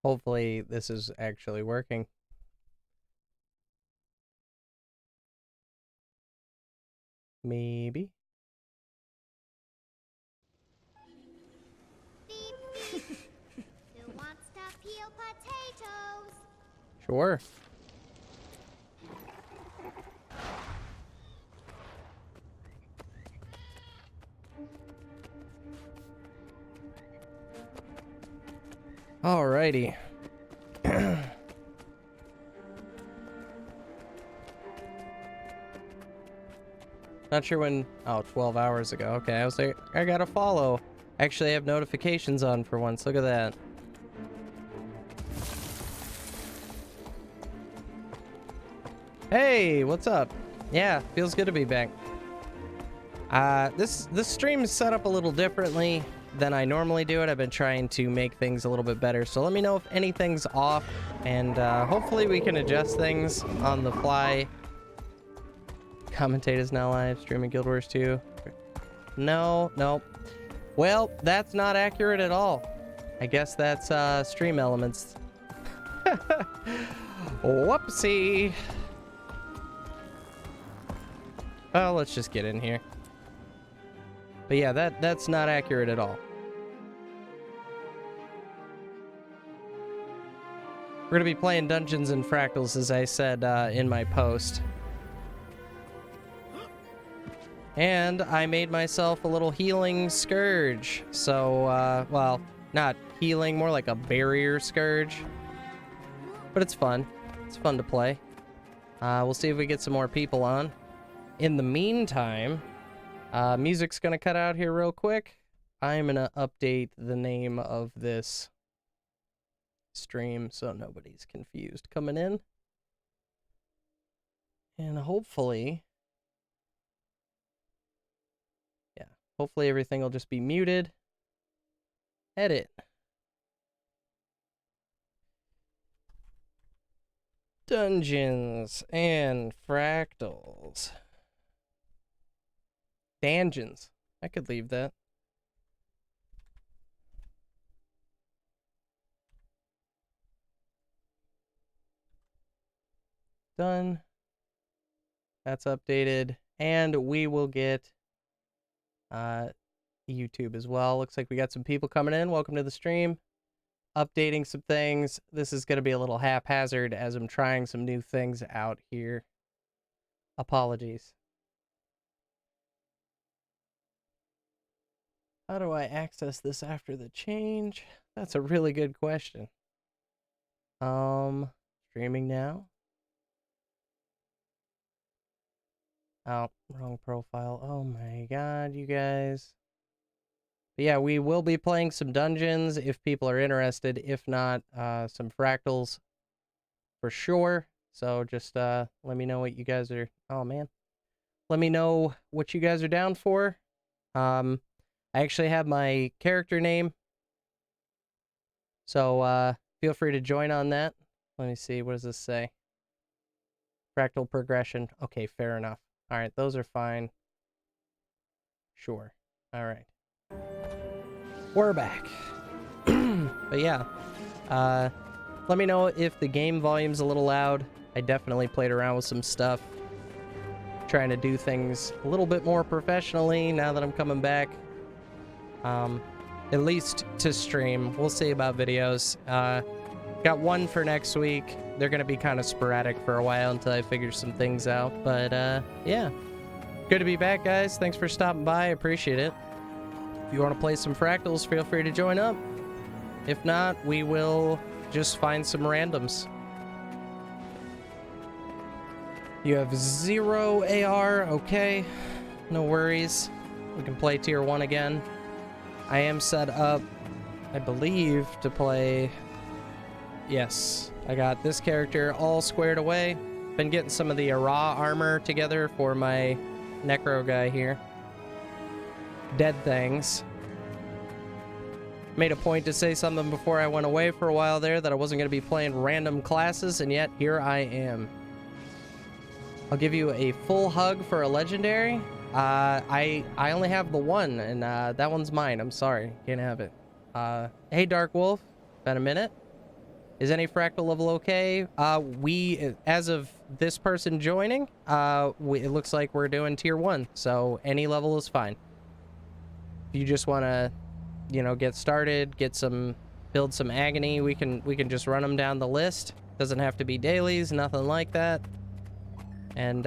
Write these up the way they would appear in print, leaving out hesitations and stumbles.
Hopefully this is actually working. Maybe. Who wants to peel potatoes? Sure. Alrighty. Not sure when... Oh, 12 hours ago. Okay, I was like, I gotta follow. Actually, I have notifications on for once. Look at that. Hey, what's up? Yeah, feels good to be back. This stream is set up a little differently than I normally do it. I've been trying to make things a little bit better, so let me know if anything's off, and hopefully we can adjust things on the fly. Commentators now live streaming Guild Wars 2. No. Well, that's not accurate at all. I guess that's stream elements. Whoopsie. Oh, let's just get in here. But yeah, that's not accurate at all. We're gonna be playing Dungeons and Fractals, as I said in my post. And I made myself a little healing scourge. So, well, not healing, more like a barrier scourge. But it's fun. It's fun to play. We'll see if we get some more people on. In the meantime, music's gonna cut out here real quick. I'm gonna update the name of this stream so nobody's confused coming in. And hopefully... Hopefully everything will just be muted. Edit. Dungeons and Fractals. Dangens. I could leave that. Done. That's updated. And we will get YouTube as well. Looks like we got some people coming in. Welcome to the stream. Updating some things. This is going to be a little haphazard as I'm trying some new things out here. Apologies. How do I access this after the change? That's a really good question. Streaming now. Oh, wrong profile. Oh my god, you guys. But yeah, we will be playing some dungeons if people are interested. If not, some fractals for sure. So just let me know what you guys are... Oh man. Let me know what you guys are down for. I actually have my character name. So feel free to join on that. Let me see, what does this say? Fractal progression. Okay, fair enough. Alright, those are fine. Sure. Alright. We're back. But yeah. Let me know if the game volume's a little loud. I definitely played around with some stuff. Trying to do things a little bit more professionally now that I'm coming back. At least to stream. We'll see about videos. Got one for next week. They're going to be kind of sporadic for a while until I figure some things out. But, yeah. Good to be back, guys. Thanks for stopping by. I appreciate it. If you want to play some Fractals, feel free to join up. If not, we will just find some randoms. You have 0 AR. Okay. No worries. We can play tier 1 again. I am set up, I believe, to play... Yes, I got this character all squared away. Been getting some of the Arah armor together for my Necro guy here. Dead things. Made a point to say something before I went away for a while there that I wasn't going to be playing random classes, and yet here I am. I'll give you a full hug for a legendary. I only have the one, and that one's mine. I'm sorry, can't have it. Hey Dark Wolf, been a minute. Is any fractal level okay? As of this person joining, it looks like we're doing tier 1, so any level is fine. If you just want to, you know, get started, build some agony, we can just run them down the list. Doesn't have to be dailies, nothing like that. And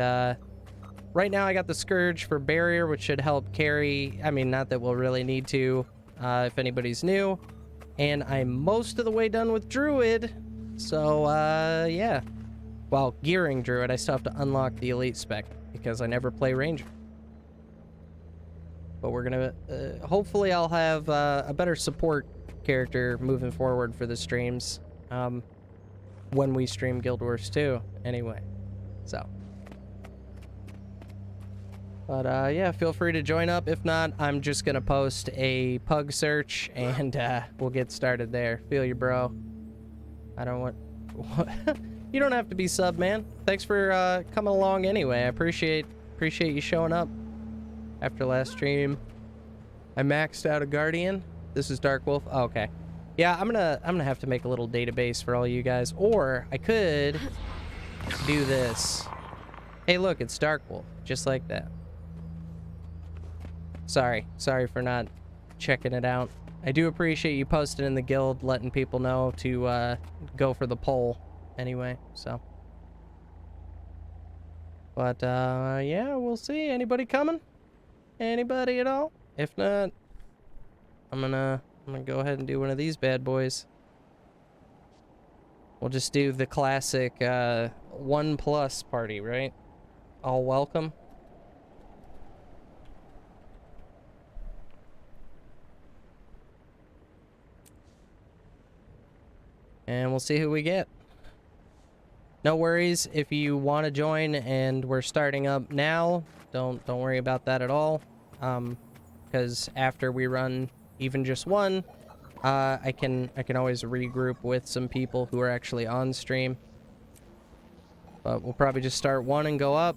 right now I got the Scourge for Barrier, which should help carry. I mean, not that we'll really need to if anybody's new. And I'm most of the way done with Druid. So, yeah. Well, gearing Druid, I still have to unlock the Elite spec because I never play Ranger. But we're gonna, hopefully I'll have a better support character moving forward for the streams. When we stream Guild Wars 2, anyway. So. But, yeah, feel free to join up. If not, I'm just gonna post a pug search, and, we'll get started there. Feel you, bro. I don't want... You don't have to be sub, man. Thanks for, coming along anyway. I appreciate you showing up after last stream. I maxed out a Guardian. This is Dark Wolf. Oh, okay. Yeah, I'm gonna have to make a little database for all you guys. Or, I could do this. Hey, look, it's Dark Wolf. Just like that. Sorry for not checking it out. I do appreciate you posting in the guild, letting people know to go for the poll anyway, so. But, yeah, we'll see. Anybody coming? Anybody at all? If not, I'm gonna go ahead and do one of these bad boys. We'll just do the classic 1+ party, right? All welcome. And we'll see who we get. No worries if you want to join and we're starting up now. Don't worry about that at all. Because after we run even just one, I can always regroup with some people who are actually on stream. But we'll probably just start one and go up.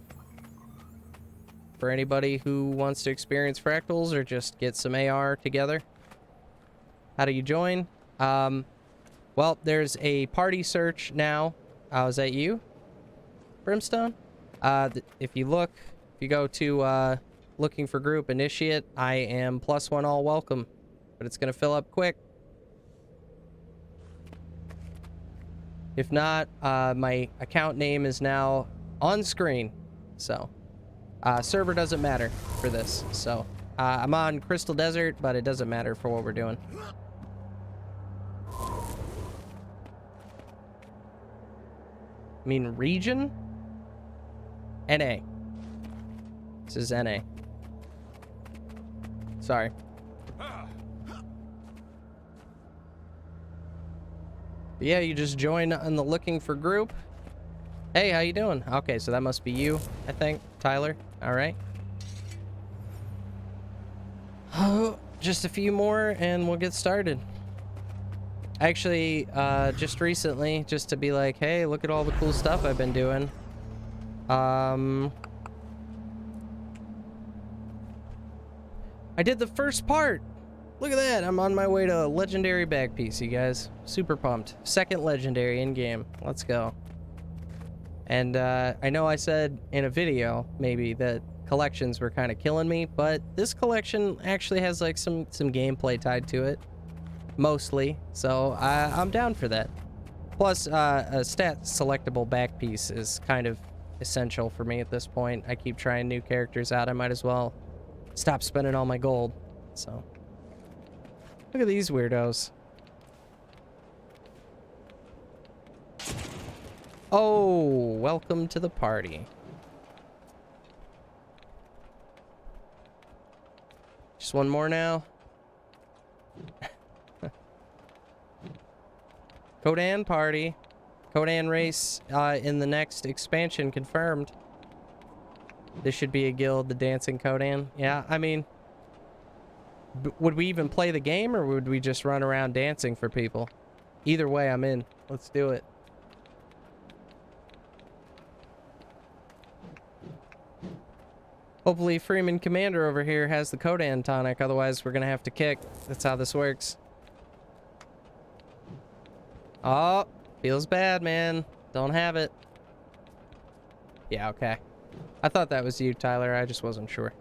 For anybody who wants to experience Fractals or just get some AR together. How do you join? Well, there's a party search now. Is that you, Brimstone? If you go to looking for group initiate, I am +1 all welcome, but it's gonna fill up quick. If not, my account name is now on screen, so server doesn't matter for this. So I'm on Crystal Desert, but it doesn't matter for what we're doing. I mean, region? NA. This is NA. Sorry. But yeah, you just join on the looking for group. Hey, how you doing? Okay, so that must be you, I think. Tyler. All right. Oh, just a few more and we'll get started. Actually, just recently, just to be like, hey, look at all the cool stuff I've been doing. I did the first part. Look at that. I'm on my way to a legendary bag piece, you guys. Super pumped. Second legendary in game. Let's go. And I know I said in a video, maybe, that collections were kind of killing me, but this collection actually has like some gameplay tied to it. Mostly, so I'm down for that. Plus, a stat selectable back piece is kind of essential for me at this point. I keep trying new characters out. I might as well stop spending all my gold. So, look at these weirdos. Oh, welcome to the party. Just one more now. Kodan party. Kodan race in the next expansion confirmed. This should be a guild, the Dancing Kodan. Yeah, I mean, would we even play the game or would we just run around dancing for people? Either way, I'm in. Let's do it. Hopefully Freeman Commander over here has the Kodan tonic, otherwise we're gonna have to kick. That's how this works. Oh, Feels bad, man. Don't have it. Yeah, okay. I thought that was you, Tyler. I just wasn't sure.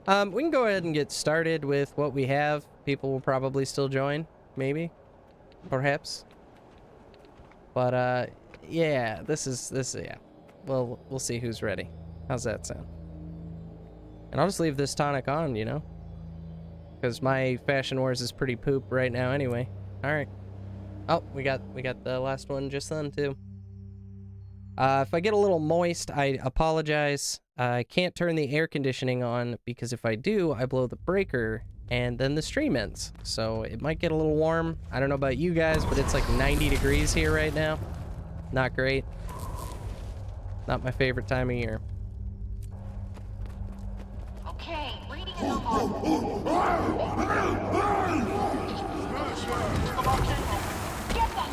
We can go ahead and get started with what we have. People will probably still join, maybe, perhaps. But yeah, yeah. Well, we'll see who's ready. How's that sound? And I'll just leave this tonic on, you know, because my Fashion Wars is pretty poop right now, anyway. All right. Oh, we got the last one just then too. If I get a little moist, I apologize. I can't turn the air conditioning on because if I do, I blow the breaker and then the stream ends. So it might get a little warm. I don't know about you guys, but it's like 90 degrees here right now. Not great. Not my favorite time of year. Okay, reading is on. Get that!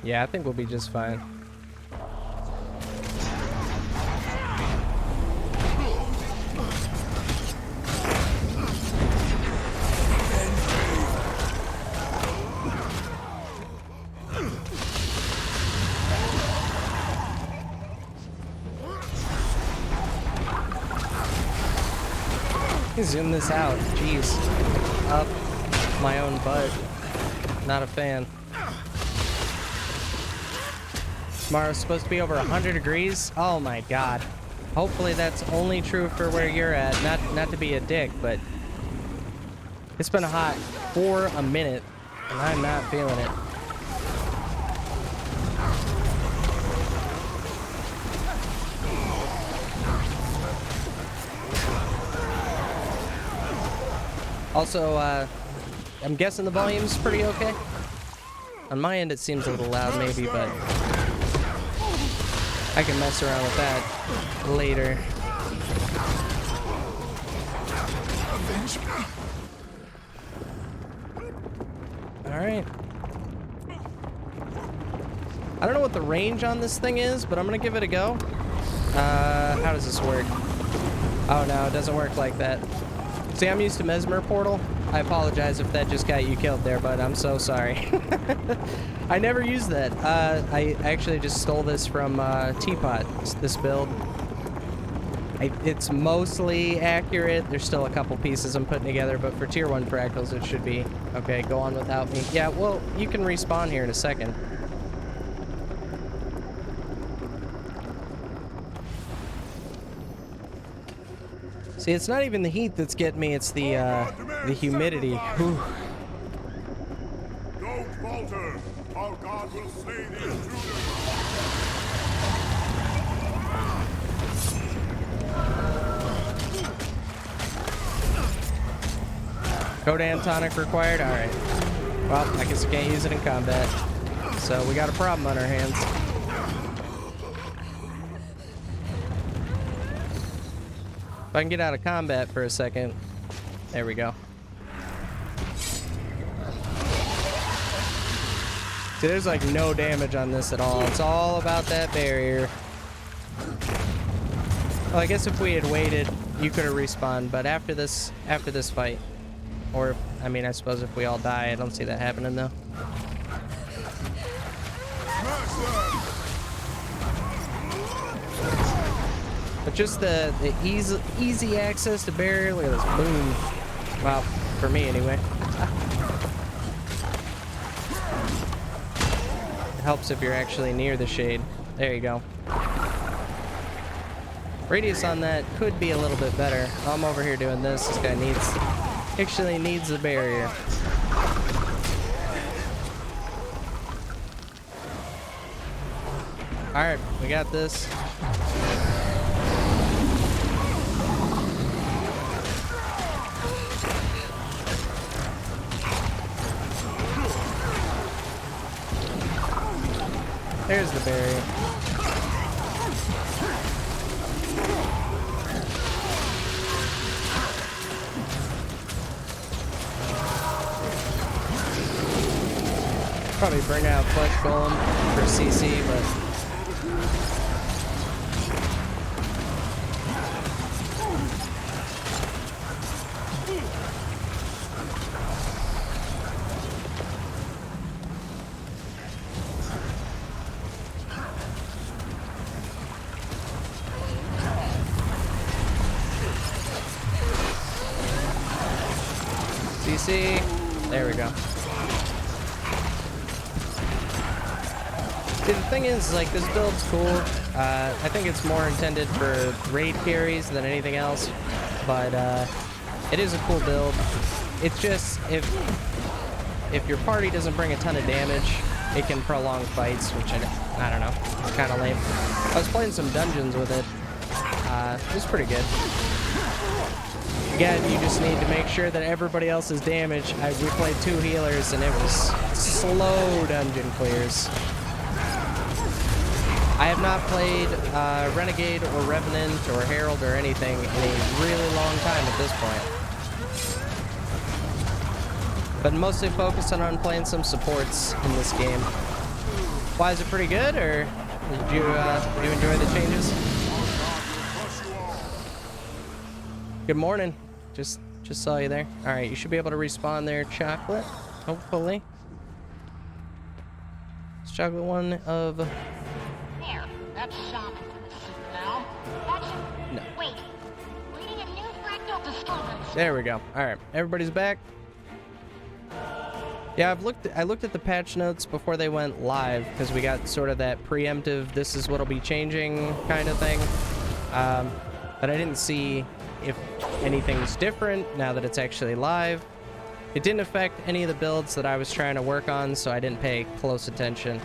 Yeah, I think we'll be just fine. Zoom this out. Jeez. Up my own butt. Not a fan. Tomorrow's supposed to be over 100 degrees. Oh my god. Hopefully that's only true for where you're at. Not to be a dick, but it's been hot for a minute and I'm not feeling it. Also, I'm guessing the volume's pretty okay. On my end, it seems a little loud, maybe, but I can mess around with that later. Alright. I don't know what the range on this thing is, but I'm gonna give it a go. How does this work? Oh no, it doesn't work like that. See, I'm used to Mesmer Portal. I apologize if that just got you killed there, but I'm so sorry. I never used that. I actually just stole this from Teapot, this build. It's mostly accurate. There's still a couple pieces I'm putting together, but for tier 1 fractals, it should be. Okay, go on without me. Yeah, well, you can respawn here in a second. See, it's not even the heat that's getting me, it's the humidity. Whew. Don't falter! Our God will slay the intruder! Kodan tonic required? Alright. Well, I guess I can't use it in combat. So we got a problem on our hands. If I can get out of combat for a second. There we go. See, there's like no damage on this at all. It's all about that barrier. Well, I guess if we had waited, you could have respawned, but after this fight, or, I mean, I suppose if we all die, I don't see that happening though. But just the easy access to barrier, look at this, boom. Well, for me anyway. It helps if you're actually near the shade. There you go. Radius on that could be a little bit better. I'm over here doing this. This guy actually needs the barrier. Alright, we got this. There's the barrier. Probably bring out Flesh Golem for CC, but CC. There we go. See, the thing is, like, this build's cool. I think it's more intended for raid carries than anything else, but it is a cool build. It's just, if your party doesn't bring a ton of damage, it can prolong fights, which I don't know. It's kind of lame. I was playing some dungeons with it. It was pretty good. Again, you just need to make sure that everybody else is damaged. We played 2 healers, and it was slow dungeon clears. I have not played Renegade or Revenant or Herald or anything in a really long time at this point. But mostly focused on playing some supports in this game. Why, is it pretty good, or did you enjoy the changes? Good morning. Just saw you there. All right, you should be able to respawn there, Chocolate. Hopefully. It's Chocolate one of. There. That's shopping for the suit now. That's No. Wait. Reading a new fractal disturbance. There we go. All right, everybody's back. Yeah, I looked at the patch notes before they went live because we got sort of that preemptive "this is what'll be changing" kind of thing. But I didn't see if anything's different now that it's actually live. It didn't affect any of the builds that I was trying to work on, so I didn't pay close attention.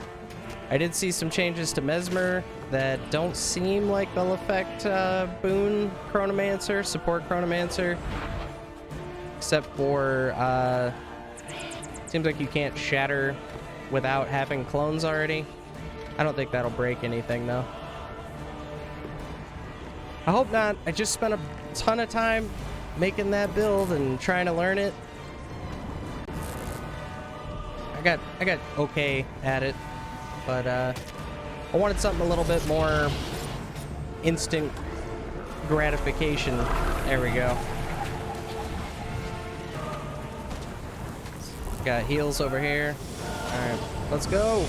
I did see some changes to Mesmer that don't seem like they'll affect Boon Chronomancer, support Chronomancer, except for seems like you can't shatter without having clones already. I don't think that'll break anything though. I hope not. I just spent a ton of time making that build and trying to learn it. I got okay at it, but I wanted something a little bit more instant gratification. There we go. Got heals over here. All right, let's go.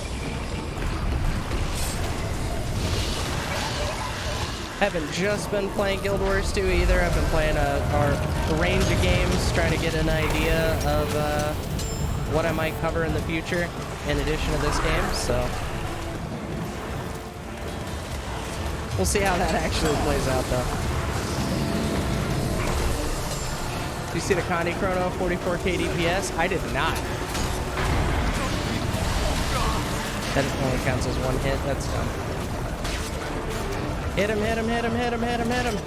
Haven't just been playing Guild Wars 2 either. I've been playing a range of games, trying to get an idea of what I might cover in the future in addition to this game, so we'll see how that actually plays out though. Do you see the Connie Chrono 44k DPS? I did not. That only counts as one hit. That's dumb. Hit him, hit him, hit him, hit him, hit him, hit him.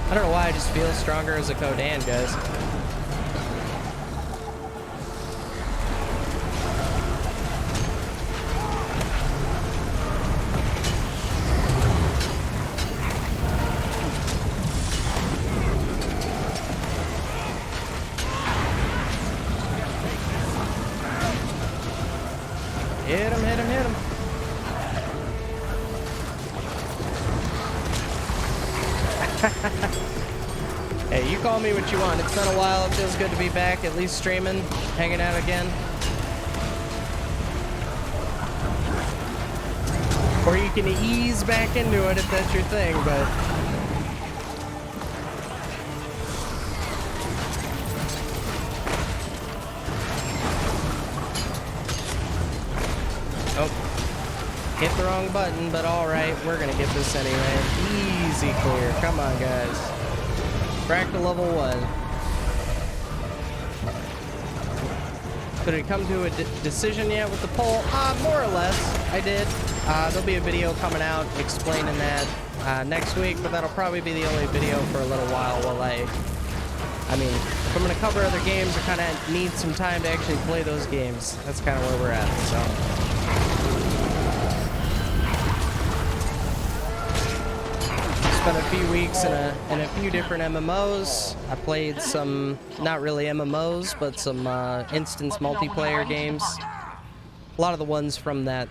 I don't know why I just feel stronger as a Kodan, guys. Hit him, hit him, hit him. Hey, you call me what you want. It's been a while. It feels good to be back, at least streaming, hanging out again. Or you can ease back into it if that's your thing, but oh, hit the wrong button, but all right, we're gonna get this anyway. Easy clear. Come on, guys. Fractal level 1. Did it come to a decision yet with the poll? More or less. I did. There'll be a video coming out explaining that next week, but that'll probably be the only video for a little while while I mean, if I'm going to cover other games, I kind of need some time to actually play those games. That's kind of where we're at, so. Spent a few weeks in a few different MMOs. I played some, not really MMOs, but some instance multiplayer games. A lot of the ones from that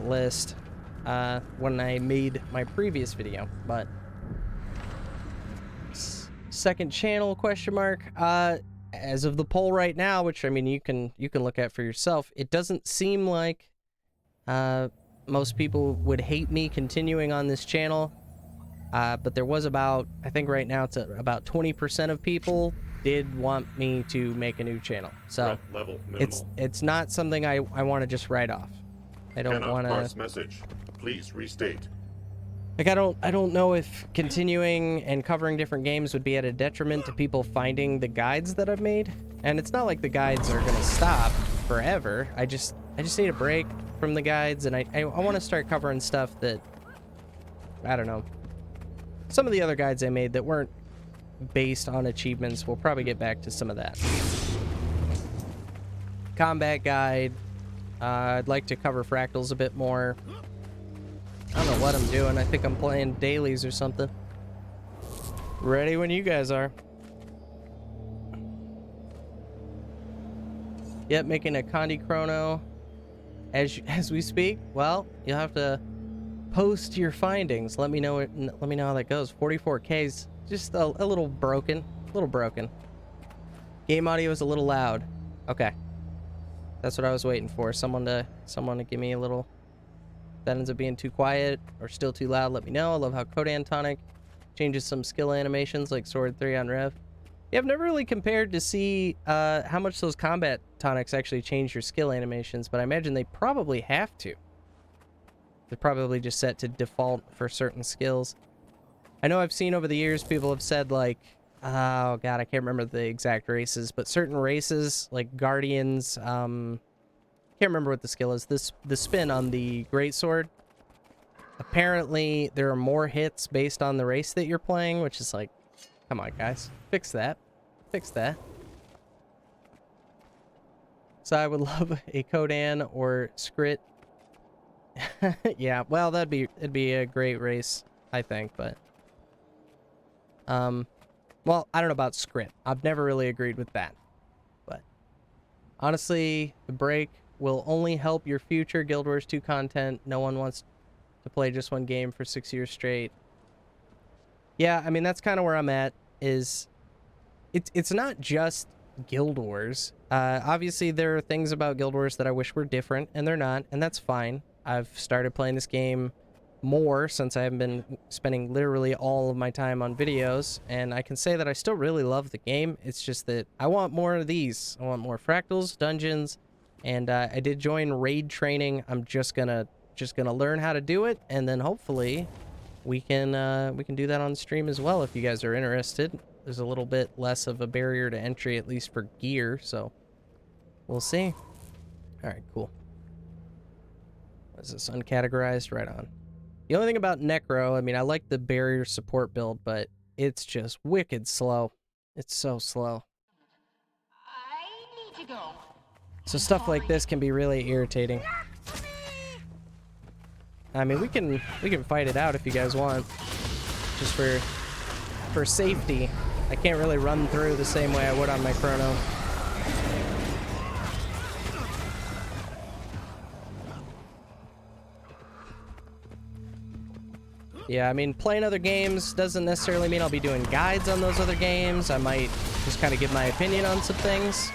list when I made my previous video, but second channel question mark. As of the poll right now, which I mean you can look at for yourself, it doesn't seem like most people would hate me continuing on this channel. But there was about, I think right now it's about 20% of people did want me to make a new channel. So it's not something I want to just write off. I don't want to. Message. Please restate. Like I don't know if continuing and covering different games would be at a detriment to people finding the guides that I've made. And it's not like the guides are gonna stop forever. I just need a break from the guides, and I want to start covering stuff that, I don't know. Some of the other guides I made that weren't based on achievements, we'll probably get back to some of that. Combat guide. I'd like to cover Fractals a bit more. I don't know what I'm doing. I think I'm playing dailies or something. Ready when you guys are. Yep, making a Condi Chrono as we speak. Well, you'll have to post your findings. Let me know how that goes. 44K's just a little broken. Game audio is a little loud. Okay. That's what I was waiting for. Someone to give me a little. That ends up being too quiet or still too loud, let me know. I love how Kodan Tonic changes some skill animations like Sword 3 on Rev. Yeah, I've never really compared to see how much those combat tonics actually change your skill animations, but I imagine they probably have to. They're probably just set to default for certain skills. I know I've seen over the years people have said like, oh god, I can't remember the exact races, but certain races like Guardians, can't remember what the skill is. The spin on the greatsword. Apparently, there are more hits based on the race that you're playing, which is like, come on, guys, fix that, fix that. So I would love a Kodan or Skrit. Yeah, well, it'd be a great race, I think, but well, I don't know about Skrit. I've never really agreed with that, but honestly, the break will only help your future Guild Wars 2 content. No one wants to play just one game for 6 years straight. Yeah, I mean, that's kind of where I'm at, is it's not just Guild Wars. Obviously, there are things about Guild Wars that I wish were different, and they're not, and that's fine. I've started playing this game more since I haven't been spending literally all of my time on videos, and I can say that I still really love the game. It's just that I want more of these. I want more Fractals, dungeons, and I did join raid training. I'm just gonna learn how to do it, and then hopefully we can do that on stream as well if you guys are interested. There's a little bit less of a barrier to entry, at least for gear, so we'll see. All right, cool. Is this uncategorized? Right on. The only thing about Necro, I mean, I like the barrier support build, but it's just wicked slow. It's so slow. I need to go. So stuff like this can be really irritating. I mean, we can fight it out if you guys want, just for safety. I can't really run through the same way I would on my Chrono. Yeah, I mean, playing other games doesn't necessarily mean I'll be doing guides on those other games. I might just kind of give my opinion on some things.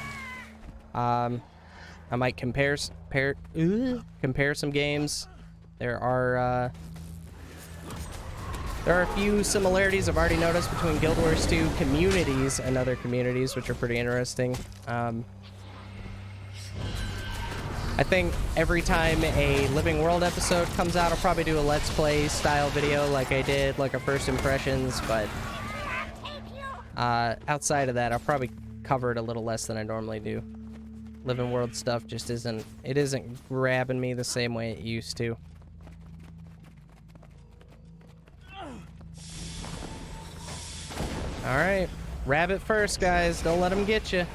I might compare some games. There are a few similarities I've already noticed between Guild Wars 2 communities and other communities, which are pretty interesting. I think every time a Living World episode comes out, I'll probably do a Let's Play style video like I did, like a first impressions, but outside of that, I'll probably cover it a little less than I normally do. Living World stuff just isn't grabbing me the same way it used to. All right. Rabbit first, guys. Don't let him get you.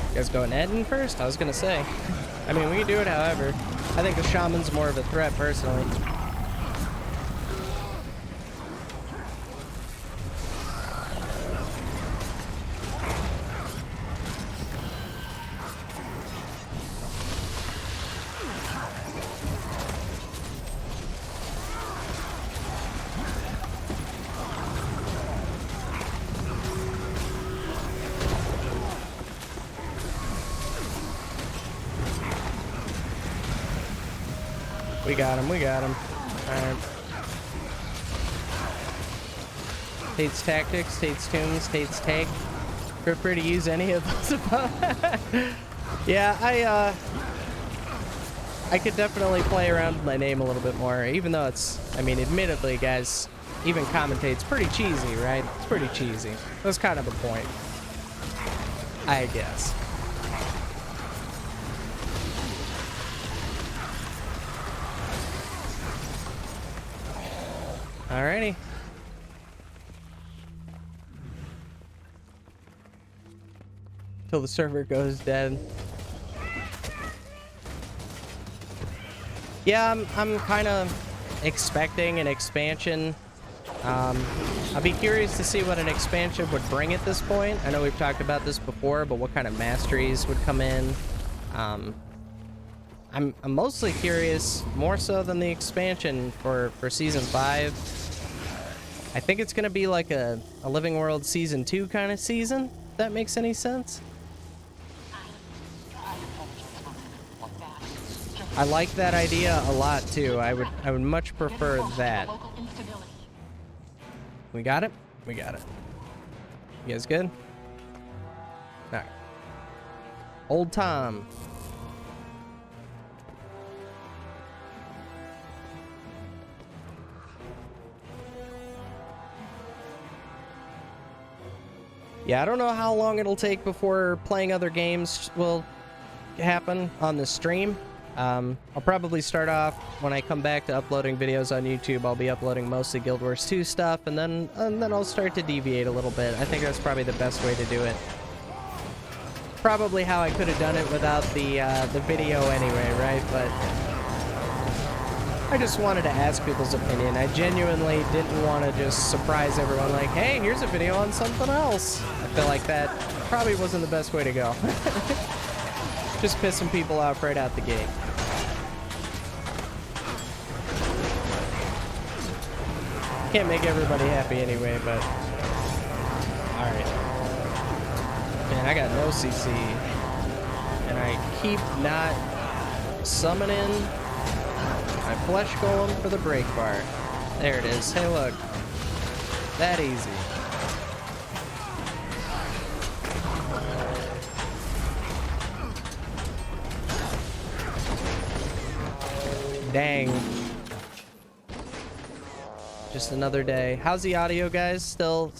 You guys going Eden first? I was gonna say. I mean, we can do it however. I think the shaman's more of a threat, personally. We got him, we got him. Alright. Tate's tactics, Tate's tunes, Tate's take. Feel free to use any of those above. Yeah, I could definitely play around with my name a little bit more, even though it's, I mean, admittedly, guys, even commentate's pretty cheesy, right? It's pretty cheesy. That's kind of the point, I guess. Alrighty. Till the server goes dead. Yeah, I'm kind of expecting an expansion. I'll be curious to see what an expansion would bring at this point. I know we've talked about this before, but what kind of masteries would come in? I'm mostly curious, more so than the expansion for Season 5. I think it's going to be like a Living World Season 2 kind of season, if that makes any sense. I like that idea a lot, too. I would much prefer that. We got it? We got it. You guys good? All right. Old Tom. Yeah, I don't know how long it'll take before playing other games will happen on the stream. I'll probably start off when I come back to uploading videos on YouTube. I'll be uploading mostly Guild Wars 2 stuff, and then I'll start to deviate a little bit. I think that's probably the best way to do it. Probably how I could have done it without the video anyway, right? But I just wanted to ask people's opinion. I genuinely didn't want to just surprise everyone like, hey, here's a video on something else. I feel like that probably wasn't the best way to go. Just pissing people off right out the gate. Can't make everybody happy anyway, but... Alright. Man, I got no CC. And I keep not summoning my flesh golem for the break bar. There it is. Hey, look. That easy. Dang. Just another day. How's the audio, guys? Still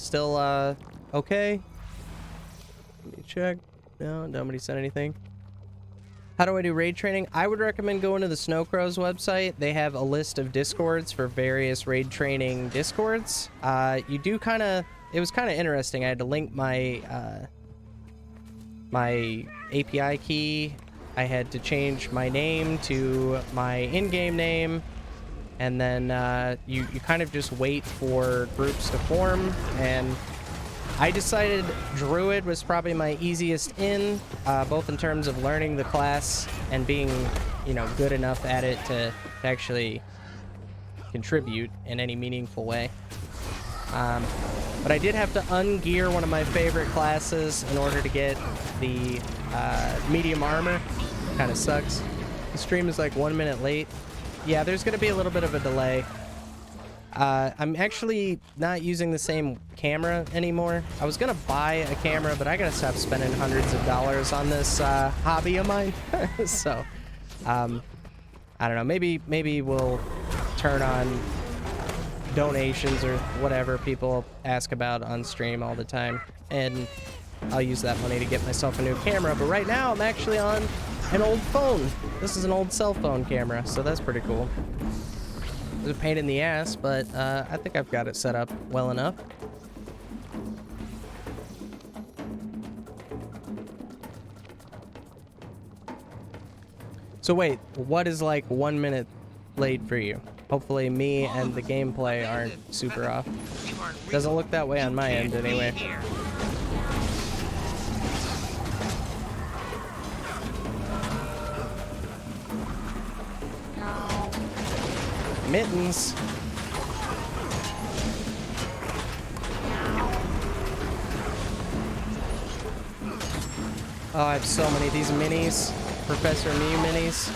okay? Let me check. No, nobody said anything. How do I do raid training? I would recommend going to the Snow Crow's website. They have a list of discords for various raid training discords. You do kind of... It was kind of interesting. I had to link my my API key. I had to change my name to my in-game name. And then you kind of just wait for groups to form. And I decided Druid was probably my easiest in, both in terms of learning the class and being, you know, good enough at it to actually contribute in any meaningful way. But I did have to ungear one of my favorite classes in order to get the medium armor. Kind of sucks. The stream is like 1 minute late. Yeah, there's going to be a little bit of a delay. I'm actually not using the same camera anymore. I was gonna buy a camera, but I gotta stop spending hundreds of dollars on this hobby of mine. So, I don't know. Maybe we'll turn on donations or whatever people ask about on stream all the time, and I'll use that money to get myself a new camera. But right now, I'm actually on an old phone. This is an old cell phone camera, so that's pretty cool. It's a pain in the ass, but I think I've got it set up well enough. So wait, what is like 1 minute late for you? Hopefully me and the gameplay aren't super off. Doesn't look that way on my end anyway. Mittens. Oh, I have so many of these minis. Professor Mew minis.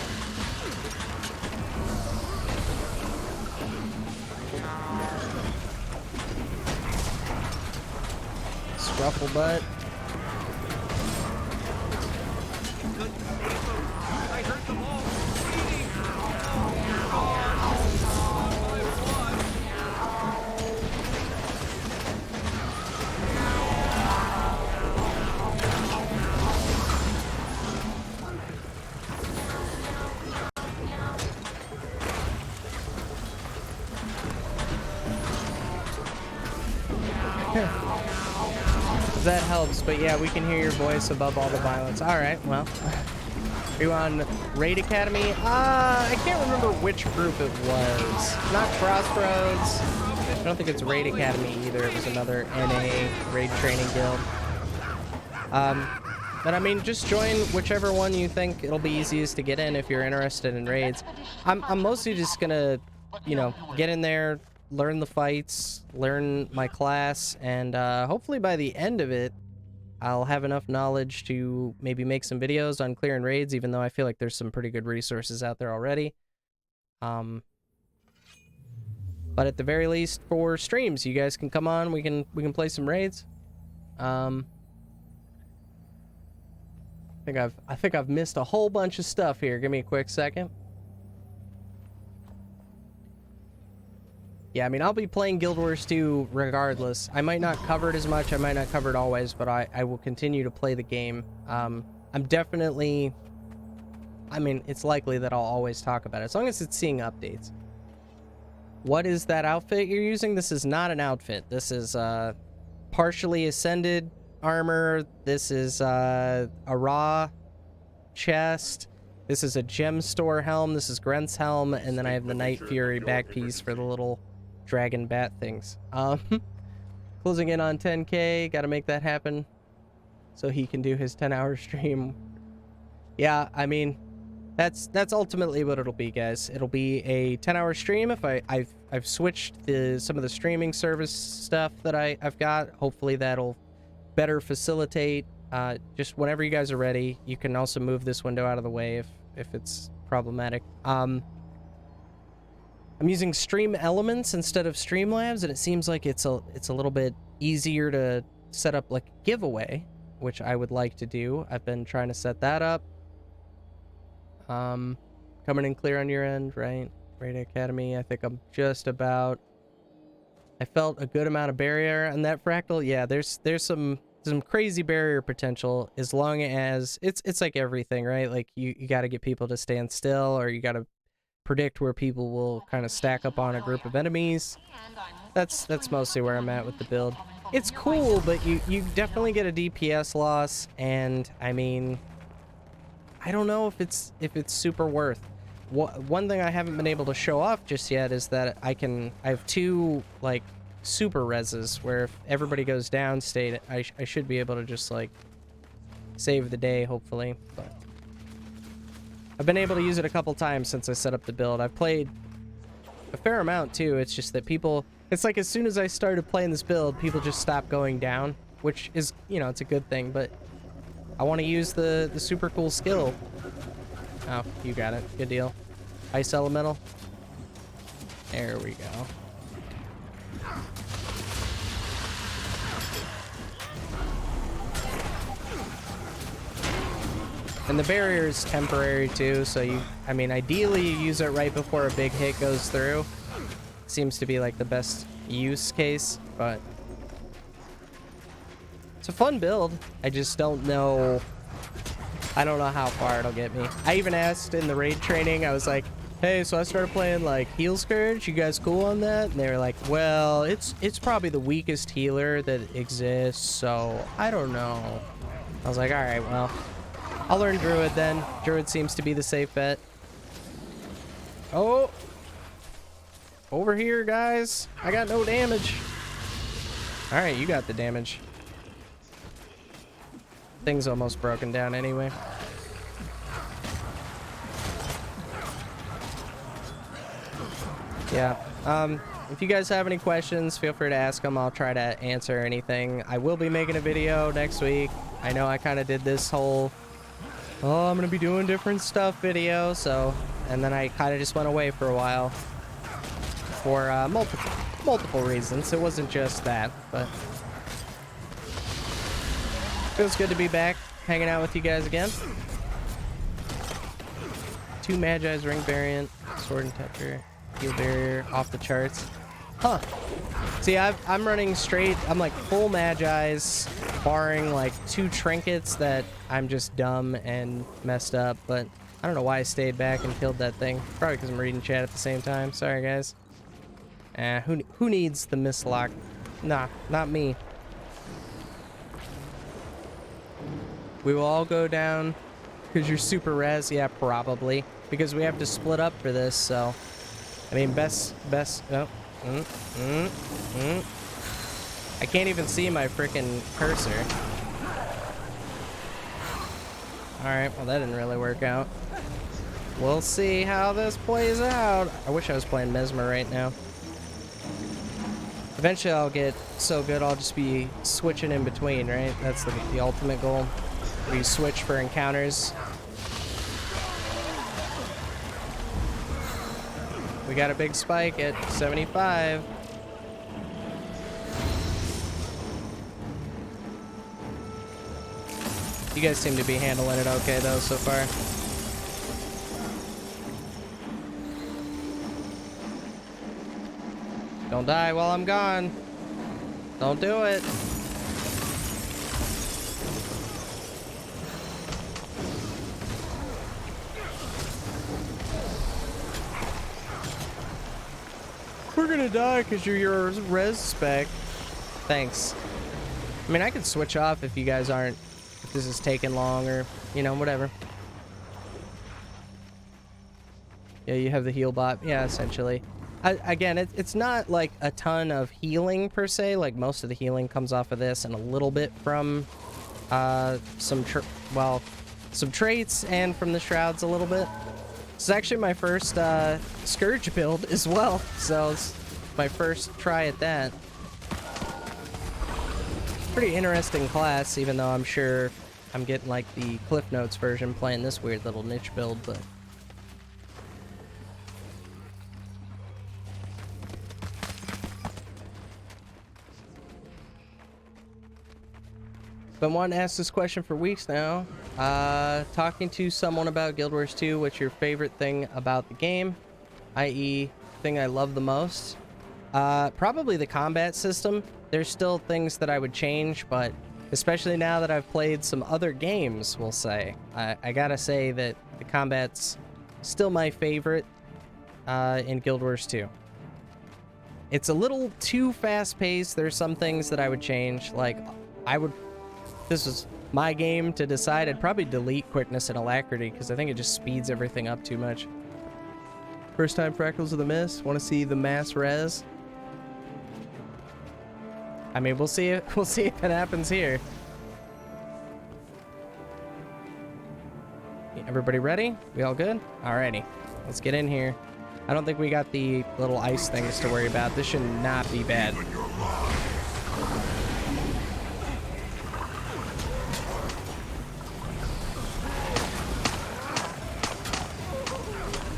Scruffle butt. That helps, but yeah, we can hear your voice above all the violence. All right, well, are you on Raid Academy? I can't remember which group it was. Not Crossroads. I don't think it's Raid Academy either. It was another NA raid training guild. But I mean, just join whichever one you think it'll be easiest to get in if you're interested in raids. I'm mostly just gonna, you know, get in there, learn the fights, learn my class, and hopefully by the end of it, I'll have enough knowledge to maybe make some videos on clearing raids, even though I feel like there's some pretty good resources out there already. But at the very least, for streams, you guys can come on, we can play some raids. I think I've missed a whole bunch of stuff here. Give me a quick second. Yeah, I mean, I'll be playing Guild Wars 2 regardless. I might not cover it as much, I might not cover it always, but I will continue to play the game. I'm definitely... I mean, it's likely that I'll always talk about it, as long as it's seeing updates. What is that outfit you're using? This is not an outfit. This is partially ascended armor. This is a raw chest. This is a gem store helm. This is Grent's helm, and then I have the Night Fury back piece for the little dragon bat things. Closing in on 10K. Got to make that happen so he can do his 10-hour stream. Yeah, I mean, that's ultimately what it'll be, guys. It'll be a 10-hour stream. If I've switched some of the streaming service stuff that I've got. Hopefully that'll better facilitate. Just whenever you guys are ready, you can also move this window out of the way if it's problematic. I'm using Stream Elements instead of Streamlabs, and it seems like it's a little bit easier to set up like a giveaway, which I would like to do. I've been trying to set that up. Coming in clear on your end, right? Raid Academy, I think I'm just about... I felt a good amount of barrier on that fractal. Yeah, there's some crazy barrier potential, as long as it's like everything, right? Like you got to get people to stand still, or you got to predict where people will kind of stack up on a group of enemies. That's mostly where I'm at with the build. It's cool, but you definitely get a DPS loss, and I mean, I don't know if it's super worth. One thing I haven't been able to show off just yet is that I have two like super reses where if everybody goes down state, I should be able to just like save the day, hopefully. But I've been able to use it a couple times since I set up the build. I've played a fair amount too. It's just that people, it's like as soon as I started playing this build, people just stopped going down, which is, you know, it's a good thing, but I want to use the super cool skill. Oh, you got it. Good deal. Ice elemental. There we go. And the barrier is temporary too, so I mean, ideally you use it right before a big hit goes through. Seems to be like the best use case, but it's a fun build. I just don't know. I don't know how far it'll get me. I even asked in the raid training, I was like, hey, so I started playing like heal Scourge. You guys cool on that? And they were like, well, it's probably the weakest healer that exists, so I don't know. I was like, all right, well, I'll learn Druid then. Druid seems to be the safe bet. Oh, over here, guys. I got no damage. All right, you got the damage. Thing's almost broken down anyway. Yeah. If you guys have any questions, feel free to ask them. I'll try to answer anything. I will be making a video next week. I know I kind of did this whole, oh, I'm going to be doing different stuff video. So, and then I kind of just went away for a while for multiple reasons. It wasn't just that, but feels good to be back hanging out with you guys again. 2 Magi's ring variant, sword and tether, heal barrier, off the charts. Huh. See, I'm running straight. I'm like full Magi's, barring like 2 trinkets that I'm just dumb and messed up. But I don't know why I stayed back and killed that thing. Probably because I'm reading chat at the same time. Sorry, guys. Who needs the mislock? Nah, not me. We will all go down because you're super res. Yeah, probably. Because we have to split up for this, so. I mean, best. Oh. I can't even see my freaking cursor. Alright, well, that didn't really work out. We'll see how this plays out. I wish I was playing Mesmer right now. Eventually, I'll get so good I'll just be switching in between, right? That's the ultimate goal. We switch for encounters. We got a big spike at 75. You guys seem to be handling it okay, though, so far. Don't die while I'm gone. Don't do it. We're gonna die because you're your res spec. Thanks. I mean, I could switch off if you guys aren't, if this is taking long or, you know, whatever. Yeah, you have the heal bot. Yeah, essentially. Again, it's not like a ton of healing per se. Like most of the healing comes off of this and a little bit from some traits and from the shrouds a little bit. This is actually my first Scourge build as well, so it's my first try at that. Pretty interesting class, even though I'm sure I'm getting like the Cliff Notes version playing this weird little niche build, but been wanting to ask this question for weeks now. Talking to someone about Guild Wars 2, what's your favorite thing about the game? I.e., thing I love the most? Probably the combat system. There's still things that I would change, but especially now that I've played some other games, we'll say, I gotta say that the combat's still my favorite in Guild Wars 2. It's a little too fast-paced. There's some things that I would change. Like, this is my game to decide. I'd probably delete quickness and alacrity because I think it just speeds everything up too much. First time Fractals of the Mist. Want to see the mass res? I mean, we'll see if it happens here. Everybody ready? We all good? Alrighty, let's get in here. I don't think we got the little ice things to worry about. This should not be bad.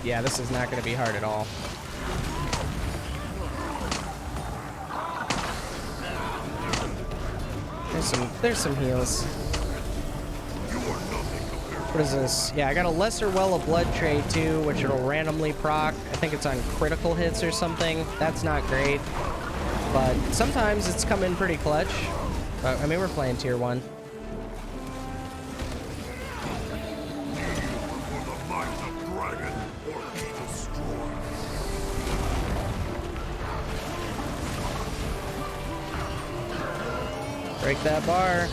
Yeah, this is not going to be hard at all. There's some heals. You are nothing compared What is this? Yeah, I got a lesser well of blood trait too, which it'll randomly proc. I think it's on critical hits or something. That's not great. But sometimes it's come in pretty clutch. But, I mean, we're playing tier 1. For the might of dragon, or be destroyed. Break that bar.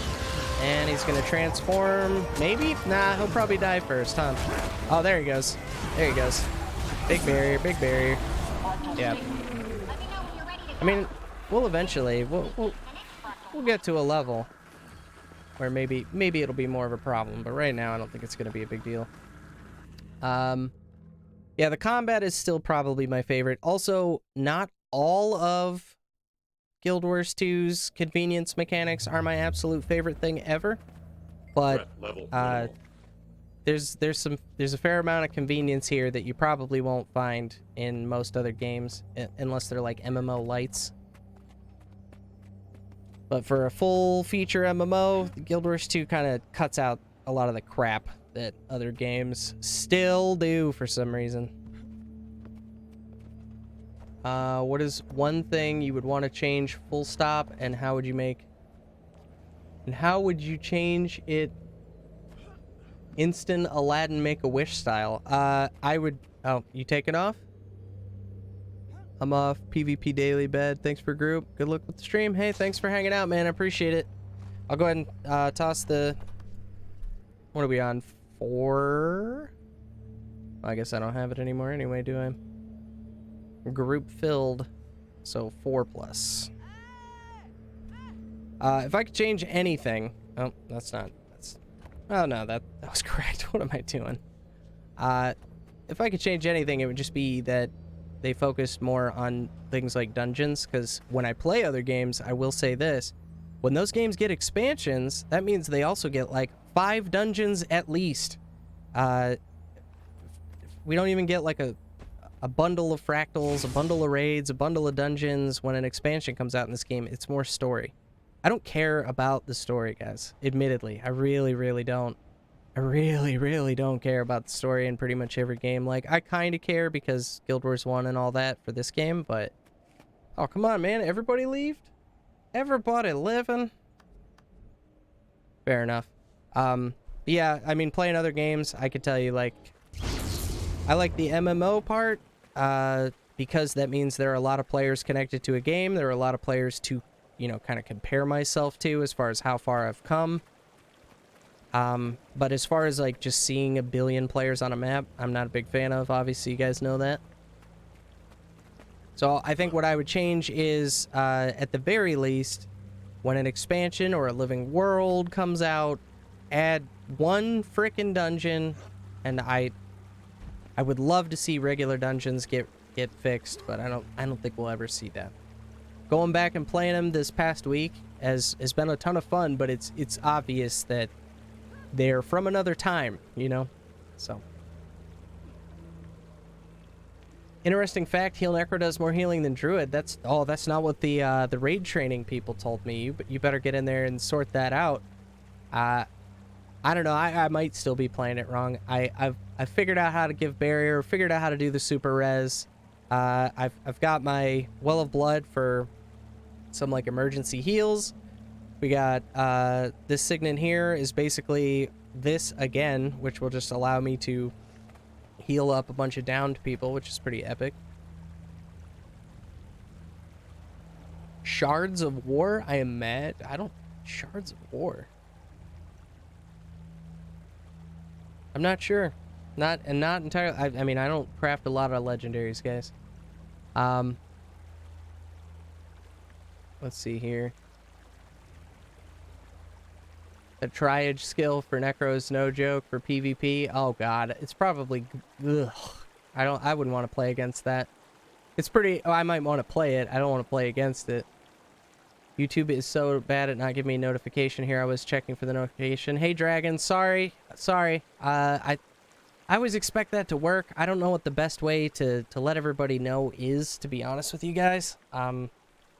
And he's gonna transform. Maybe? Nah, he'll probably die first, huh? Oh, there he goes. There he goes. Big barrier, big barrier. Yeah. I mean, we'll eventually, we'll get to a level where maybe it'll be more of a problem, but right now I don't think it's gonna be a big deal. Yeah, the combat is still probably my favorite. Also, not all of Guild Wars 2's convenience mechanics are my absolute favorite thing ever, but there's a fair amount of convenience here that you probably won't find in most other games unless they're like MMO lights. But for a full feature MMO, Guild Wars 2 kind of cuts out a lot of the crap that other games still do for some reason. What is one thing you would want to change full stop, and how would you change it instant Aladdin Make-A-Wish style? I would... Oh, you taking off? I'm off. PvP daily bed. Thanks for group. Good luck with the stream. Hey, thanks for hanging out, man. I appreciate it. I'll go ahead and toss the... What are we on? 4? I guess I don't have it anymore anyway, do I? Group filled, so 4+. If I could change anything... Oh, that's not... Oh, no, that was correct. What am I doing? If I could change anything, it would just be that they focused more on things like dungeons, because when I play other games, I will say this. When those games get expansions, that means they also get, like, 5 dungeons at least. We don't even get, like, a bundle of fractals, a bundle of raids, a bundle of dungeons. When an expansion comes out in this game, it's more story. I don't care about the story, guys. Admittedly, I really, really don't. I really, really don't care about the story in pretty much every game. Like, I kind of care because Guild Wars 1 and all that for this game, but... Oh, come on, man. Everybody leaved? Everybody living? Fair enough. Yeah, I mean, playing other games, I could tell you, like... I like the MMO part, because that means there are a lot of players connected to a game. There are a lot of players to, you know, kind of compare myself to as far as how far I've come. But as far as, like, just seeing a billion players on a map, I'm not a big fan of. Obviously, you guys know that. So I think what I would change is, at the very least, when an expansion or a living world comes out, add one frickin' dungeon, and I would love to see regular dungeons get fixed, but I don't think we'll ever see that. Going back and playing them this past week has been a ton of fun, but it's obvious that they're from another time, you know? So. Interesting fact, Heal Necro does more healing than Druid. That's not what the raid training people told me. You better get in there and sort that out. I don't know. I might still be playing it wrong. I've figured out how to give barrier. Figured out how to do the super res. I've got my well of blood for some like emergency heals. We got this signet here is basically this again, which will just allow me to heal up a bunch of downed people, which is pretty epic. Shards of War. I am mad. Shards of War. I'm not sure. Not entirely. I mean, I don't craft a lot of legendaries, guys. Let's see here. The triage skill for Necro is no joke for PvP. Oh god, it's probably... Ugh. I wouldn't want to play against that. It's pretty... Oh, I might want to play it. I don't want to play against it. YouTube is so bad at not giving me a notification here. I was checking for the notification. Hey, Dragon. Sorry. I always expect that to work. I don't know what the best way to let everybody know is, to be honest with you guys.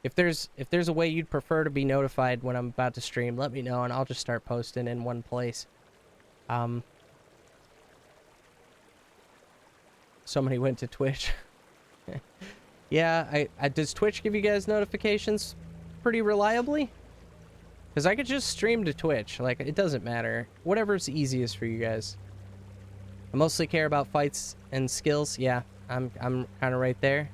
If there's a way you'd prefer to be notified when I'm about to stream, let me know, and I'll just start posting in one place. somebody went to Twitch. Yeah, does Twitch give you guys notifications pretty reliably? Because I could just stream to Twitch. Like, it doesn't matter. Whatever's easiest for you guys. I mostly care about fights and skills. Yeah, I'm kind of right there.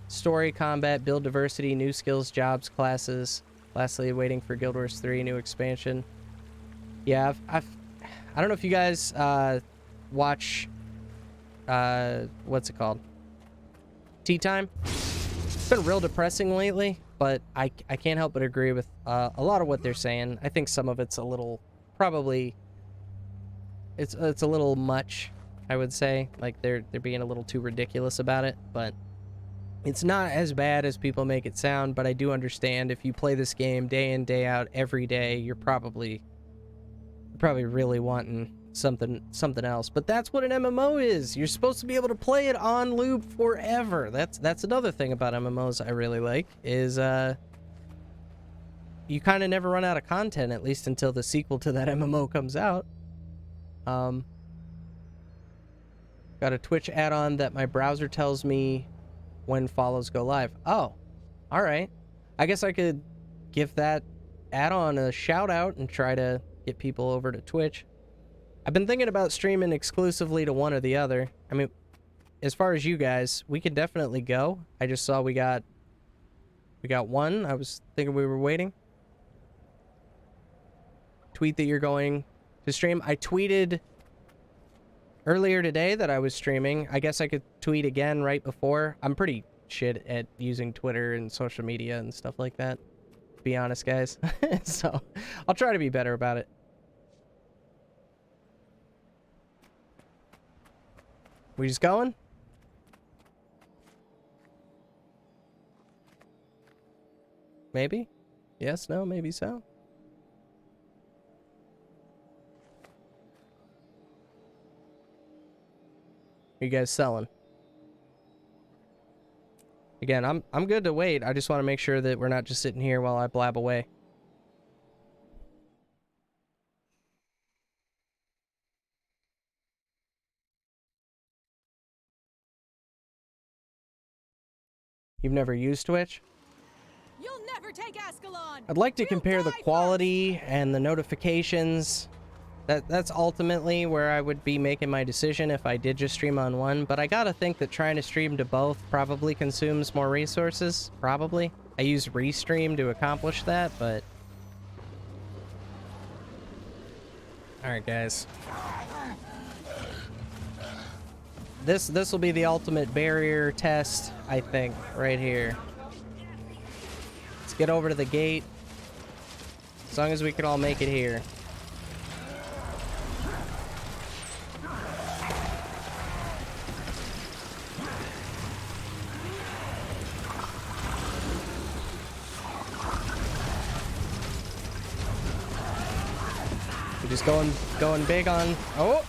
Story, combat, build diversity, new skills, jobs, classes. Lastly, waiting for Guild Wars 3 new expansion. Yeah, I don't know if you guys watch what's it called? Tea Time. It's been real depressing lately, but I can't help but agree with a lot of what they're saying. I think some of it's a little probably it's a little much, I would say. Like they're being a little too ridiculous about it, but it's not as bad as people make it sound. But I do understand if you play this game day in, day out, every day, you're probably really wanting something else. But that's what an MMO is. You're supposed to be able to play it on loop forever. That's another thing about MMOs I really like is you kind of never run out of content, at least until the sequel to that MMO comes out. Got a Twitch add-on that my browser tells me when follows go live. Oh, all right. I guess I could give that add-on a shout out and try to get people over to Twitch. I've been thinking about streaming exclusively to one or the other. I mean, as far as you guys, we could definitely go. I just saw we got one. I was thinking we were waiting. Tweet that you're going to stream. I tweeted earlier today that I was streaming. I guess I could tweet again right before. I'm pretty shit at using Twitter and social media and stuff like that, to be honest, guys. So I'll try to be better about it. We just going? Maybe? Yes, no, maybe so. Are you guys selling? Again, I'm good to wait. I just want to make sure that we're not just sitting here while I blab away. You've never used Twitch? You'll never take Ascalon. I'd like to compare the quality and the notifications. That's ultimately where I would be making my decision if I did just stream on one, but I gotta think that trying to stream to both probably consumes more resources. Probably. I use Restream to accomplish that, but... Alright, guys. This will be the ultimate barrier test, I think, right here. Let's get over to the gate. As long as we can all make it here. We're just going big on... Oh!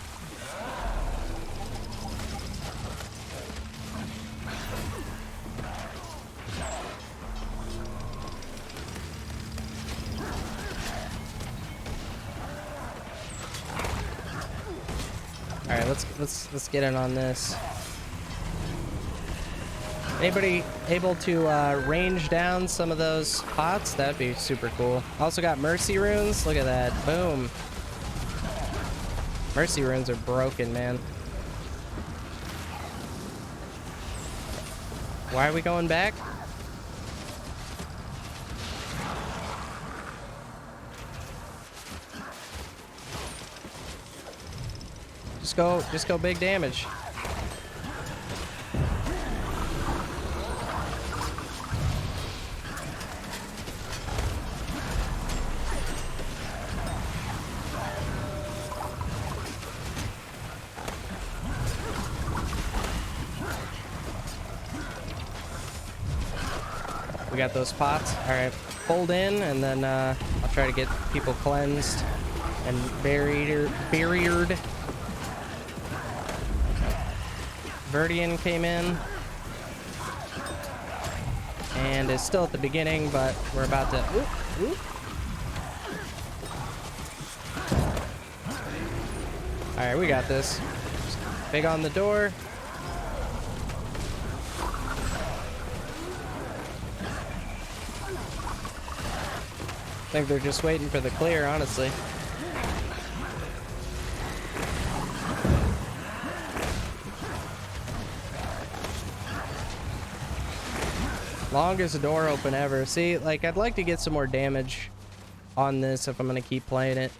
Alright, let's get in on this. Anybody able to range down some of those pots? That'd be super cool. Also got mercy runes. Look at that. Boom. Mercy runes are broken, man. Why are we going back? Just go big damage. We got those pots. All right, fold in, and then I'll try to get people cleansed and barriered. Verdian came in and is still at the beginning, but we're about to... Oop, oop. All right, we got this. Just big on the door. think they're just waiting for the clear, honestly. Longest door open ever. See, like, I'd like to get some more damage on this if I'm going to keep playing it.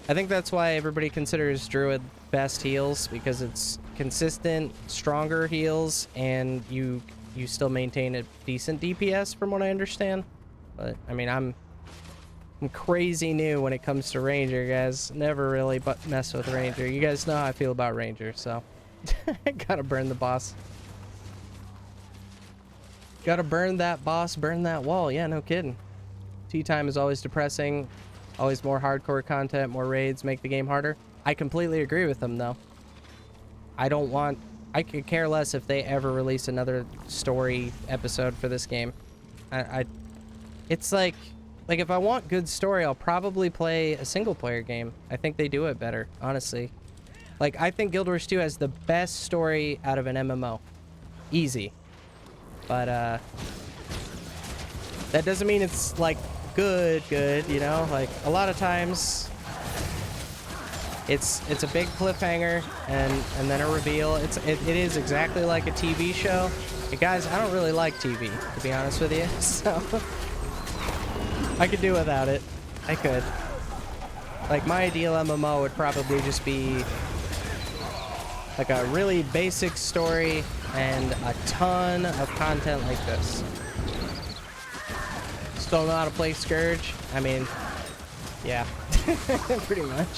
I think that's why everybody considers Druid best heals, because it's consistent, stronger heals, and you still maintain a decent DPS from what I understand. But, I mean, I'm crazy new when it comes to Ranger, guys. Never really mess with Ranger. You guys know how I feel about Ranger, so I gotta burn the boss. Gotta burn that boss, burn that wall. Yeah, no kidding. Tea time is always depressing. Always more hardcore content, more raids, make the game harder. I completely agree with them, though. I could care less if they ever release another story episode for this game. It's like if I want good story, I'll probably play a single player game. I think they do it better, honestly. Like, I think Guild Wars 2 has the best story out of an MMO. Easy. But, that doesn't mean it's, like, good, you know? Like, a lot of times, it's a big cliffhanger, and then a reveal. It is exactly like a TV show. Hey, guys, I don't really like TV, to be honest with you, so I could do without it. I could. Like, my ideal MMO would probably just be like a really basic story and a ton of content like this. Still know how to play Scourge? I mean, yeah, pretty much.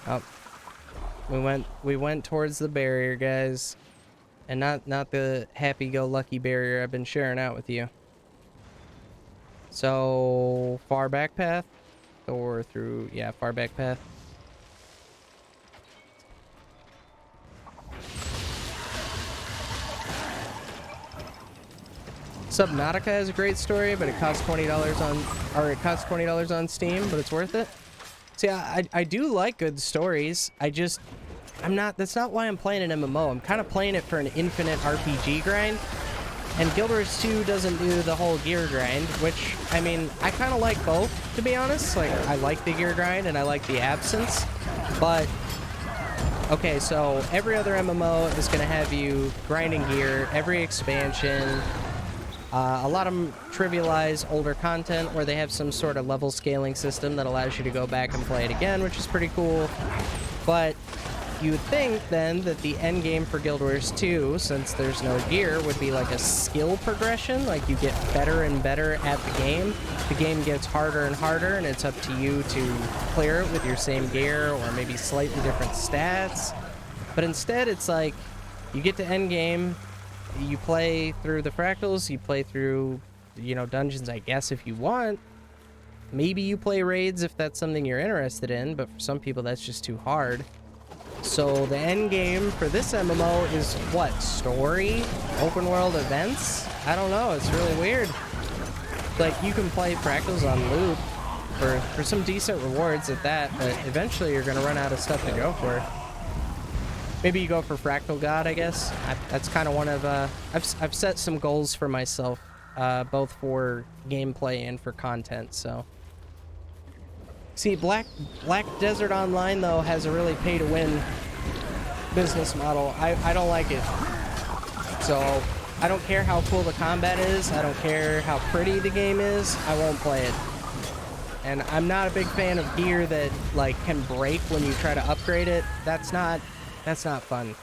Oh, we went towards the barrier, guys, and not the happy-go-lucky barrier I've been sharing out with you. So, far back path, or through, yeah, far back path. Subnautica has a great story, but it costs $20 on Steam, but it's worth it. See, I do like good stories. That's not why I'm playing an MMO. I'm kind of playing it for an infinite RPG grind. And Guild Wars 2 doesn't do the whole gear grind, which, I mean, I kind of like both, to be honest. Like, I like the gear grind and I like the absence. But, okay, so every other MMO is going to have you grinding gear, every expansion. A lot of them trivialize older content where they have some sort of level scaling system that allows you to go back and play it again, which is pretty cool. But you would think then that the end game for Guild Wars 2, since there's no gear, would be like a skill progression. Like, you get better and better at the game. The game gets harder and harder, and it's up to you to clear it with your same gear or maybe slightly different stats. But instead, it's like you get to end game. You play through the Fractals, you play through, you know, dungeons, I guess, if you want. Maybe you play raids if that's something you're interested in, but for some people that's just too hard. So the end game for this MMO is what? Story? Open world events? I don't know, it's really weird. Like, you can play Fractals on loop for some decent rewards at that, but eventually you're gonna run out of stuff to go for. Maybe you go for Fractal God, I guess. That's kind of one of, I've set some goals for myself, both for gameplay and for content, so. See, Black Desert Online, though, has a really pay-to-win business model. I don't like it. So, I don't care how cool the combat is. I don't care how pretty the game is. I won't play it. And I'm not a big fan of gear that, like, can break when you try to upgrade it. That's not fun.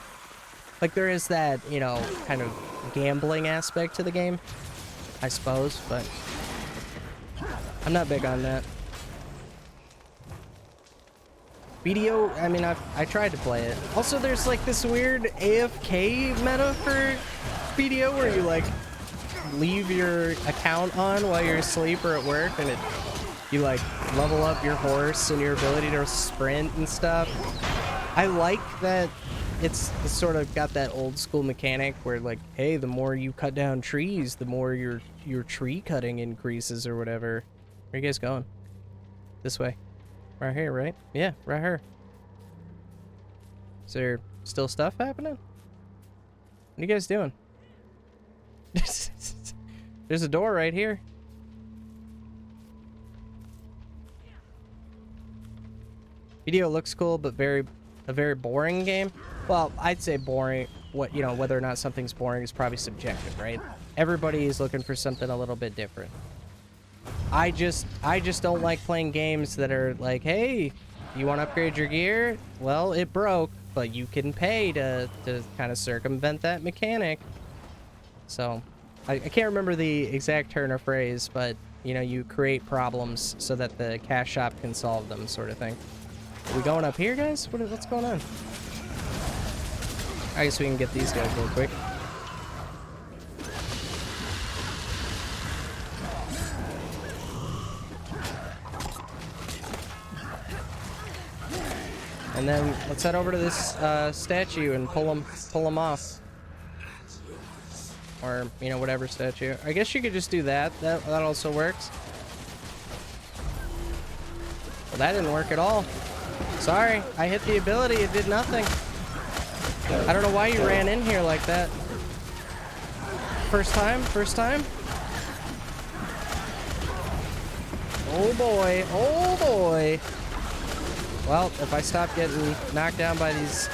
Like, there is that, you know, kind of gambling aspect to the game, I suppose, but I'm not big on that. BDO, I mean, I tried to play it. Also, there's, like, this weird AFK meta for BDO where you, like, leave your account on while you're asleep or at work, and you, like, level up your horse and your ability to sprint and stuff. I like that it's sort of got that old school mechanic where, like, hey, the more you cut down trees, the more your tree cutting increases or whatever. Where are you guys going? This way. Right here, right? Yeah, right here. Is there still stuff happening? What are you guys doing? There's a door right here. Video looks cool, but a very boring game. Well, I'd say boring. What, you know, whether or not something's boring is probably subjective, right? Everybody is looking for something a little bit different. I just don't like playing games that are like, hey, you want to upgrade your gear? Well, it broke, but you can pay to kind of circumvent that mechanic. So, I can't remember the exact turn or phrase, but, you know, you create problems so that the cash shop can solve them, sort of thing. Are we going up here, guys? What's going on? I guess we can get these guys real quick. And then let's head over to this statue and pull them off. Or, you know, whatever statue. I guess you could just do that. That also works. Well, that didn't work at all. Sorry, I hit the ability. It did nothing. I don't know why you ran in here like that. First time? First time? Oh boy. Oh boy. Well, if I stop getting knocked down by these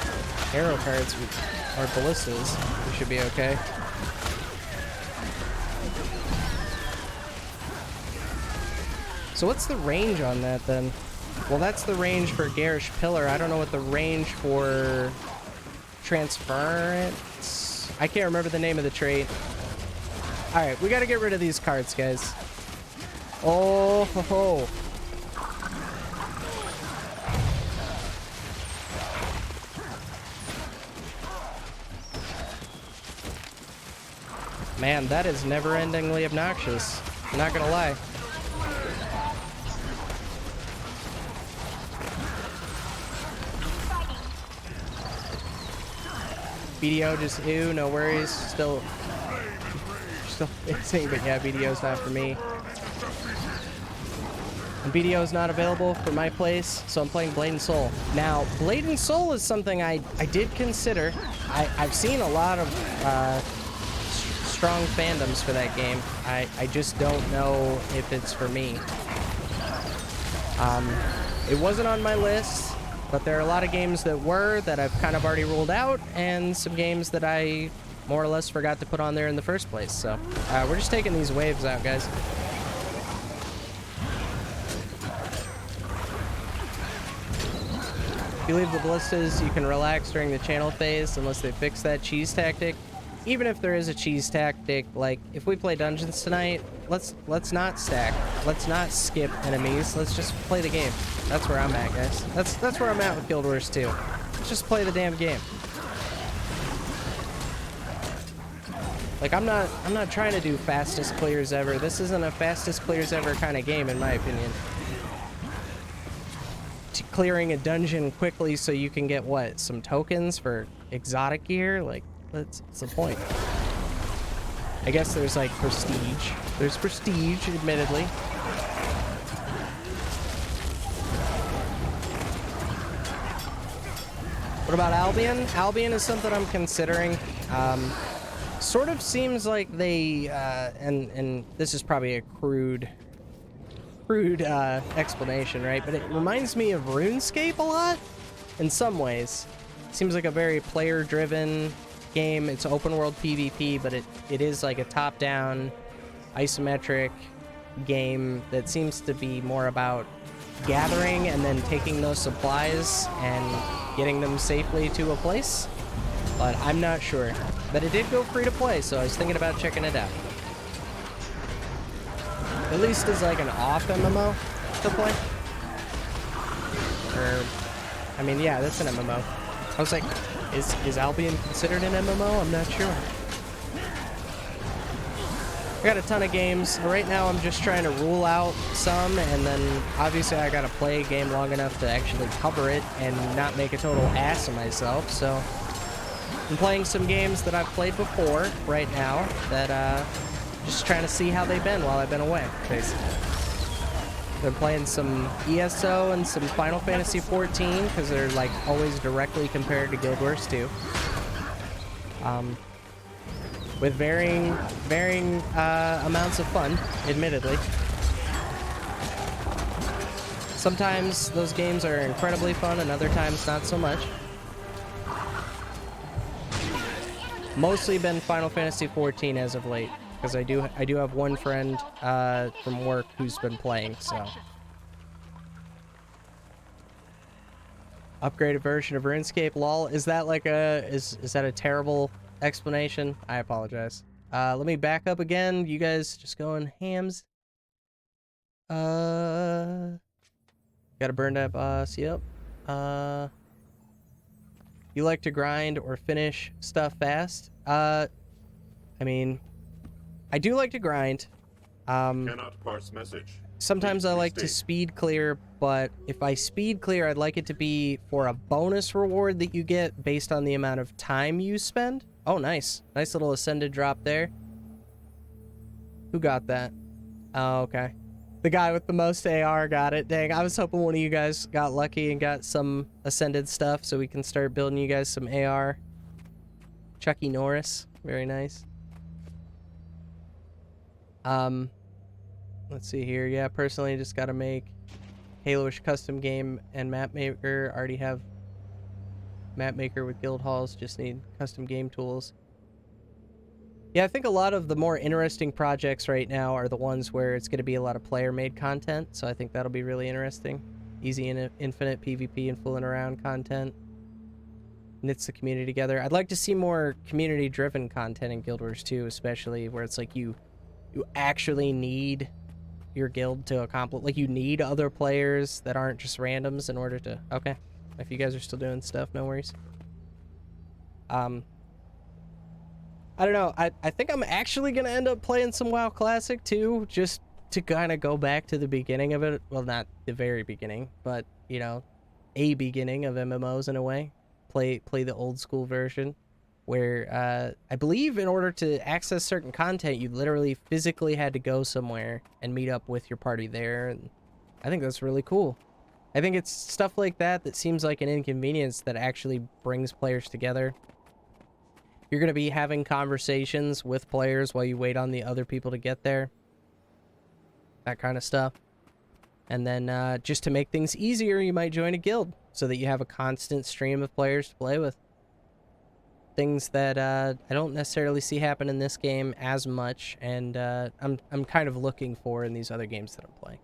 arrow cards or ballistas, we should be okay. So what's the range on that then? Well, that's the range for Garish Pillar. I don't know what the range for Transference. I can't remember the name of the trait. All right, we got to get rid of these cards, guys. Oh ho ho. Man, that is never-endingly obnoxious. I'm not gonna lie. BDO just ew, no worries. Still missing, but yeah, BDO's not for me. And BDO is not available for my place, so I'm playing Blade and Soul. Now, Blade and Soul is something I did consider. I've seen a lot of strong fandoms for that game. I just don't know if it's for me. It wasn't on my list, but there are a lot of games that were that I've kind of already ruled out, and some games that I more or less forgot to put on there in the first place. So we're just taking these waves out, guys. If you leave the ballistas, you can relax during the channel phase unless they fix that cheese tactic. Even if there is a cheese tactic, like if we play dungeons tonight, let's not stack. Let's not skip enemies. Let's just play the game. That's where I'm at, guys. That's where I'm at with Guild Wars 2. Let's just play the damn game. Like I'm not trying to do fastest clears ever. This isn't a fastest clears ever kind of game, in my opinion. Clearing a dungeon quickly so you can get what? Some tokens for exotic gear? Like, what's the point? I guess there's like prestige. There's prestige, admittedly. What about Albion? Albion is something I'm considering. Sort of seems like they, and this is probably a crude explanation, right? But it reminds me of RuneScape a lot in some ways. Seems like a very player-driven game. It's open world PvP, but it is like a top-down isometric game that seems to be more about gathering and then taking those supplies and getting them safely to a place. But I'm not sure. But it did go free to play, so I was thinking about checking it out. At least as like an off MMO to play. Or, I mean, yeah, that's an MMO. I was like, is Albion considered an MMO? I'm not sure. I got a ton of games. Right now I'm just trying to rule out some, and then obviously I gotta play a game long enough to actually cover it and not make a total ass of myself, so I'm playing some games that I've played before right now that just trying to see how they've been while I've been away, basically. Been playing some ESO and some Final Fantasy 14 because they're like always directly compared to Guild Wars 2. with varying amounts of fun, admittedly. Sometimes those games are incredibly fun, and other times not so much. Mostly been Final Fantasy XIV as of late, because I do have one friend from work who's been playing, so. Upgraded version of RuneScape, lol. Is that like is that a terrible explanation? I apologize. Let me back up again. You guys just going hams. Got a burned up boss. Yep. You like to grind or finish stuff fast? I mean, I do like to grind. Cannot parse message. Sometimes Please I like to restate. speed clear, but if I speed clear, I'd like it to be for a bonus reward that you get based on the amount of time you spend. Oh, nice. Nice little ascended drop there. Who got that? Oh, okay. The guy with the most AR got it. Dang, I was hoping one of you guys got lucky and got some ascended stuff so we can start building you guys some AR. Chucky Norris. Very nice. Let's see here. Yeah, personally, just got to make Halo-ish custom game and map maker. Already have map maker with guild halls. Just need custom game tools. Yeah, I think a lot of the more interesting projects right now are the ones where it's going to be a lot of player-made content. So I think that'll be really interesting. Easy and infinite PvP and fooling around content. Knits the community together. I'd like to see more community-driven content in Guild Wars 2, especially where it's like you actually need your guild to accomplish, like you need other players that aren't just randoms in order to. Okay, if you guys are still doing stuff, no worries. I don't know, I think I'm actually gonna end up playing some WoW Classic too, just to kind of go back to the beginning of it. Well, not the very beginning, but you know, a beginning of MMOs in a way. Play the old school version, where I believe in order to access certain content, you literally physically had to go somewhere and meet up with your party there. And I think that's really cool. I think it's stuff like that that seems like an inconvenience that actually brings players together. You're going to be having conversations with players while you wait on the other people to get there. That kind of stuff. And then just to make things easier, you might join a guild so that you have a constant stream of players to play with. Things that I don't necessarily see happen in this game as much, and I'm kind of looking for in these other games that I'm playing.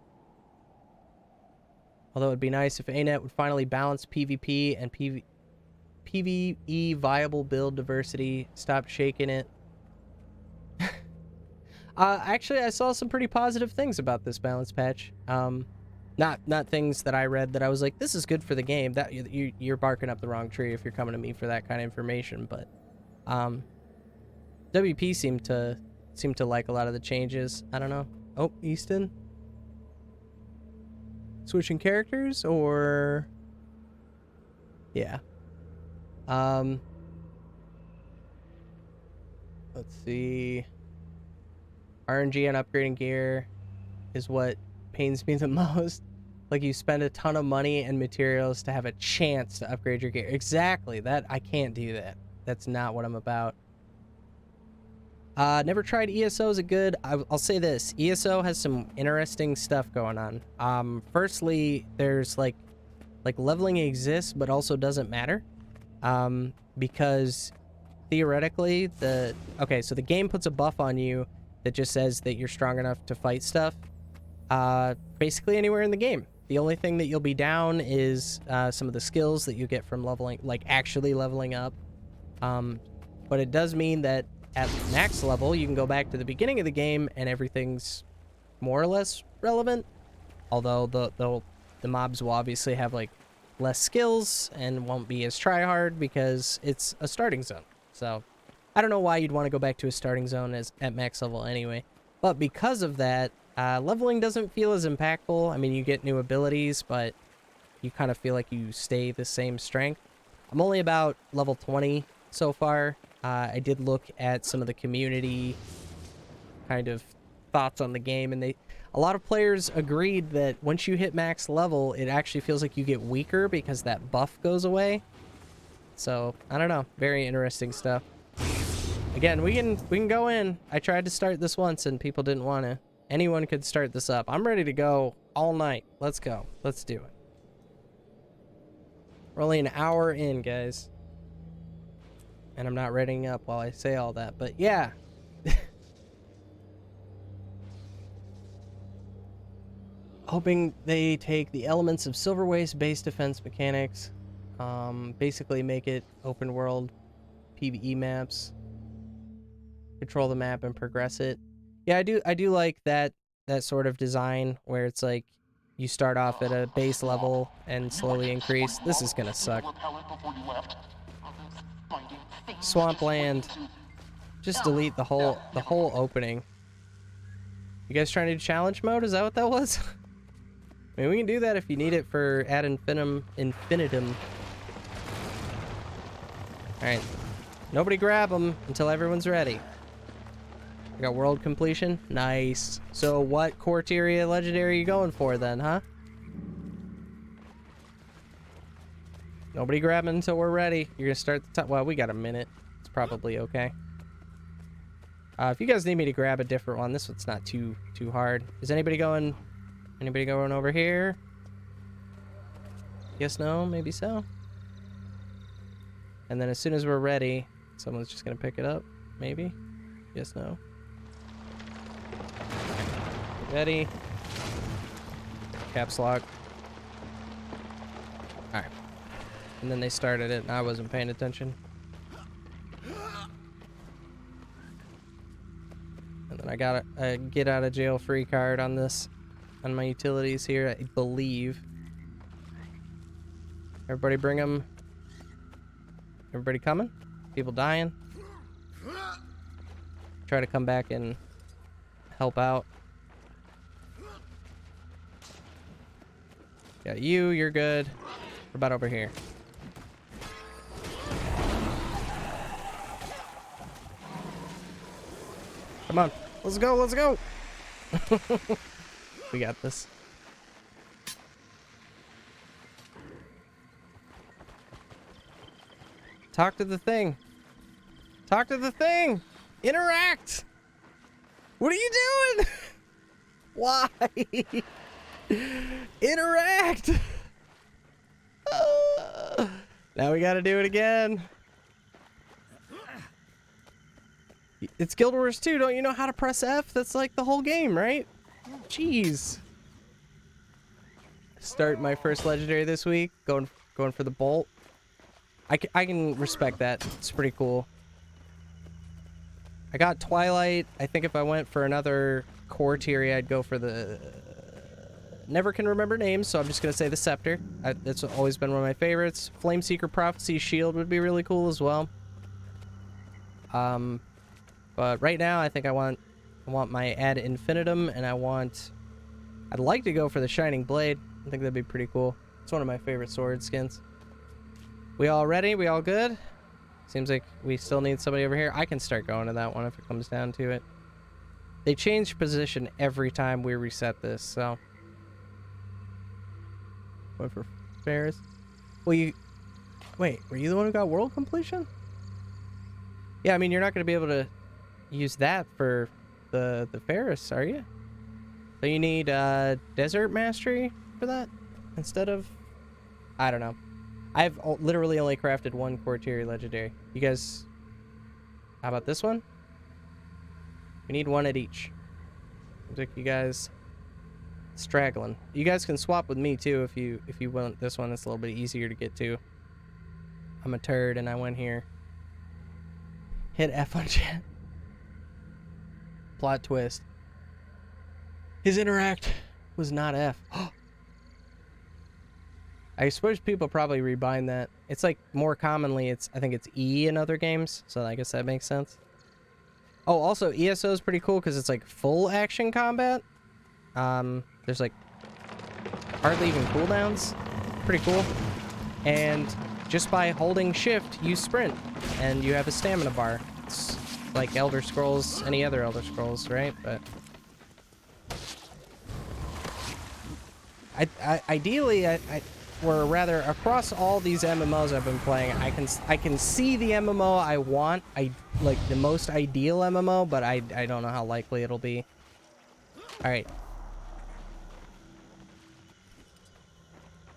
Although it'd be nice if ANET would finally balance PvP and PvE viable build diversity. Stop shaking it. Actually, I saw some pretty positive things about this balance patch. Not things that I read that I was like, this is good for the game. That you're barking up the wrong tree if you're coming to me for that kind of information. But WP seemed to like a lot of the changes. I don't know. Oh, Easton, switching characters or yeah. Let's see. RNG on upgrading gear is what pains me the most. Like, you spend a ton of money and materials to have a chance to upgrade your gear. Exactly. That I can't do that. That's not what I'm about. Never tried ESO. Is it good? I'll say this. ESO has some interesting stuff going on. Firstly, there's like leveling exists, but also doesn't matter. Because theoretically, so the game puts a buff on you that just says that you're strong enough to fight stuff. Basically anywhere in the game. The only thing that you'll be down is some of the skills that you get from leveling, like actually leveling up. But it does mean that at max level, you can go back to the beginning of the game and everything's more or less relevant. Although the mobs will obviously have like less skills and won't be as tryhard because it's a starting zone. So I don't know why you'd want to go back to a starting zone at max level anyway. But because of that, leveling doesn't feel as impactful. I mean, you get new abilities, but you kind of feel like you stay the same strength. I'm only about level 20 so far. I did look at some of the community kind of thoughts on the game, and a lot of players agreed that once you hit max level, it actually feels like you get weaker because that buff goes away. So, I don't know. Very interesting stuff. Again, we can go in. I tried to start this once and people didn't want to. Anyone could start this up. I'm ready to go all night. Let's go. Let's do it. We're only an hour in, guys. And I'm not readying up while I say all that, but yeah. Hoping they take the elements of Silver Waste base defense mechanics, basically make it open world PvE maps, control the map and progress it. Yeah, I do like that sort of design where it's like you start off at a base level and slowly increase. This is gonna suck. Swampland. Just delete the whole opening. You guys trying to do challenge mode? Is that what that was? I mean, we can do that if you need it for ad infinitum. Alright. Nobody grab them until everyone's ready. I got world completion. Nice. So what Quarteria legendary are you going for then, huh? Nobody grab them until we're ready. You're gonna start the top. Well, we got a minute. It's probably okay. If you guys need me to grab a different one, this one's not too hard. Is anybody going over here? Yes, no, maybe so. And then as soon as we're ready, someone's just gonna pick it up. Maybe. Yes, no. Ready. Caps lock. Alright. And then they started it and I wasn't paying attention. And then I got a get out of jail free card on this, on my utilities here, I believe. Everybody bring them. Everybody coming? People dying? Try to come back and help out. Got you, you're good. What about over here? Come on, let's go, let's go. We got this. Talk to the thing. Talk to the thing. Interact. What are you doing? Why? Interact. Now we gotta do it again. It's Guild Wars 2. Don't you know how to press F? That's like the whole game, right? Jeez. Start my first legendary this week. Going for the bolt. I can respect that. It's pretty cool. I got Twilight. I think if I went for another core tier, I'd go for the... Never can remember names, so I'm just going to say the Scepter. That's always been one of my favorites. Flameseeker Prophecy Shield would be really cool as well. But right now, I think I want my ad infinitum, and I'd like to go for the Shining Blade. I think that'd be pretty cool. It's one of my favorite sword skins. We all ready? We all good? Seems like we still need somebody over here. I can start going to that one if it comes down to it. They change position every time we reset this, so... Going for Ferris. Well, you... Wait, were you the one who got world completion? Yeah, I mean, you're not going to be able to use that for the Ferris, are you? So you need Desert Mastery for that instead of... I don't know. I've literally only crafted one Quarteria legendary. You guys... How about this one? We need one at each. Looks like you guys... straggling. You guys can swap with me too if you want this one. It's a little bit easier to get to. I'm a turd and I went here. Hit F on chat. Plot twist. His interact was not F. I suppose people probably rebind that. It's like more commonly I think it's E in other games, so I guess that makes sense. Oh, also ESO is pretty cool because it's like full action combat. There's like hardly even cooldowns. Pretty cool. And just by holding shift, you sprint and you have a stamina bar. It's like Elder Scrolls, any other Elder Scrolls, right? But ideally, or rather across all these MMOs I've been playing, I can see the MMO I want. I like the most ideal MMO, but I don't know how likely it'll be. All right.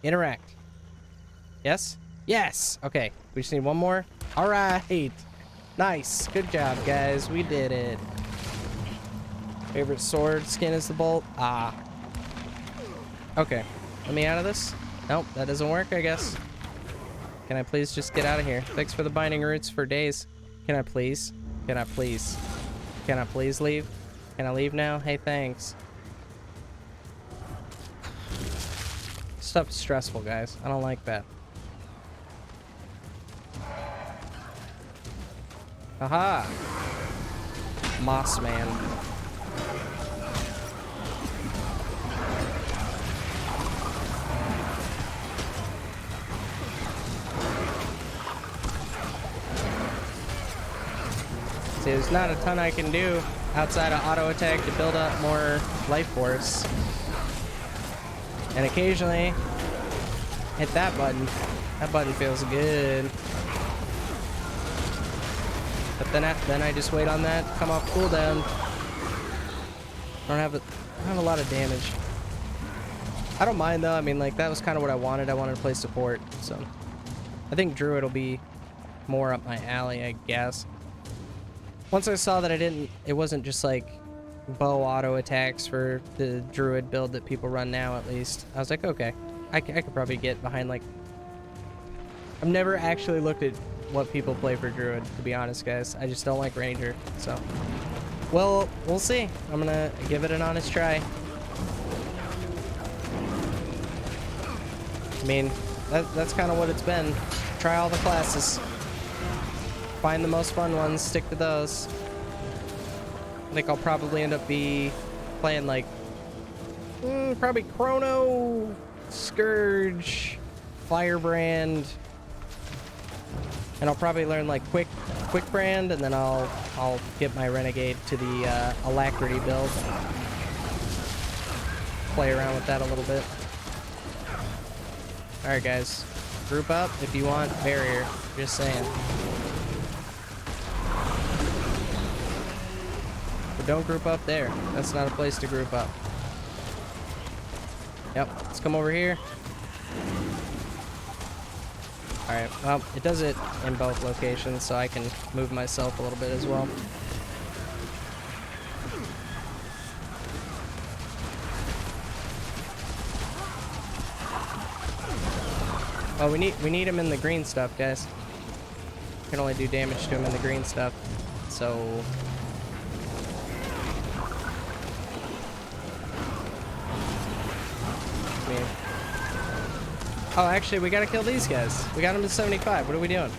Interact. Yes? Yes! Okay, we just need one more. All right. Nice. Good job, guys. We did it. Favorite sword skin is the bolt. Ah. Okay. Let me out of this. Nope, that doesn't work, I guess. Can I please just get out of here? Thanks for the binding roots for days. Can I please? Can I please? Can I please leave? Can I leave now? Hey, thanks. Stuff's stressful, guys. I don't like that. Aha! Moss man. See, there's not a ton I can do outside of auto attack to build up more life force. And occasionally hit that button. That button feels good. But then I just wait on that to come off cooldown. I don't have a lot of damage. I don't mind though. I mean, like, that was kind of what I wanted. I wanted to play support, so I think Druid will be more up my alley, I guess. Once I saw that it wasn't just like bow auto attacks for the Druid build that people run now, at least, I was like, okay, I could probably get behind, like, I've never actually looked at what people play for Druid, to be honest, guys. I just don't like Ranger, so. Well, we'll see. I'm gonna give it an honest try. I mean, that's kind of what it's been. Try all the classes. Find the most fun ones, stick to those. I think I'll probably end up playing like probably Chrono, Scourge, Firebrand, and I'll probably learn like Quick Brand, and then I'll get my Renegade to the Alacrity build. Play around with that a little bit. All right, guys, group up if you want barrier. Just saying. Don't group up there. That's not a place to group up. Yep, let's come over here. Alright, well, it does it in both locations, so I can move myself a little bit as well. Oh, we need him in the green stuff, guys. We can only do damage to him in the green stuff, so... Oh, actually, we gotta kill these guys. We got them to 75. What are we doing?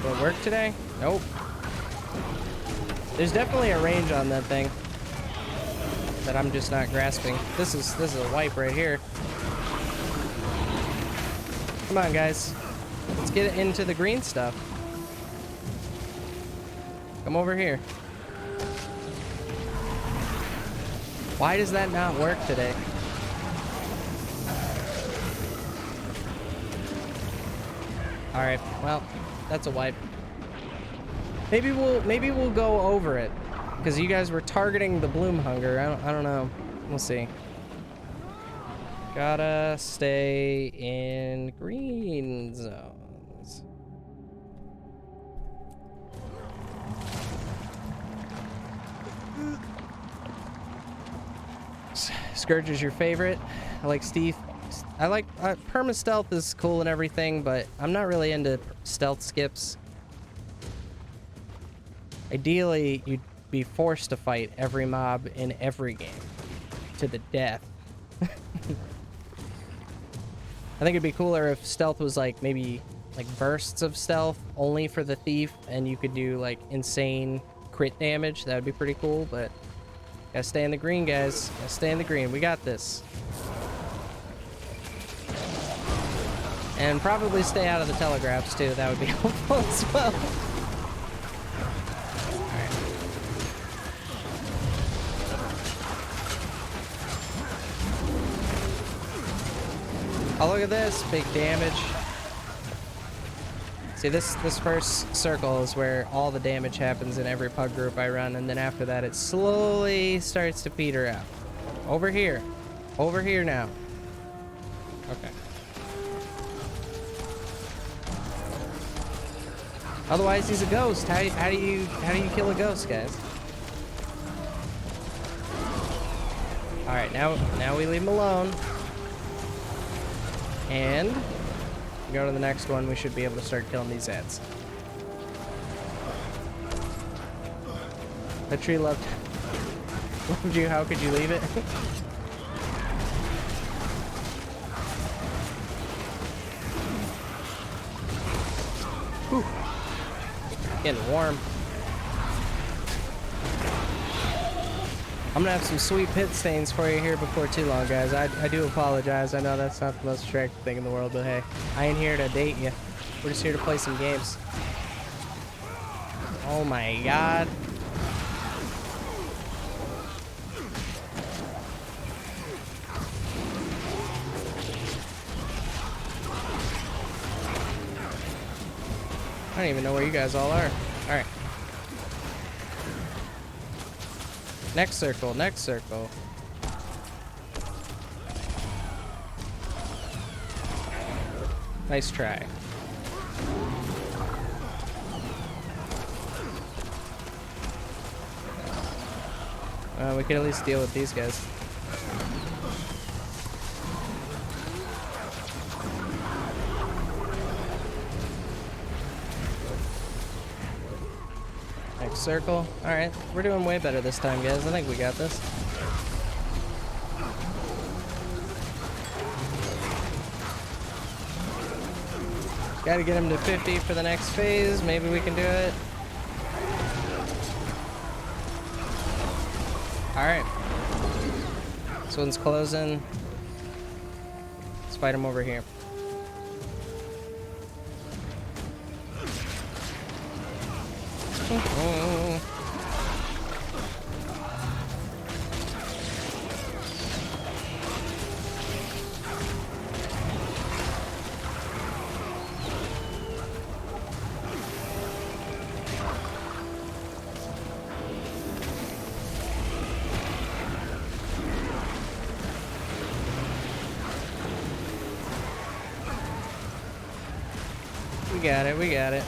Will it work today? Nope. There's definitely a range on that thing that I'm just not grasping. This is a wipe right here. Come on, guys. Let's get into the green stuff. Come over here. Why does that not work today? Alright, well, that's a wipe. Maybe we'll go over it. Because you guys were targeting the Bloom Hunger. I don't know. We'll see. Gotta stay in green zones. Scourge is your favorite. I like Steve. I like perma stealth is cool and everything, but I'm not really into stealth skips. Ideally, you'd be forced to fight every mob in every game to the death. I think it'd be cooler if stealth was like maybe like bursts of stealth only for the thief, and you could do like insane crit damage. That would be pretty cool, but gotta stay in the green, guys. Gotta stay in the green. We got this. And probably stay out of the telegraphs too. That would be helpful as well. Oh, look at this. Big damage. See, this first circle is where all the damage happens in every pug group I run, and then after that it slowly starts to peter out. Over here. Over here now. Okay. Otherwise, he's a ghost. How do you kill a ghost, guys? All right, now we leave him alone, and we go to the next one. We should be able to start killing these ads. The tree loved you. How could you leave it? Whew. Getting warm. I'm gonna have some sweet pit stains for you here before too long, guys. I do apologize. I know that's not the most attractive thing in the world, but hey, I ain't here to date you. We're just here to play some games. Oh my god. I don't even know where you guys all are. Alright. Next circle, next circle. Nice try. We can at least deal with these guys. Next circle. Alright, we're doing way better this time, guys. I think we got this. Gotta get him to 50 for the next phase. Maybe we can do it. Alright. This one's closing. Let's fight him over here. We got it, we got it.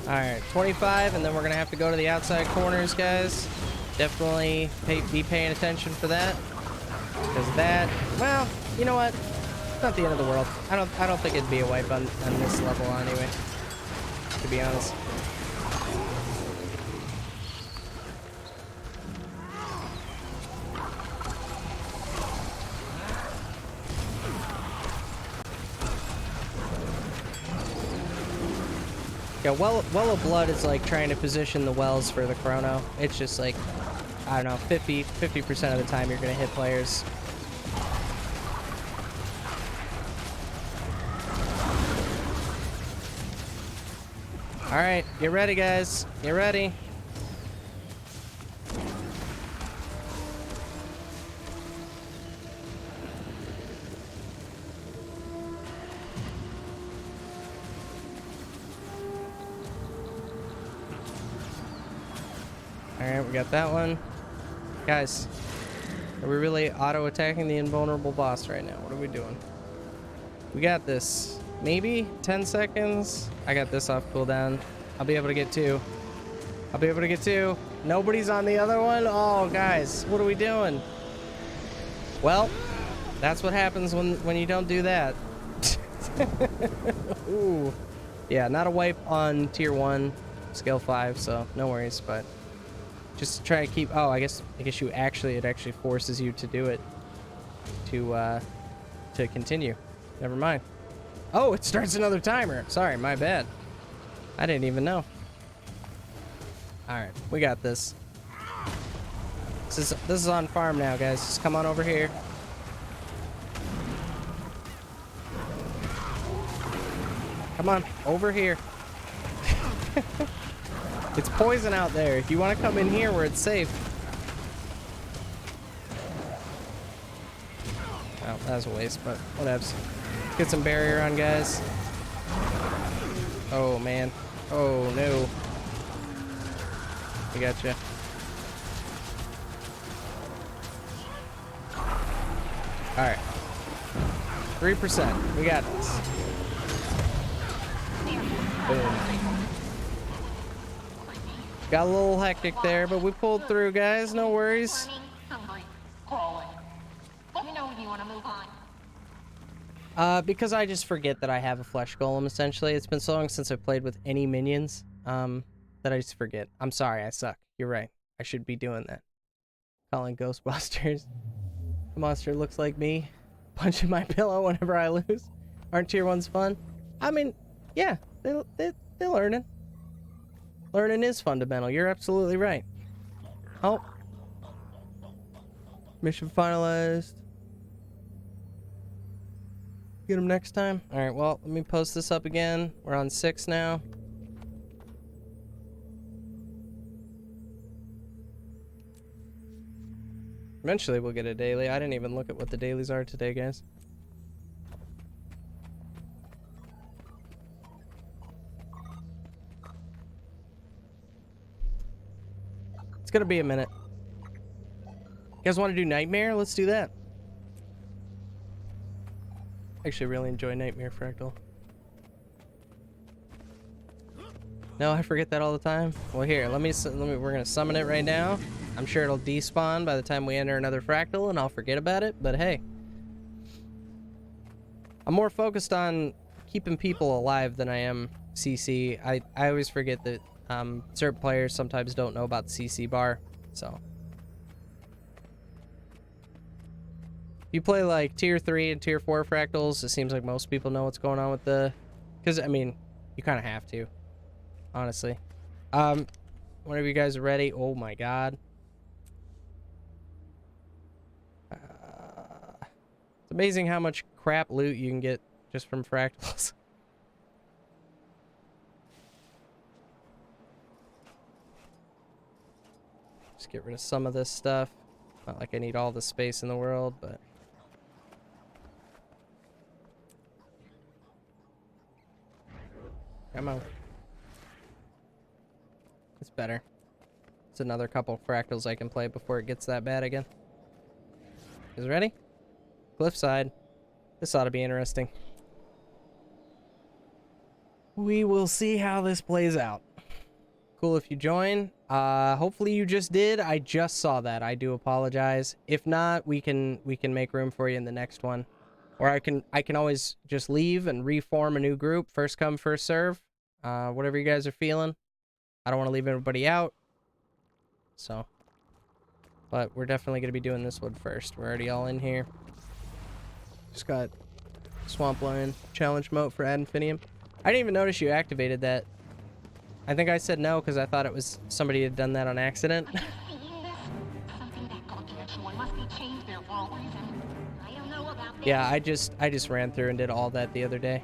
Alright, 25, and then we're going to have to go to the outside corners, guys. Definitely be paying attention for that. Because that, well, you know what? It's not the end of the world. I don't think it'd be a wipe on this level anyway, to be honest. Yeah, Well of Blood is like trying to position the wells for the chrono. It's just like, I don't know, 50% of the time you're gonna hit players. Alright, get ready, guys. Get ready. Alright, we got that one. Guys, are we really auto-attacking the invulnerable boss right now? What are we doing? We got this. Maybe 10 seconds? I got this off cooldown. I'll be able to get 2. I'll be able to get 2. Nobody's on the other one? Oh, guys, what are we doing? Well, that's what happens when you don't do that. Ooh. Yeah, not a wipe on tier 1, scale 5, so no worries, but just try to keep. Oh, I guess you actually, it actually forces you to do it to continue. Never mind. Oh, it starts another timer. Sorry, my bad. I didn't even know. Alright, we got this. This is on farm now, guys. Just come on over here. Come on, over here. It's poison out there. If you want to come in here where it's safe. Oh, that was a waste, but whatevs. Get some barrier on, guys. Oh, man. Oh, no. I gotcha. Alright. 3%. We got this. Boom. Got a little hectic there, but we pulled through, guys. No worries. Hungry, crawling. Let me know when you want to move on. Because I just forget that I have a flesh golem, essentially. It's been so long since I've played with any minions, that I just forget. I'm sorry, I suck. You're right. I should be doing that. Calling Ghostbusters. The monster looks like me. Punching my pillow whenever I lose. Aren't tier 1s fun? I mean, yeah, they're learning. Learning is fundamental. You're absolutely right. Oh. Mission finalized. Get him next time. Alright, well, let me post this up again. We're on 6 now. Eventually we'll get a daily. I didn't even look at what the dailies are today, guys. It's gonna be a minute. You guys want to do Nightmare? Let's do that. I actually really enjoy Nightmare Fractal. No, I forget that all the time. Well, here, let me. We're gonna summon it right now. I'm sure it'll despawn by the time we enter another fractal, and I'll forget about it. But hey, I'm more focused on keeping people alive than I am CC. I always forget that certain players sometimes don't know about the CC bar. So if you play like tier 3 and tier 4 fractals, it seems like most people know what's going on with the. Because I mean, you kind of have to. Honestly. Whenever you guys are ready. Oh my god. It's amazing how much crap loot you can get just from fractals. Just get rid of some of this stuff. Not like I need all the space in the world, but come on. It's better. It's another couple fractals I can play before it gets that bad again. You guys ready? Cliffside. This ought to be interesting. We will see how this plays out. Cool if you join. Hopefully you just did. I just saw that. I do apologize. If not, we can make room for you in the next one. Or I can always just leave and reform a new group. First come, first serve. Whatever you guys are feeling. I don't want to leave everybody out. So. But we're definitely going to be doing this one first. We're already all in here. Just got Swamp Lion challenge mode for Ad Infinium. I didn't even notice you activated that. I think I said no because I thought it was somebody had done that on accident. Are you seeing this? Something that gargantuan must be changed there for a reason. I don't know about this. Yeah, I just ran through and did all that the other day.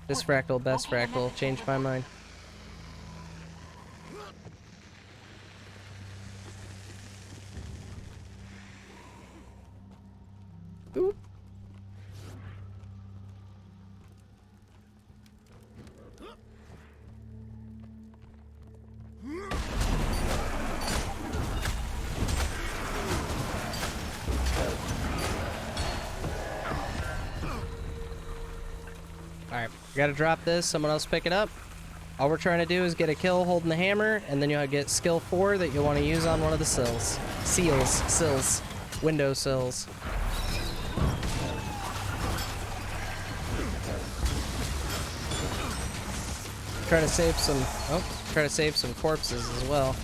This fractal, best fractal, changed my mind. Oop. Alright, we gotta drop this, someone else pick it up. All we're trying to do is get a kill holding the hammer, and then you'll get skill 4 that you'll want to use on one of the sills. Sills. Window sills. Try to save some corpses as well.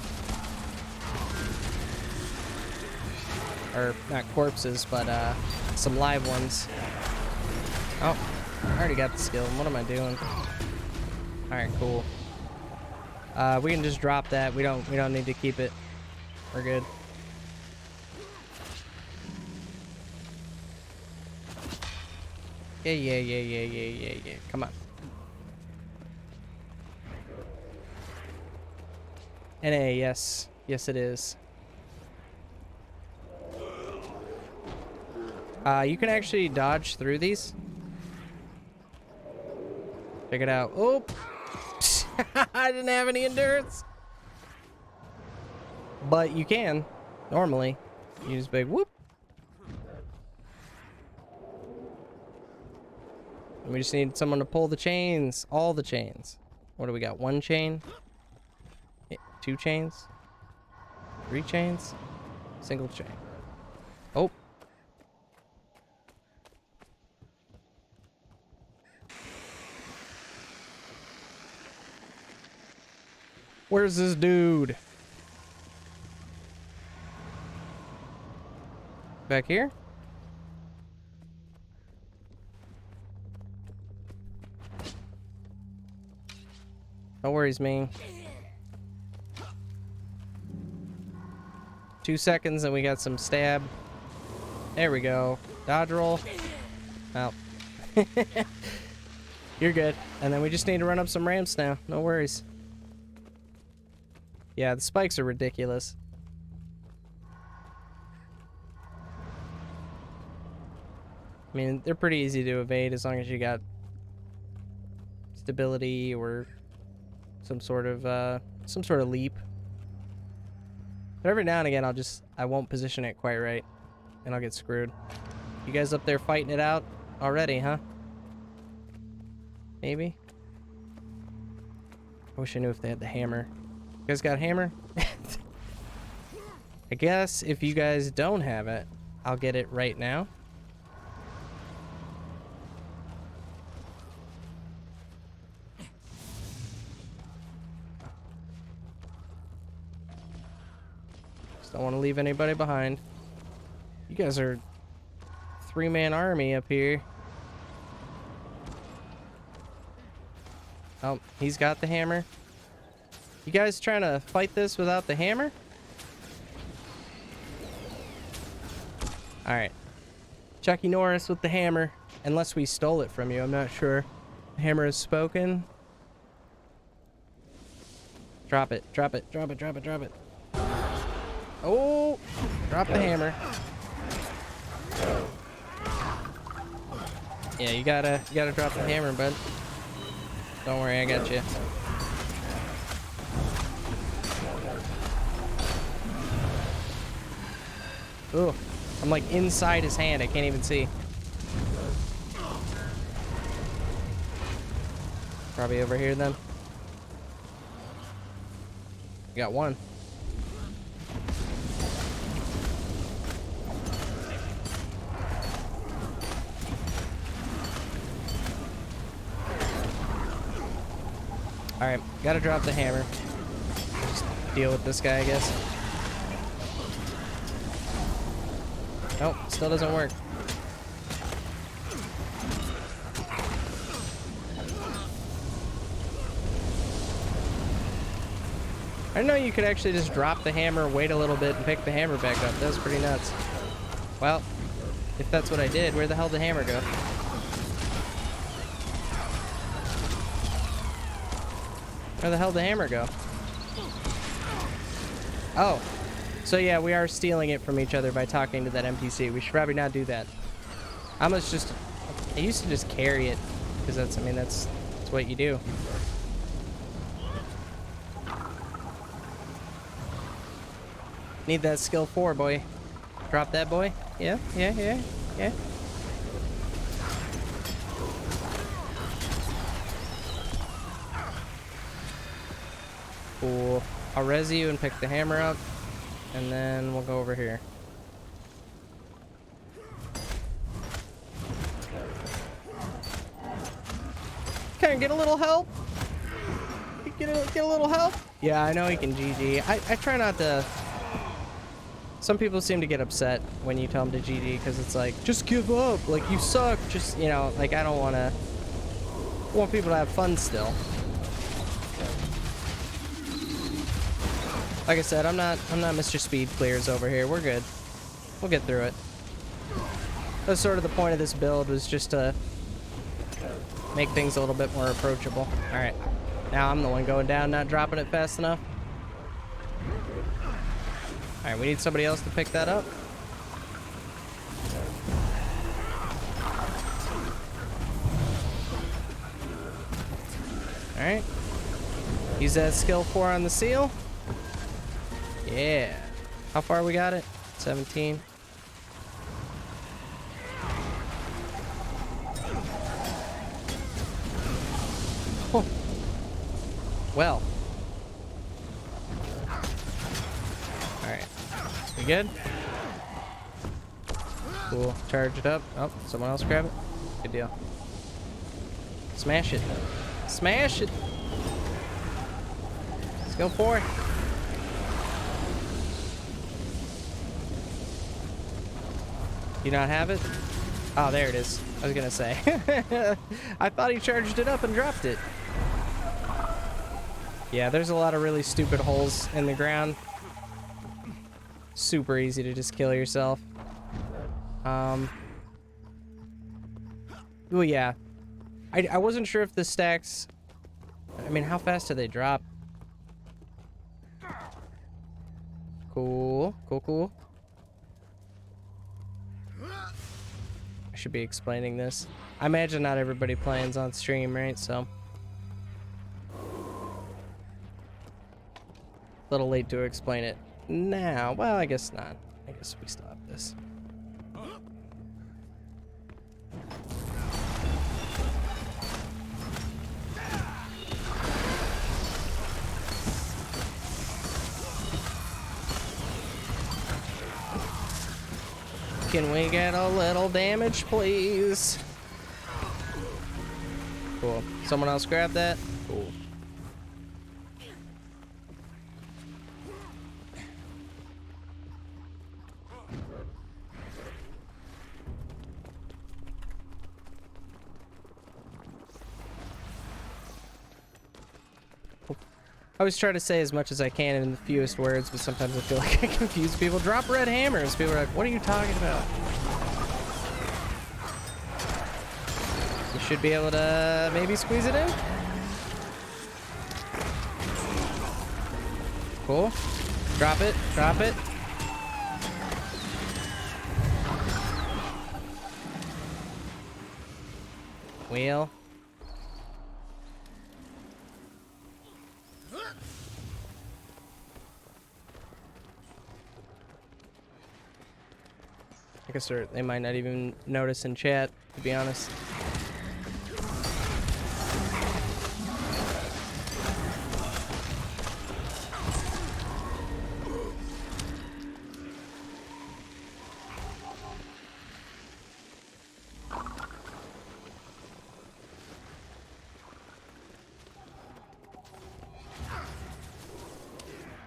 Or not corpses, but some live ones. Oh, I already got the skill. What am I doing? Alright, cool. We can just drop that. We don't need to keep it. We're good. Yeah. Come on. NA, yes. Yes, it is. You can actually dodge through these. Check it out. Oh! I didn't have any endurance. But you can, normally. Use big whoop. And we just need someone to pull the chains. All the chains. What do we got? 1 chain? 2 chains? 3 chains? Single chain. Oh. Where's this dude? Back here? No worries, me. 2 seconds and we got some stab. There we go. Dodge roll. Oh. You're good. And then we just need to run up some ramps now. No worries. Yeah, the spikes are ridiculous. I mean, they're pretty easy to evade as long as you got stability or some sort of leap. But every now and again, I won't position it quite right, and I'll get screwed. You guys up there fighting it out already, huh? Maybe? I wish I knew if they had the hammer. You guys got a hammer? I guess if you guys don't have it, I'll get it right now. Just don't want to leave anybody behind. You guys are 3-man army up here. Oh, he's got the hammer. You guys trying to fight this without the hammer? Alright. Chucky Norris with the hammer. Unless we stole it from you, I'm not sure. The hammer is spoken. Drop it. Oh! Drop the hammer. Yeah, you gotta drop the hammer, bud. Don't worry, I got you. Ooh, I'm like inside his hand. I can't even see. Probably over here then. You got one. Alright, gotta drop the hammer. Just deal with this guy, I guess. Nope, still doesn't work. I didn't know you could actually just drop the hammer, wait a little bit, and pick the hammer back up. That was pretty nuts. Well, if that's what I did, where the hell did the hammer go? Where the hell did the hammer go? Oh. So yeah, we are stealing it from each other by talking to that NPC. We should probably not do that. I used to just carry it. Because that's what you do. Need that skill 4, boy. Drop that, boy. Yeah. Cool. I'll res you and pick the hammer up. and then we'll go over here. Can I get a little help? Get a little help? Yeah, I know he can GG. I try not to... Some people seem to get upset when you tell them to GG because it's like, just give up. Like, you suck. Just, you know, like, I don't want to... I want people to have fun still. Like I said, I'm not Mr. Speed Clears over here. We're good. We'll get through it. That's sort of the point of this build, was just to make things a little bit more approachable. All right. Now I'm the one going down, not dropping it fast enough. All right, we need somebody else to pick that up. All right. Use that skill 4 on the seal. Yeah. How far we got it? 17. Oh. Well. Alright. We good? Cool. Charge it up. Oh, someone else grab it. Good deal. Smash it. Smash it! Let's go for it. Do you not have it? Oh, there it is. I was gonna say. I thought he charged it up and dropped it. Yeah, there's a lot of really stupid holes in the ground. Super easy to just kill yourself. Well, yeah. I wasn't sure if the stacks... I mean, how fast do they drop? Cool. Cool, cool. I should be explaining this. I imagine not everybody plays on stream, right? So... a little late to explain it now. Well, I guess not. I guess we still have this. Can we get a little damage, please? Cool. Someone else grab that? Cool. I always try to say as much as I can in the fewest words, but sometimes I feel like I confuse people. Drop red hammers. People are like, what are you talking about? You should be able to maybe squeeze it in. Cool. Drop it. Drop it. Wheel. I guess they might not even notice in chat, to be honest.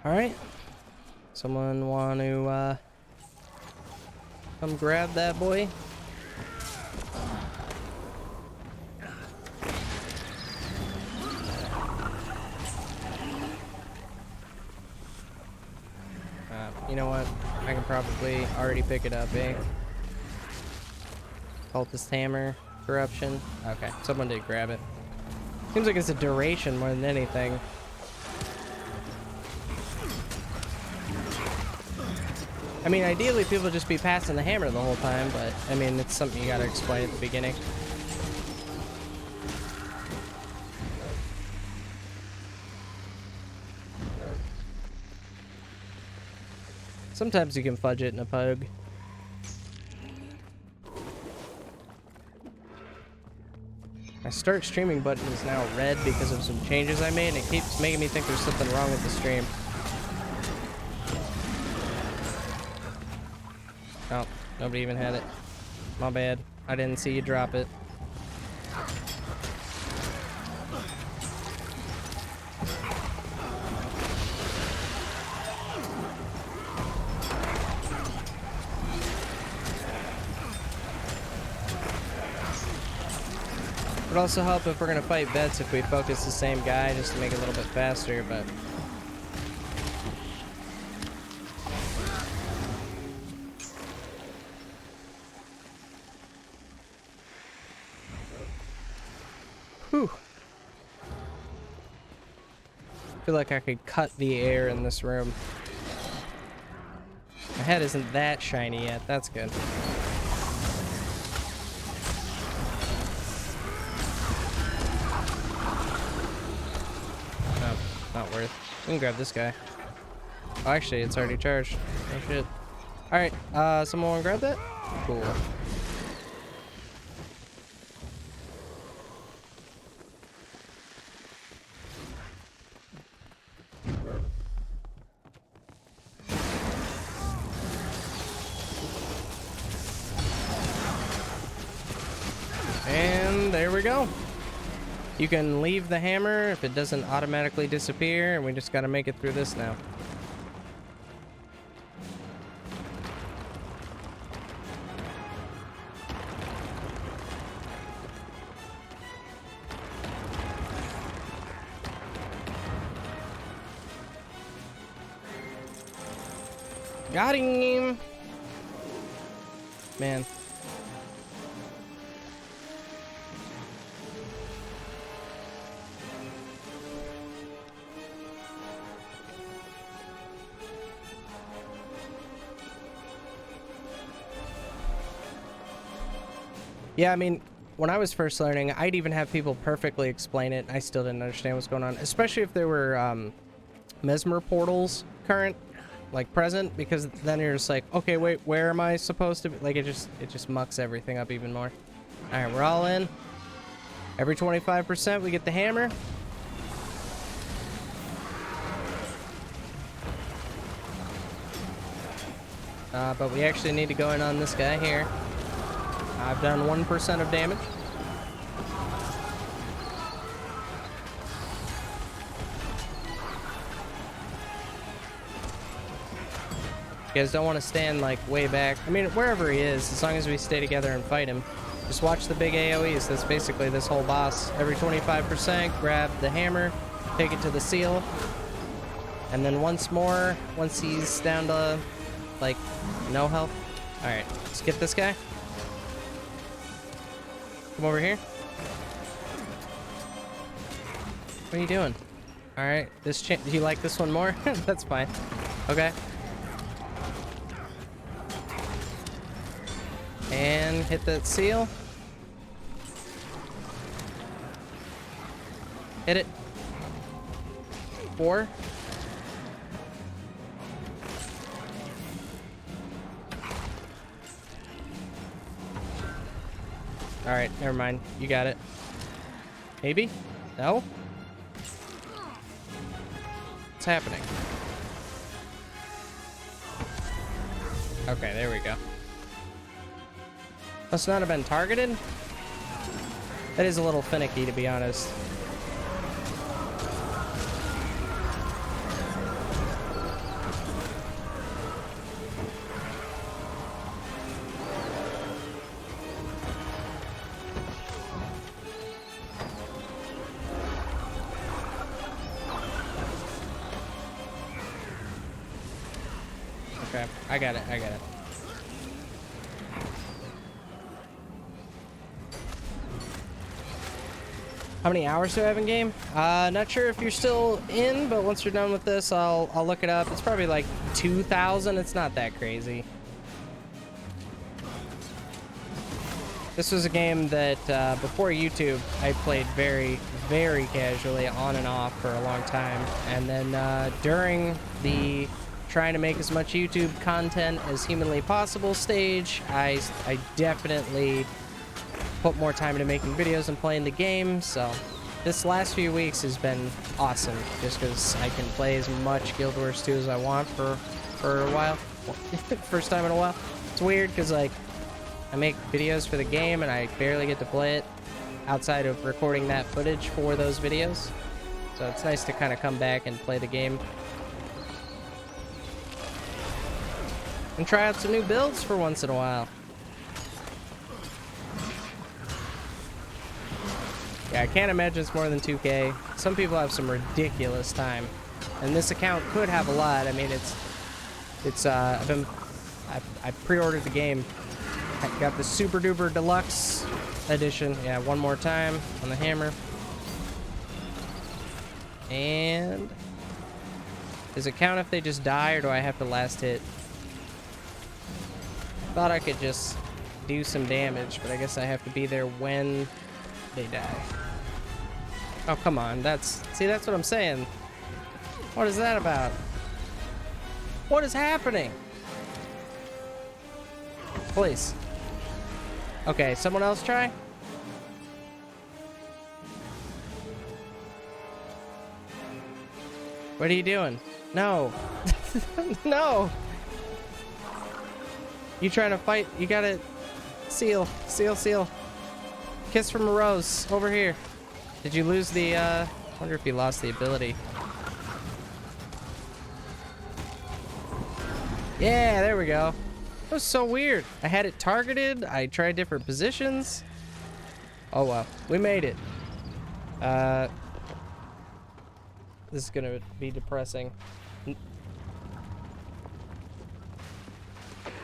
All right. Someone want to come grab that boy? You know what? I can probably already pick it up, eh? Cultist hammer, corruption. Okay, someone did grab it. Seems like it's a duration more than anything. I mean, ideally people just be passing the hammer the whole time, but I mean, it's something you gotta explain at the beginning. Sometimes you can fudge it in a pug. My start streaming button is now red because of some changes I made, and it keeps making me think there's something wrong with the stream. Nobody even had it. My bad. I didn't see you drop it. Would also help if we're gonna fight vets if we focus the same guy just to make it a little bit faster, but whew. I feel like I could cut the air in this room. My head isn't that shiny yet. That's good. Not worth. We can grab this guy. Oh, actually, it's already charged. Oh, shit. Alright, someone want to grab that? Cool. And there we go. You can leave the hammer if it doesn't automatically disappear, and we just gotta make it through this now. Got him! Man. Yeah, I mean, when I was first learning, I'd even have people perfectly explain it. I still didn't understand what's going on, especially if there were mesmer portals present, because then you're just like, okay, wait, where am I supposed to be? Like, it just mucks everything up even more. All right, we're all in. Every 25%, we get the hammer. But we actually need to go in on this guy here. I've done 1% of damage. You guys don't want to stand like way back. I mean, wherever he is, as long as we stay together and fight him. Just watch the big AoEs. That's basically this whole boss. Every 25%, grab the hammer, take it to the seal. And then once more, once he's down to, like, no health. Alright, let's get this guy. Come over here. What are you doing? Alright, do you like this one more? That's fine. Okay. And hit that seal. Hit it. 4. Alright, never mind. You got it. Maybe? No? What's happening? Okay, there we go. Must not have been targeted? That is a little finicky, to be honest. Okay, I got it. How many hours do I have in game? Not sure if you're still in, but once you're done with this, I'll look it up. It's probably like 2,000. It's not that crazy. This was a game that before YouTube, I played very, very casually on and off for a long time. And then during the trying to make as much YouTube content as humanly possible stage, I definitely put more time into making videos and playing the game. So this last few weeks has been awesome, just because I can play as much Guild Wars 2 as I want for a while. First time in a while. It's It's weird because, like, I make videos for the game and I barely get to play it outside of recording that footage for those videos. So it's nice to kind of come back and play the game. And try out some new builds for once in a while. Yeah, I can't imagine it's more than 2K. Some people have some ridiculous time. And this account could have a lot. I mean, I pre-ordered the game. I got the Super Duper Deluxe edition. Yeah, one more time on the hammer. And does it count if they just die, or do I have to last hit? Thought I could just do some damage, but I guess I have to be there when they die. Oh, come on. That's what I'm saying. What is that about? What is happening? Please. Okay, someone else try? What are you doing? No. No. You trying to fight? You gotta seal. Kiss from a rose. Over here. Did you lose the, wonder if you lost the ability. Yeah, there we go. That was so weird. I had it targeted. I tried different positions. Oh, well. We made it. This is gonna be depressing.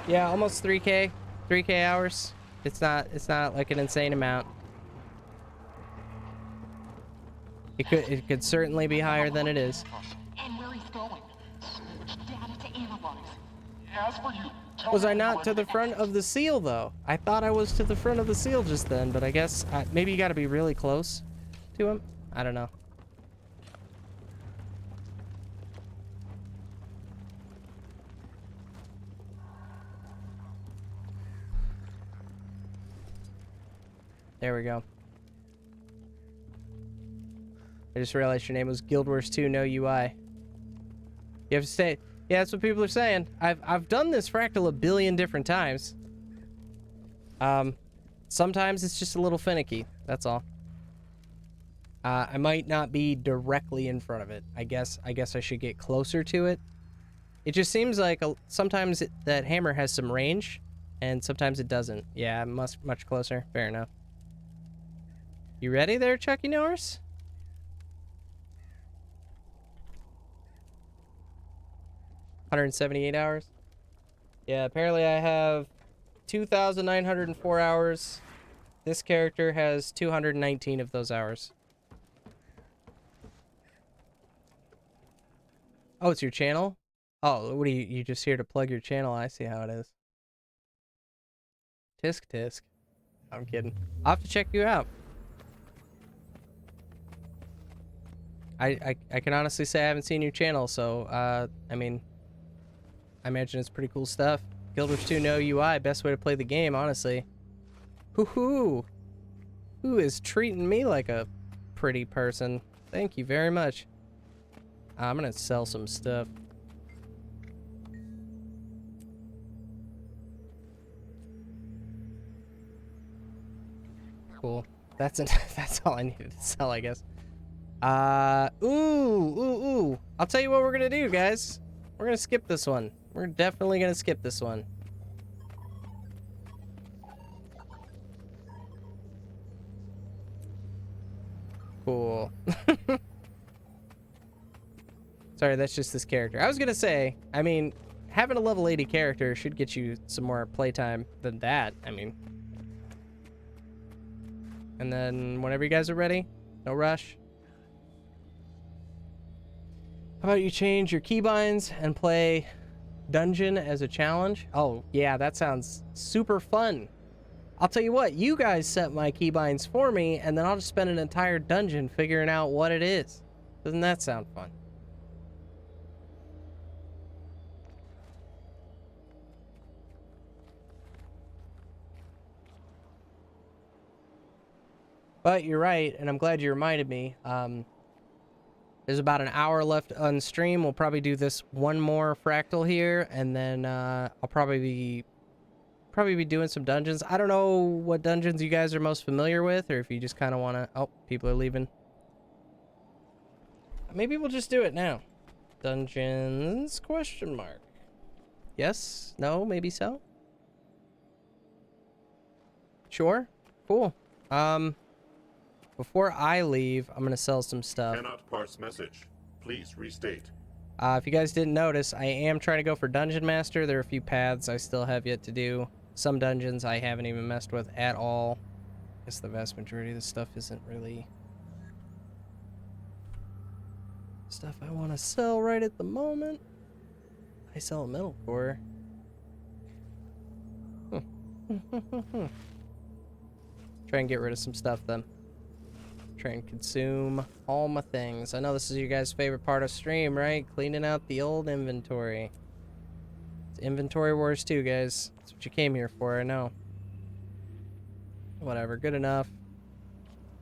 Yeah, almost 3K. 3K hours. It's not like an insane amount. It could certainly be higher than it is. And where he's going. So much data to analyze. As for you, Was I not to the front of the seal, though? I thought I was to the front of the seal just then, but I guess maybe you gotta be really close to him? I don't know. There we go. I just realized your name was Guild Wars 2, no UI. You have to stay. Yeah, that's what people are saying. I've done this fractal a billion different times. Sometimes it's just a little finicky. That's all. I might not be directly in front of it. I guess I should get closer to it. It just seems like sometimes that hammer has some range, and sometimes it doesn't. Yeah, much closer. Fair enough. You ready there, Chucky Norris? $178 hours. Yeah, apparently I have 2,904 hours. This character has 219 of those hours. Oh, it's your channel? Oh, what are you just here to plug your channel? I see how it is. Tisk. I'm kidding. I'll have to check you out. I can honestly say I haven't seen your channel, so, I mean, I imagine it's pretty cool stuff. Guild Wars 2 no UI, best way to play the game, honestly. Who is treating me like a pretty person? Thank you very much. I'm gonna sell some stuff. Cool. That's all I needed to sell, I guess. Ooh. I'll tell you what we're gonna do, guys. We're gonna skip this one. We're definitely gonna skip this one. Cool. Sorry, that's just this character. I was gonna say, I mean, having a level 80 character should get you some more playtime than that. I mean. And then whenever you guys are ready, no rush. How about you change your keybinds and play dungeon as a challenge? Oh, yeah, that sounds super fun. I'll tell you what, you guys set my keybinds for me, and then I'll just spend an entire dungeon figuring out what it is. Doesn't that sound fun? But you're right, and I'm glad you reminded me. There's about an hour left on stream. We'll probably do this one more fractal here, and then I'll probably be probably be doing some dungeons. I don't know what dungeons you guys are most familiar with, or if you just kind of want to... Oh, people are leaving. Maybe we'll just do it now. Dungeons, question mark. Yes? No? Maybe so? Sure? Cool. Before I leave, I'm gonna sell some stuff. Cannot parse message. Please restate. If you guys didn't notice, I am trying to go for Dungeon Master. There are a few paths I still have yet to do. Some dungeons I haven't even messed with at all. I guess the vast majority of the stuff isn't really stuff I want to sell right at the moment. I sell a metal core. Try and get rid of some stuff then. Try and consume all my things. I know this is your guys' favorite part of stream, right? Cleaning out the old inventory. It's inventory wars too, guys. That's what you came here for, I know. Whatever, good enough.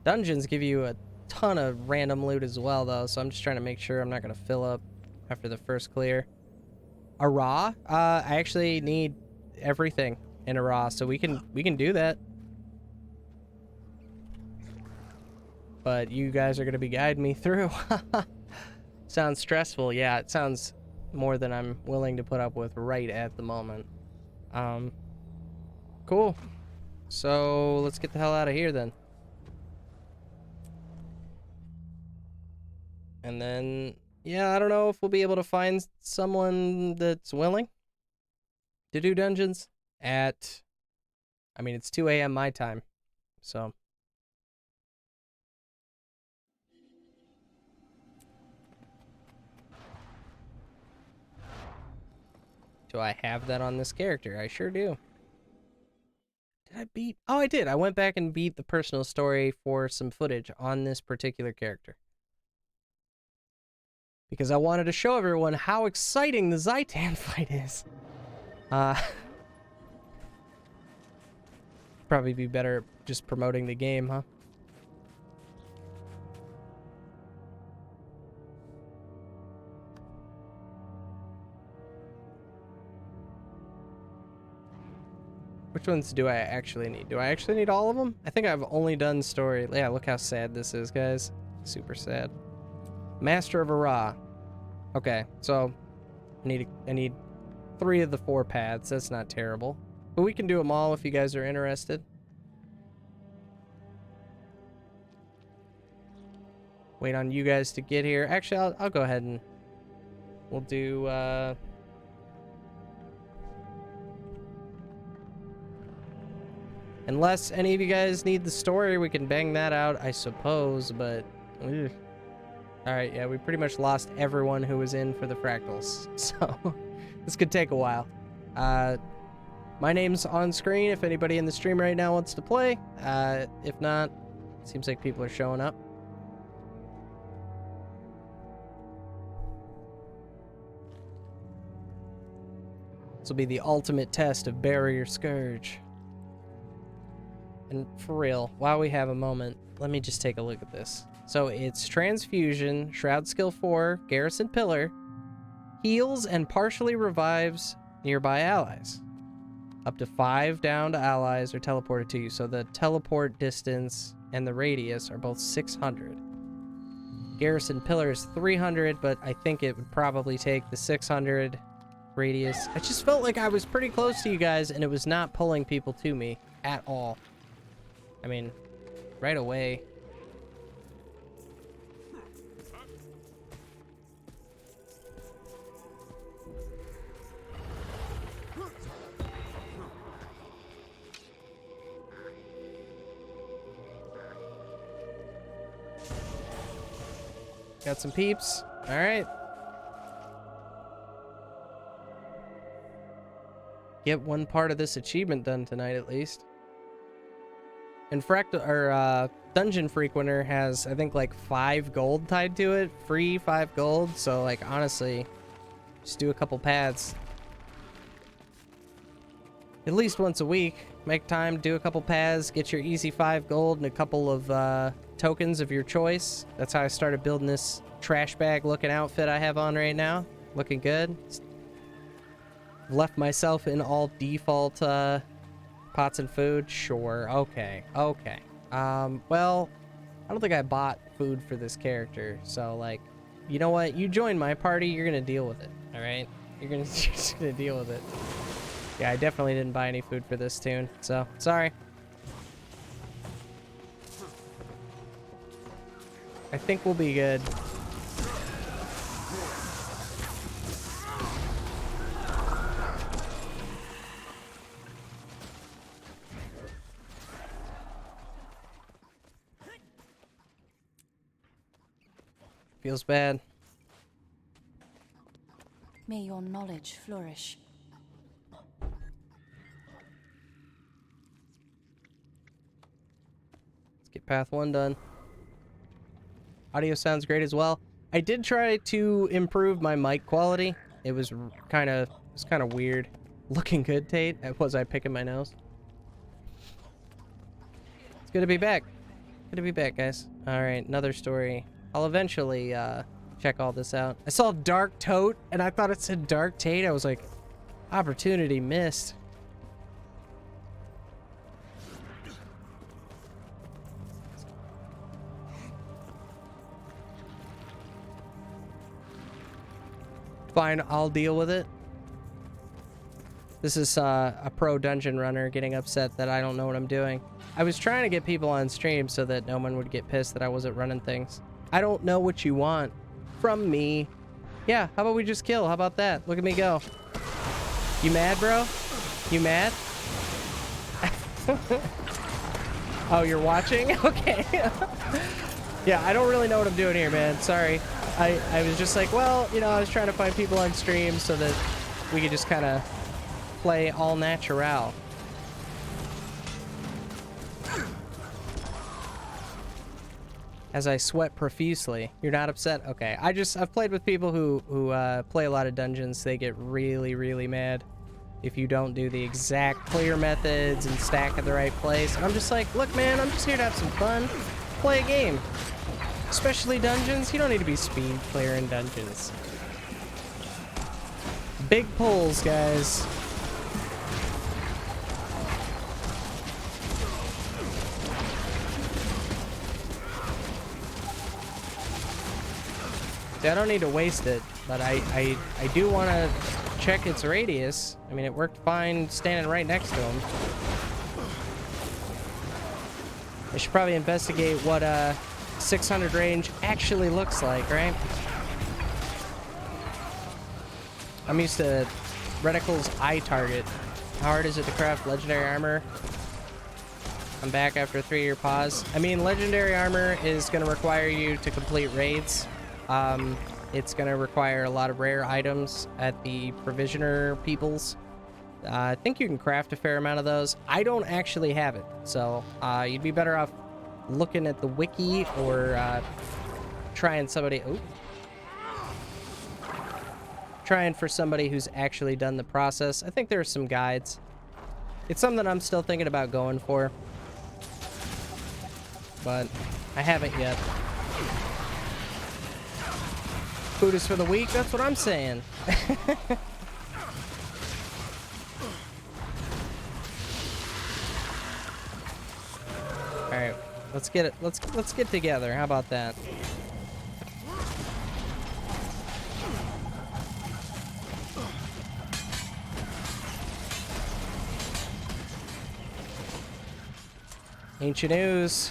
Dungeons give you a ton of random loot as well, though, so I'm just trying to make sure I'm not going to fill up after the first clear. Arah? I actually need everything in Arah, so we can do that. But you guys are going to be guiding me through. Sounds stressful. Yeah, it sounds more than I'm willing to put up with right at the moment. Cool. So let's get the hell out of here then. And then, yeah, I don't know if we'll be able to find someone that's willing to do dungeons at, I mean, it's 2 a.m. my time, so. Do I have that on this character? I sure do. Did I beat? Oh, I did. I went back and beat the personal story for some footage on this particular character. Because I wanted to show everyone how exciting the Zaitan fight is. Probably be better just promoting the game, huh? Which ones do I actually need? Do I actually need all of them? I think I've only done story. Yeah, look how sad this is, guys. Super sad. Master of Arah. Okay, so I need 3 of the 4 paths. That's not terrible. But we can do them all if you guys are interested. Wait on you guys to get here. Actually, I'll go ahead and we'll do unless any of you guys need the story, we can bang that out, I suppose, but ugh. Alright, yeah, we pretty much lost everyone who was in for the Fractals, so this could take a while. My name's on screen if anybody in the stream right now wants to play. If not, seems like people are showing up. This will be the ultimate test of Barrier Scourge. And for real, while we have a moment, let me just take a look at this. So it's Transfusion, Shroud Skill 4, Garrison Pillar, heals and partially revives nearby allies. Up to 5 downed allies are teleported to you, so the teleport distance and the radius are both 600. Garrison Pillar is 300, but I think it would probably take the 600 radius. I just felt like I was pretty close to you guys, and it was not pulling people to me at all. I mean, right away. Got some peeps. All right. Get one part of this achievement done tonight at least. And Dungeon Frequenter has, I think, like 5 gold tied to it. Free 5 gold. So, like, honestly, just do a couple paths. At least once a week. Make time, do a couple paths, get your easy 5 gold and a couple of tokens of your choice. That's how I started building this trash bag looking outfit I have on right now. Looking good. Left myself in all default Pots and food? Sure. Okay. Okay. Well, I don't think I bought food for this character. So, like, you know what? You join my party, you're going to deal with it. All right? You're just going to deal with it. Yeah, I definitely didn't buy any food for this tune. So, sorry. I think we'll be good. Feels bad. May your knowledge flourish. Let's get path 1 done. Audio sounds great as well. I did try to improve my mic quality. It was kind of weird. Looking good, Tate. Was I picking my nose? It's good to be back. Good to be back, guys. All right, another story. I'll eventually check all this out. I saw Dark Tote, and I thought it said Dark Tate. I was like, opportunity missed. Fine, I'll deal with it. This is a pro dungeon runner getting upset that I don't know what I'm doing. I was trying to get people on stream so that no one would get pissed that I wasn't running things. I don't know what you want from me. Yeah, how about we just kill? How about that? Look at me go. You mad, bro? You mad? Oh, you're watching? Okay. Yeah, I don't really know what I'm doing here, man. Sorry. I was just like, well, you know, I was trying to find people on stream so that we could just kind of play all natural. As I sweat profusely. You're not upset? Okay. I've played with people who play a lot of dungeons. They get really, really mad if you don't do the exact clear methods and stack at the right place. And I'm just like, look, man, I'm just here to have some fun. Play a game. Especially dungeons. You don't need to be speed clearing dungeons. Big pulls, guys. See, I don't need to waste it, but I do want to check its radius. I mean, it worked fine standing right next to him. I should probably investigate what 600 range actually looks like, right? I'm used to Reticle's eye target. How hard is it to craft legendary armor? I'm back after a 3-year pause. I mean, legendary armor is going to require you to complete raids. It's going to require a lot of rare items at the provisioner peoples. I think you can craft a fair amount of those. I don't actually have it, so you'd be better off looking at the wiki or trying somebody. Oh, trying for somebody who's actually done the process. I think there's some guides. It's something I'm still thinking about going for, but I haven't yet. Food is for the weak, that's what I'm saying. All right, let's get it. Let's get together. How about that? Ancient ooze.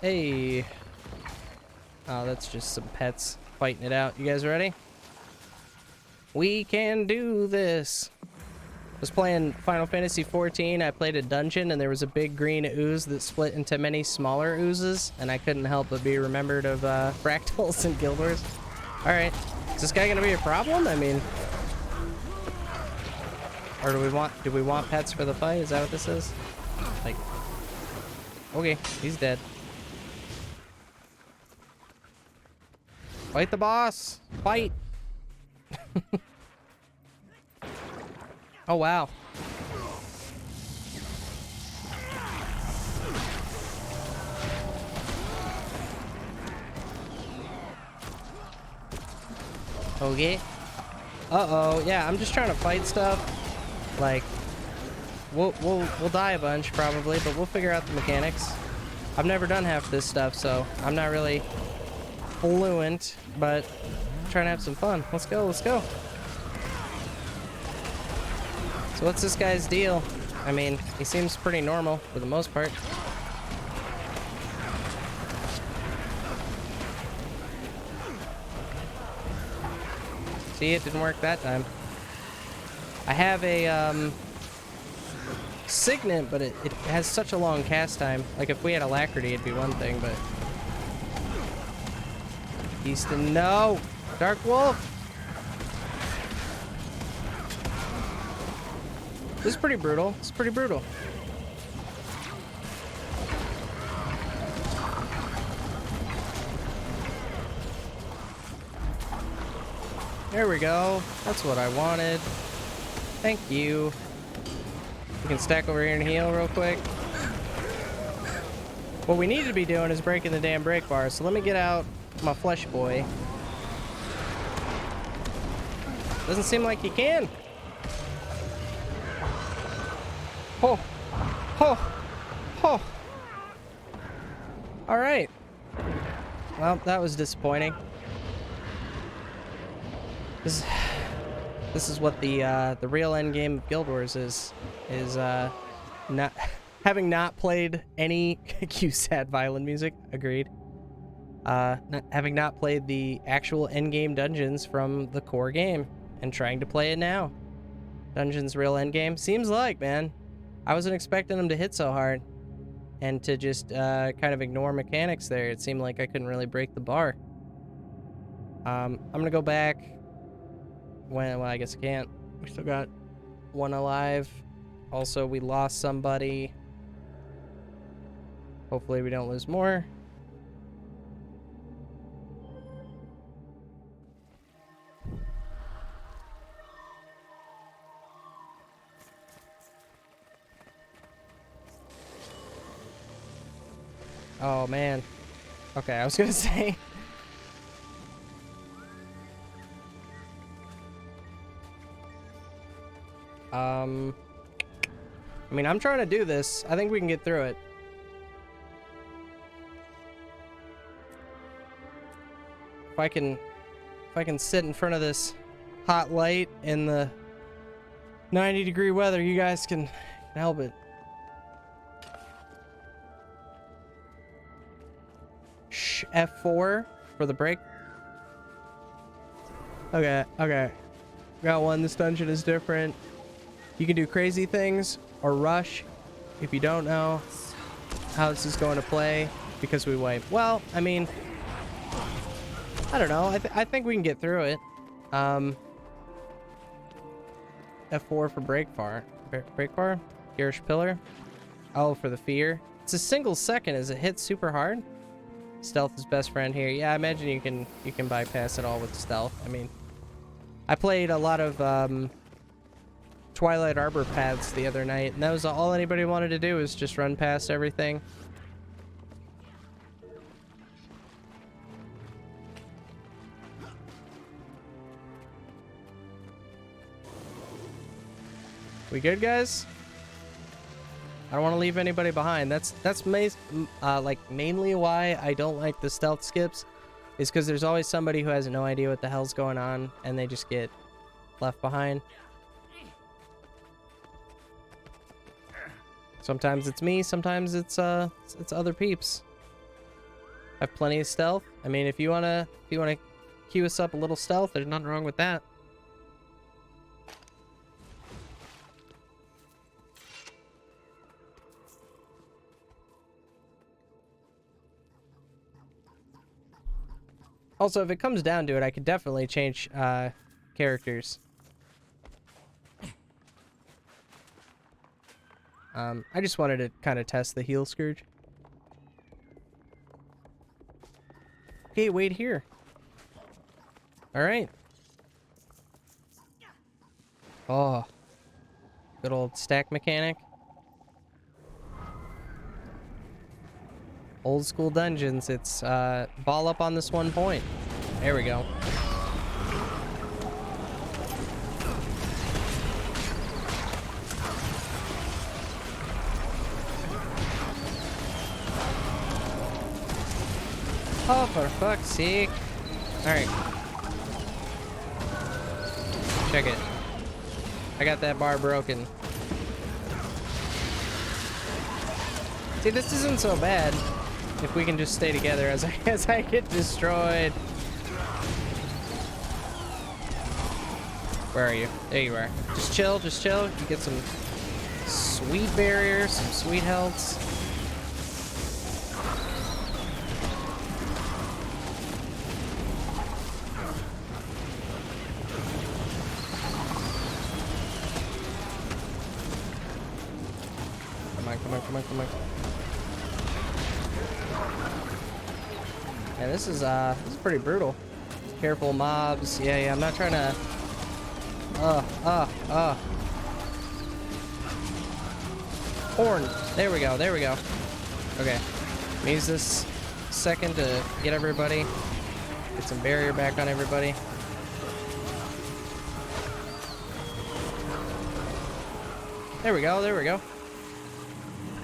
Hey. Oh, that's just some pets fighting it out. You guys ready? We can do this. I was playing Final Fantasy XIV. I played a dungeon, and there was a big green ooze that split into many smaller oozes, and I couldn't help but be remembered of Fractals and Guild Wars. All right. Is this guy going to be a problem? I mean... Or do we want pets for the fight? Is that what this is? Like... Okay, he's dead. Fight the boss! Fight! Oh, wow. Okay. Uh-oh. Yeah, I'm just trying to fight stuff. Like, we'll die a bunch probably, but we'll figure out the mechanics. I've never done half this stuff, so I'm not really fluent, but I'm trying to have some fun. Let's go, let's go. So what's this guy's deal? I mean, he seems pretty normal for the most part. See, it didn't work that time. I have a Signet, but it has such a long cast time. Like, if we had Alacrity, it'd be one thing, but... Easton, no! Dark Wolf! This is pretty brutal. It's pretty brutal. There we go. That's what I wanted. Thank you. We can stack over here and heal real quick. What we need to be doing is breaking the damn break bar. So let me get out my flesh boy. Doesn't seem like he can. Oh. Oh. Oh. All right. Well, that was disappointing. This is what the real end game of Guild Wars is not having not played any sad violin music. Agreed. Having not played the actual end game dungeons from the core game and trying to play it now. Dungeons real end game seems like, man. I wasn't expecting them to hit so hard and to just kind of ignore mechanics there. It seemed like I couldn't really break the bar. I'm gonna go back. Well, I guess I can't. We still got one alive. Also, we lost somebody. Hopefully we don't lose more. Oh, man. Okay, I was gonna say... I mean, I'm trying to do this. I think we can get through it. If I can sit in front of this hot light in the 90-degree weather, you guys can help it. F4 for the break. Okay, okay. Got one. This dungeon is different. You can do crazy things or rush if you don't know how this is going to play because we wipe. Well, I mean, I don't know. I think we can get through it. F4 for break bar. Break bar? Garish Pillar. Oh, for the fear. It's a single second as it hits super hard. Stealth is best friend here. Yeah, I imagine you can bypass it all with stealth. I mean, I played a lot of Twilight Arbor paths the other night, and that was all anybody wanted to do was just run past everything. We good, guys? I don't want to leave anybody behind. That's like mainly why I don't like the stealth skips, is because there's always somebody who has no idea what the hell's going on and they just get left behind. Sometimes it's me, sometimes it's other peeps. I have plenty of stealth. I mean, if you wanna queue us up a little stealth, there's nothing wrong with that. Also, if it comes down to it, I could definitely change characters. I just wanted to kind of test the heal Scourge. Okay, wait here. Alright. Oh. Good old stack mechanic. Old school dungeons. It's ball up on this one point. There we go. Oh, for fuck's sake. Alright. Check it. I got that bar broken. See, this isn't so bad if we can just stay together as I get destroyed. Where are you? There you are. Just chill, just chill. You get some sweet barriers, some sweet healths. Come on. Yeah, this is pretty brutal. Careful mobs. Yeah, I'm not trying to Horn. There we go. Okay. Use this second to get everybody. Get some barrier back on everybody. There we go.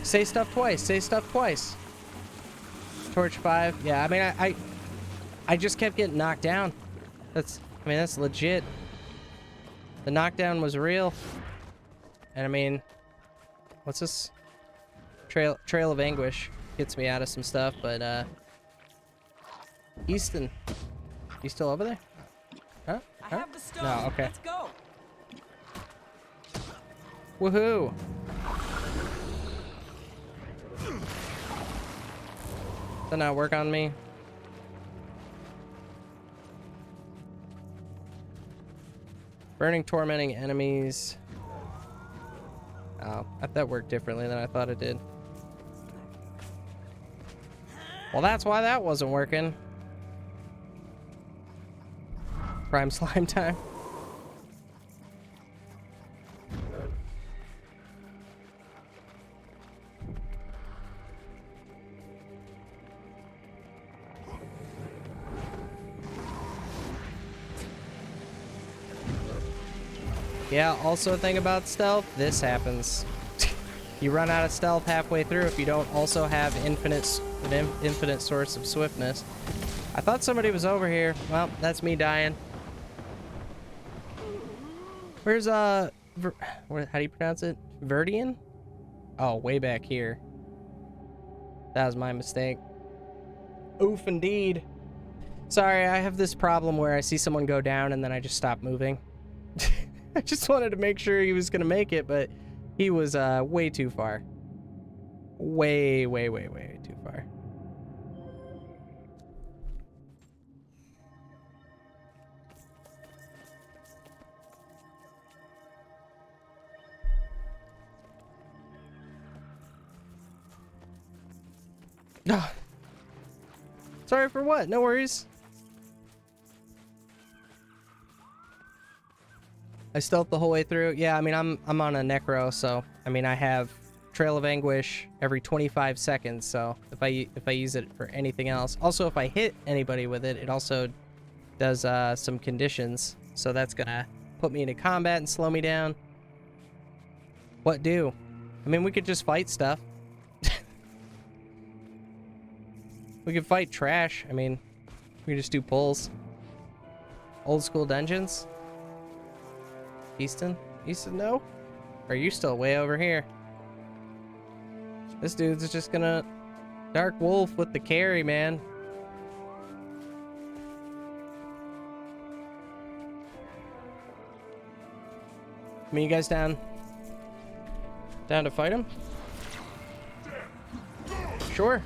Say stuff twice. Torch 5. Yeah, I mean, I just kept getting knocked down. That's legit. The knockdown was real. And I mean, what's this? Trail of Anguish gets me out of some stuff, but Easton, you still over there? Huh? I have the stone. No, okay. Let's go. Woohoo! Does that not work on me? Burning, tormenting enemies. Oh, that worked differently than I thought it did. Well, that's why that wasn't working. Prime slime time. Yeah, also a thing about stealth, this happens. You run out of stealth halfway through if you don't also have an infinite source of swiftness. I thought somebody was over here. Well, that's me dying. Where's how do you pronounce it? Verdian? Oh, way back here. That was my mistake. Oof, indeed. Sorry, I have this problem where I see someone go down and then I just stop moving. I just wanted to make sure he was gonna make it, but he was way too far. Way too far. No. Sorry for what? No worries. I stealthed the whole way through. Yeah, I mean, I'm on a necro, so I mean, I have Trail of Anguish every 25 seconds. So if I use it for anything else, also if I hit anybody with it, it also does some conditions. So that's gonna put me into combat and slow me down. What do? I mean, we could just fight stuff. We could fight trash. I mean, we could just do pulls. Old school dungeons. Easton, no? Or are you still way over here? This dude's just gonna Dark Wolf with the carry, man. I mean, you guys down to fight him? Sure.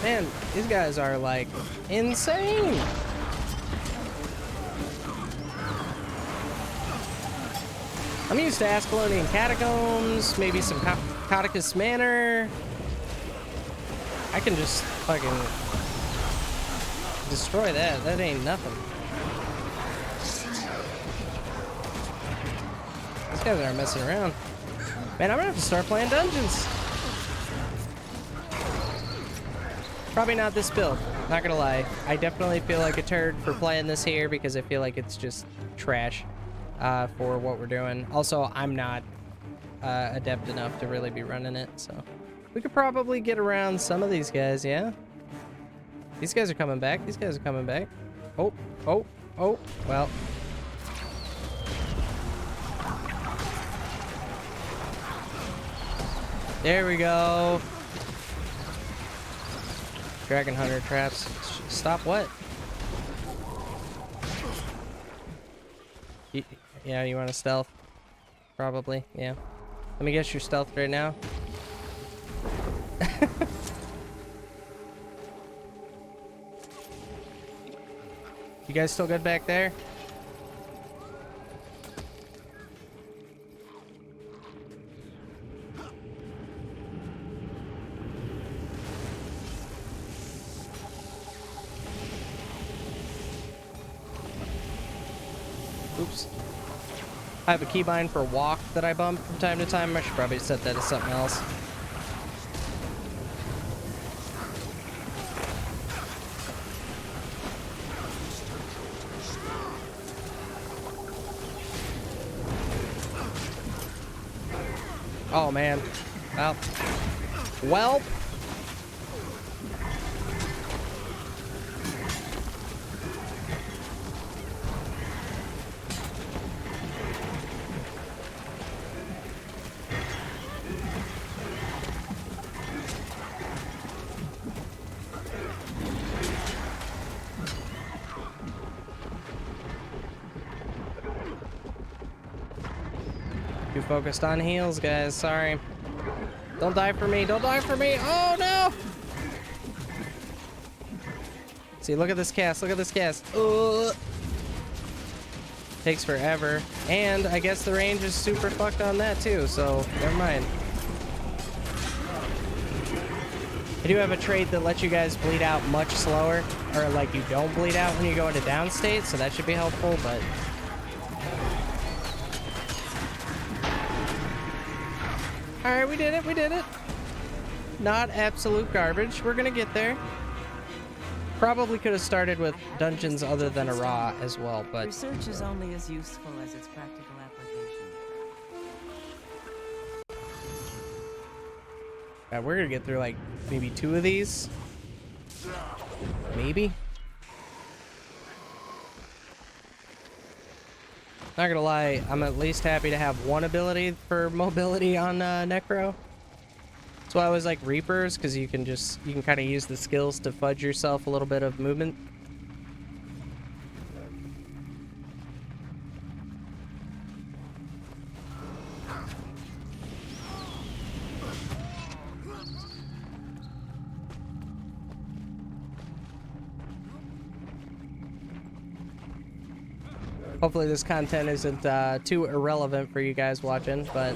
Man, these guys are like insane. I'm used to Ascalonian Catacombs, maybe some Cauticus Manor. I can just fucking destroy that. That ain't nothing. These guys aren't messing around. Man, I'm gonna have to start playing dungeons. Probably not this build. Not gonna lie. I definitely feel like a turd for playing this here because I feel like it's just trash for what we're doing. Also, I'm not adept enough to really be running it, so we could probably get around some of these guys, yeah? These guys are coming back. These guys are coming back. Oh, oh, oh, well. There we go. Dragon Hunter traps. Stop what? Yeah, you want to stealth? Probably, yeah. Let me guess your stealth right now. You guys still good back there? Oops. I have a keybind for walk that I bump from time to time. I should probably set that as something else. Oh man. Well. Welp. Too focused on heals, guys. Sorry. Don't die for me. Don't die for me. Oh, no. See, look at this cast. Look at this cast. Takes forever. And I guess the range is super fucked on that, too. So, never mind. I do have a trait that lets you guys bleed out much slower. Or, like, you don't bleed out when you go into down state. So that should be helpful, but... Alright, we did it, we did it. Not absolute garbage. We're gonna get there. Probably could have started with dungeons other than Arah as well, but... Research is only as useful as its practical application. We're gonna get through, like, maybe 2 of these. Maybe? Not gonna lie, I'm at least happy to have one ability for mobility on Necro. That's why I always like Reapers, because you can kind of use the skills to fudge yourself a little bit of movement. Hopefully this content isn't too irrelevant for you guys watching, but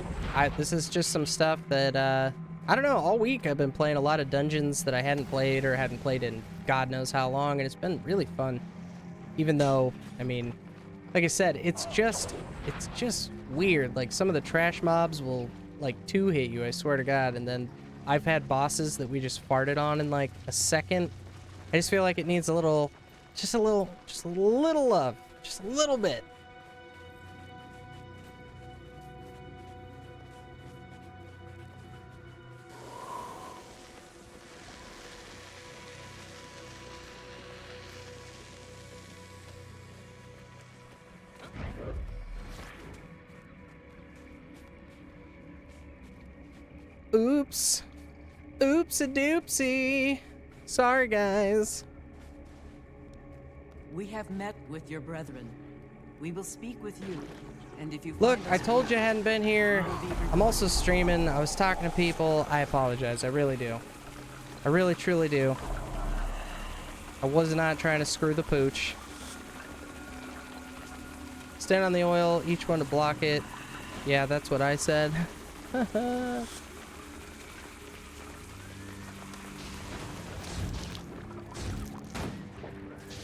this is just some stuff that, I don't know, all week I've been playing a lot of dungeons that I hadn't played or hadn't played in God knows how long, and it's been really fun. Even though, I mean, like I said, it's just weird. Like, some of the trash mobs will, like, 2-hit you, I swear to God, and then I've had bosses that we just farted on in, like, a second. I just feel like it needs just a little love. Just a little bit. Oops. Oopsie-doopsie. Sorry, guys. We have met with your brethren. We will speak with you, and if you Look, find I us told you I hadn't been here. I'm also streaming. I was talking to people. I apologize. I really do. I really, truly do. I was not trying to screw the pooch. Stand on the oil, each one to block it. Yeah, that's what I said.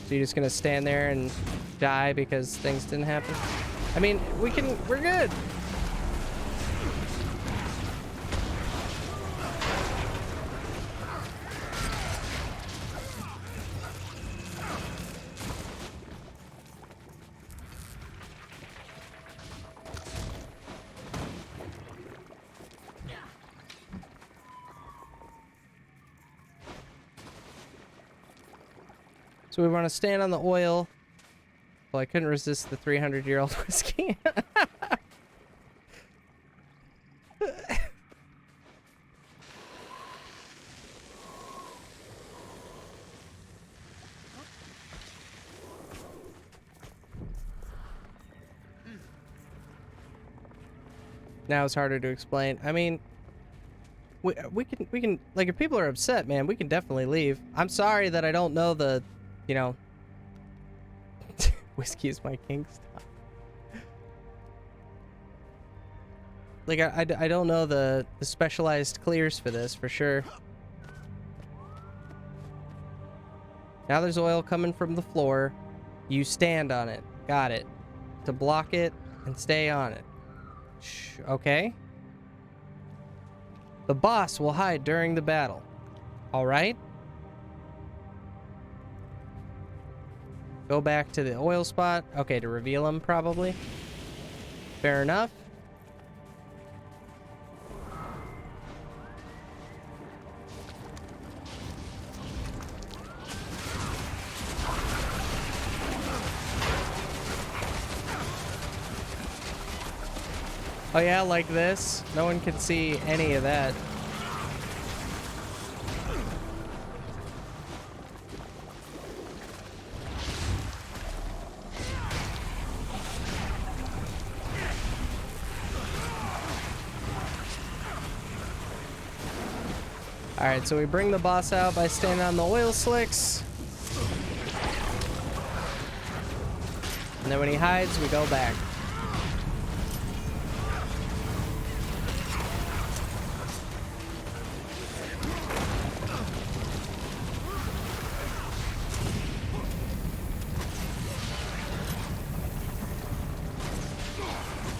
So you're just gonna stand there and die because things didn't happen? I mean, we're good. So we want to stand on the oil. Well, I couldn't resist the 300-year-old whiskey. Now it's harder to explain. I mean, we can like, if people are upset, man, we can definitely leave. I'm sorry that I don't know the, you know, whiskey is my king stop. Like, I don't know the specialized clears for this for sure. Now there's oil coming from the floor. You stand on it. Got it. To block it and stay on it. Okay. The boss will hide during the battle. All right. Go back to the oil spot. Okay, to reveal him probably. Fair enough. Oh yeah, like this? No one can see any of that. Alright, so we bring the boss out by standing on the oil slicks. And then when he hides, we go back.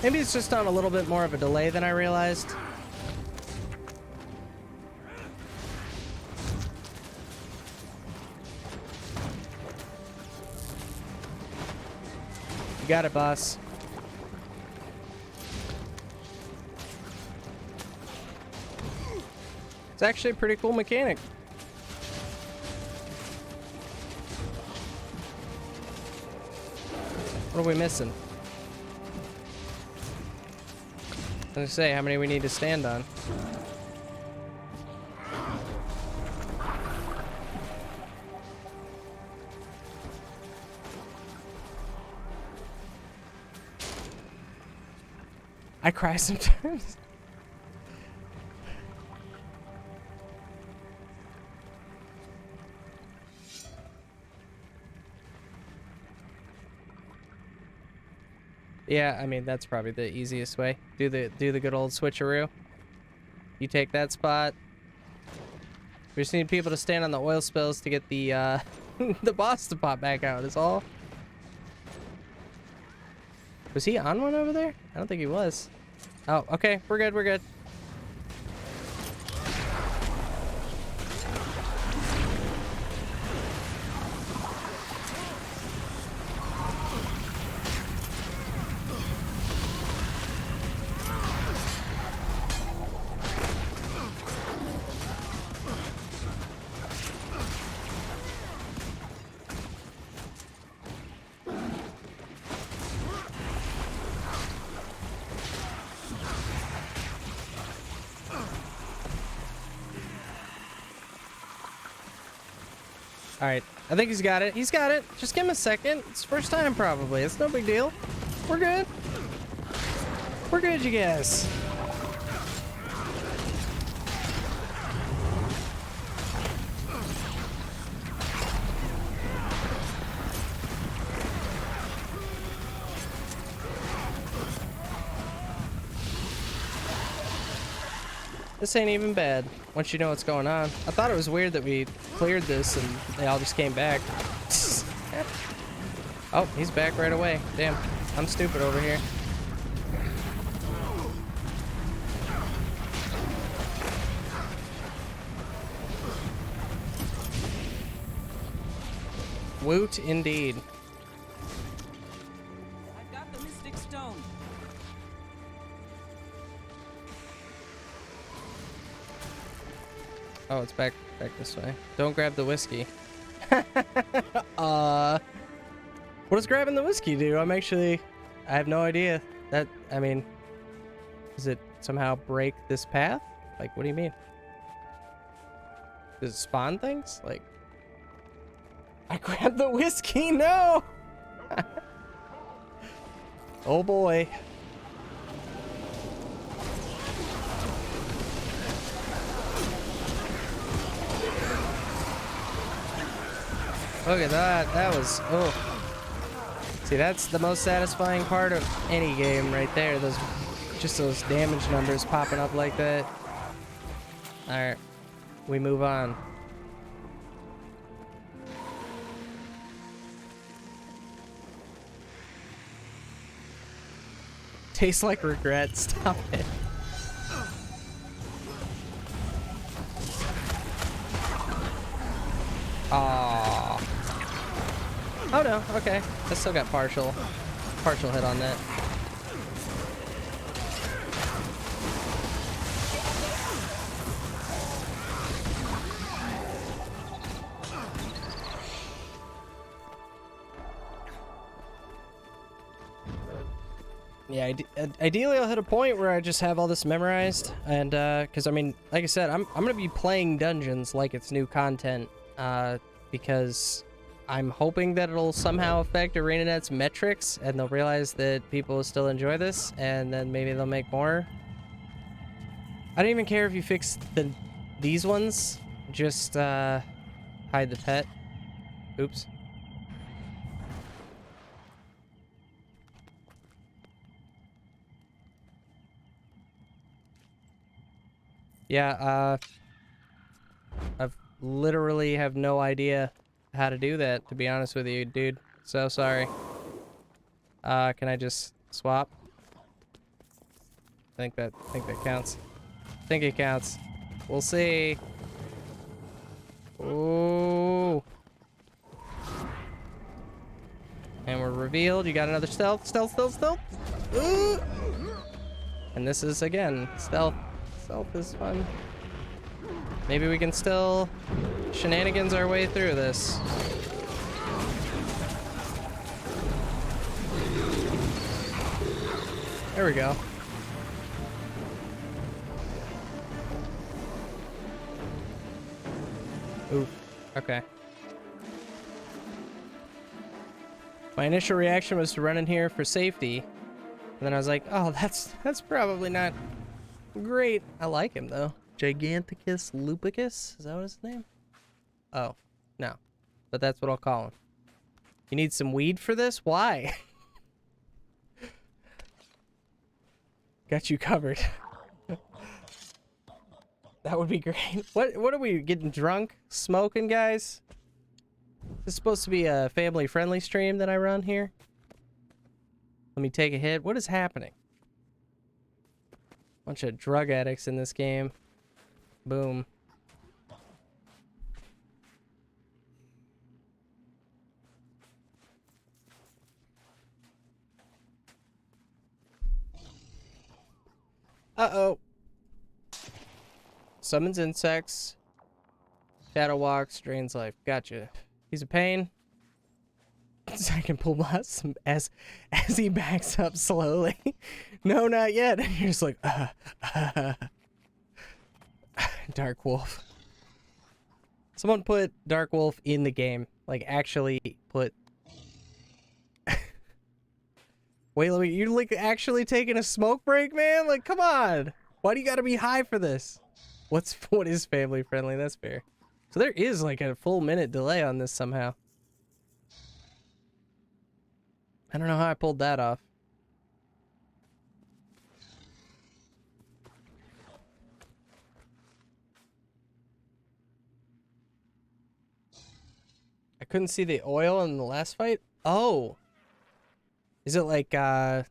Maybe it's just on a little bit more of a delay than I realized. You got it, boss. It's actually a pretty cool mechanic. What are we missing? I was gonna say, how many we need to stand on? I cry sometimes. Yeah, I mean, that's probably the easiest way. Do the good old switcheroo. You take that spot. We just need people to stand on the oil spills to get the the boss to pop back out is all. Was he on one over there? I don't think he was. Oh, okay. We're good. We're good. All right, I think he's got it. He's got it. Just give him a second. It's first time probably. It's no big deal. We're good. We're good, you guys. This ain't even bad, once you know what's going on. I thought it was weird that we cleared this and they all just came back. Oh, he's back right away. Damn, I'm stupid over here. Woot indeed. I've got the Mystic Stone. Oh, it's back this way. Don't grab the whiskey. What does grabbing the whiskey do? I have no idea. I mean, does it somehow break this path? Like, what do you mean? Does it spawn things? Like, I grabbed the whiskey, no! Oh boy. Look at that. That was, oh. See, that's the most satisfying part of any game right there. Just those damage numbers popping up like that. Alright. We move on. Tastes like regret. Stop it. Aww. Oh no, okay. I still got partial hit on that. Yeah, ideally I'll hit a point where I just have all this memorized, and because I mean, like I said, I'm gonna be playing dungeons like it's new content, because I'm hoping that it'll somehow affect ArenaNet's metrics, and they'll realize that people still enjoy this, and then maybe they'll make more. I don't even care if you fix these ones, just hide the pet. Oops. Yeah, I've literally have no idea how to do that, to be honest with you, dude. So sorry. Can I just swap? I think that counts. I think it counts. We'll see. Ooh. And we're revealed. You got another stealth. Ooh. And this is, again, stealth. Stealth is fun. Maybe we can still shenanigans our way through this. There we go. Ooh, okay. My initial reaction was to run in here for safety. And then I was like, oh, that's probably not great. I like him though. Giganticus lupicus? Is that what his name? Oh, no. But that's what I'll call him. You need some weed for this? Why? Got you covered. That would be great. What are we getting drunk? Smoking, guys? This is supposed to be a family-friendly stream that I run here. Let me take a hit. What is happening? Bunch of drug addicts in this game. Boom. Uh-oh. Summons insects. Shadow walks, drains life. Gotcha. He's a pain. Second pull blast as he backs up slowly. No, not yet. And you're just like, Dark Wolf. Someone put Dark Wolf in the game. Like, actually put... Wait, you're like actually taking a smoke break, man? Like, come on. Why do you gotta be high for this? What is family friendly? That's fair. So there is like a full minute delay on this somehow. I don't know how I pulled that off. I couldn't see the oil in the last fight. Oh, is it like some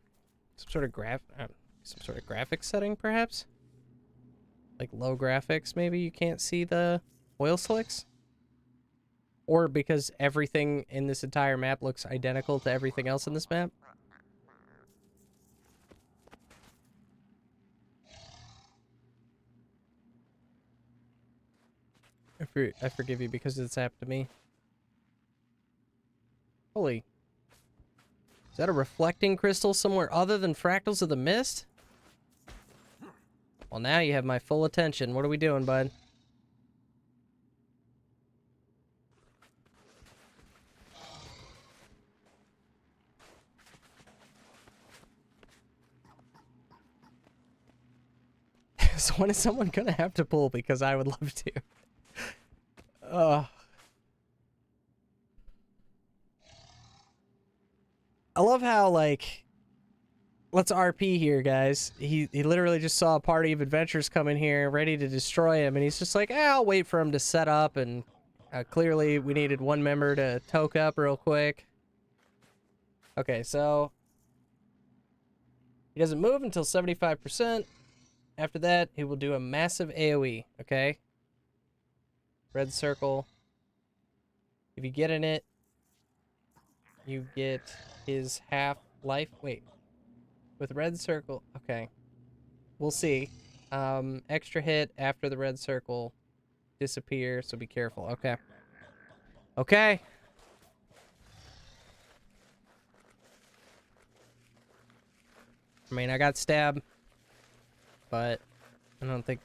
sort of graphic setting, perhaps? Like low graphics, maybe you can't see the oil slicks? Or because everything in this entire map looks identical to everything else in this map? I forgive you because it's happened to me. moly. Is that a reflecting crystal somewhere other than Fractals of the Mist? Well, now you have my full attention. What are we doing, bud? So when is someone gonna have to pull? Because I would love to. I love how, like, let's RP here, guys. He literally just saw a party of adventurers come in here ready to destroy him, and he's just like, I'll wait for him to set up, and clearly we needed one member to toke up real quick. Okay, so he doesn't move until 75%. After that, he will do a massive AoE, okay? Red circle. If you get in it, you get his half life. Wait. With red circle. Okay. We'll see. Extra hit after the red circle disappear, so be careful. Okay. Okay. I mean, I got stabbed, but I don't think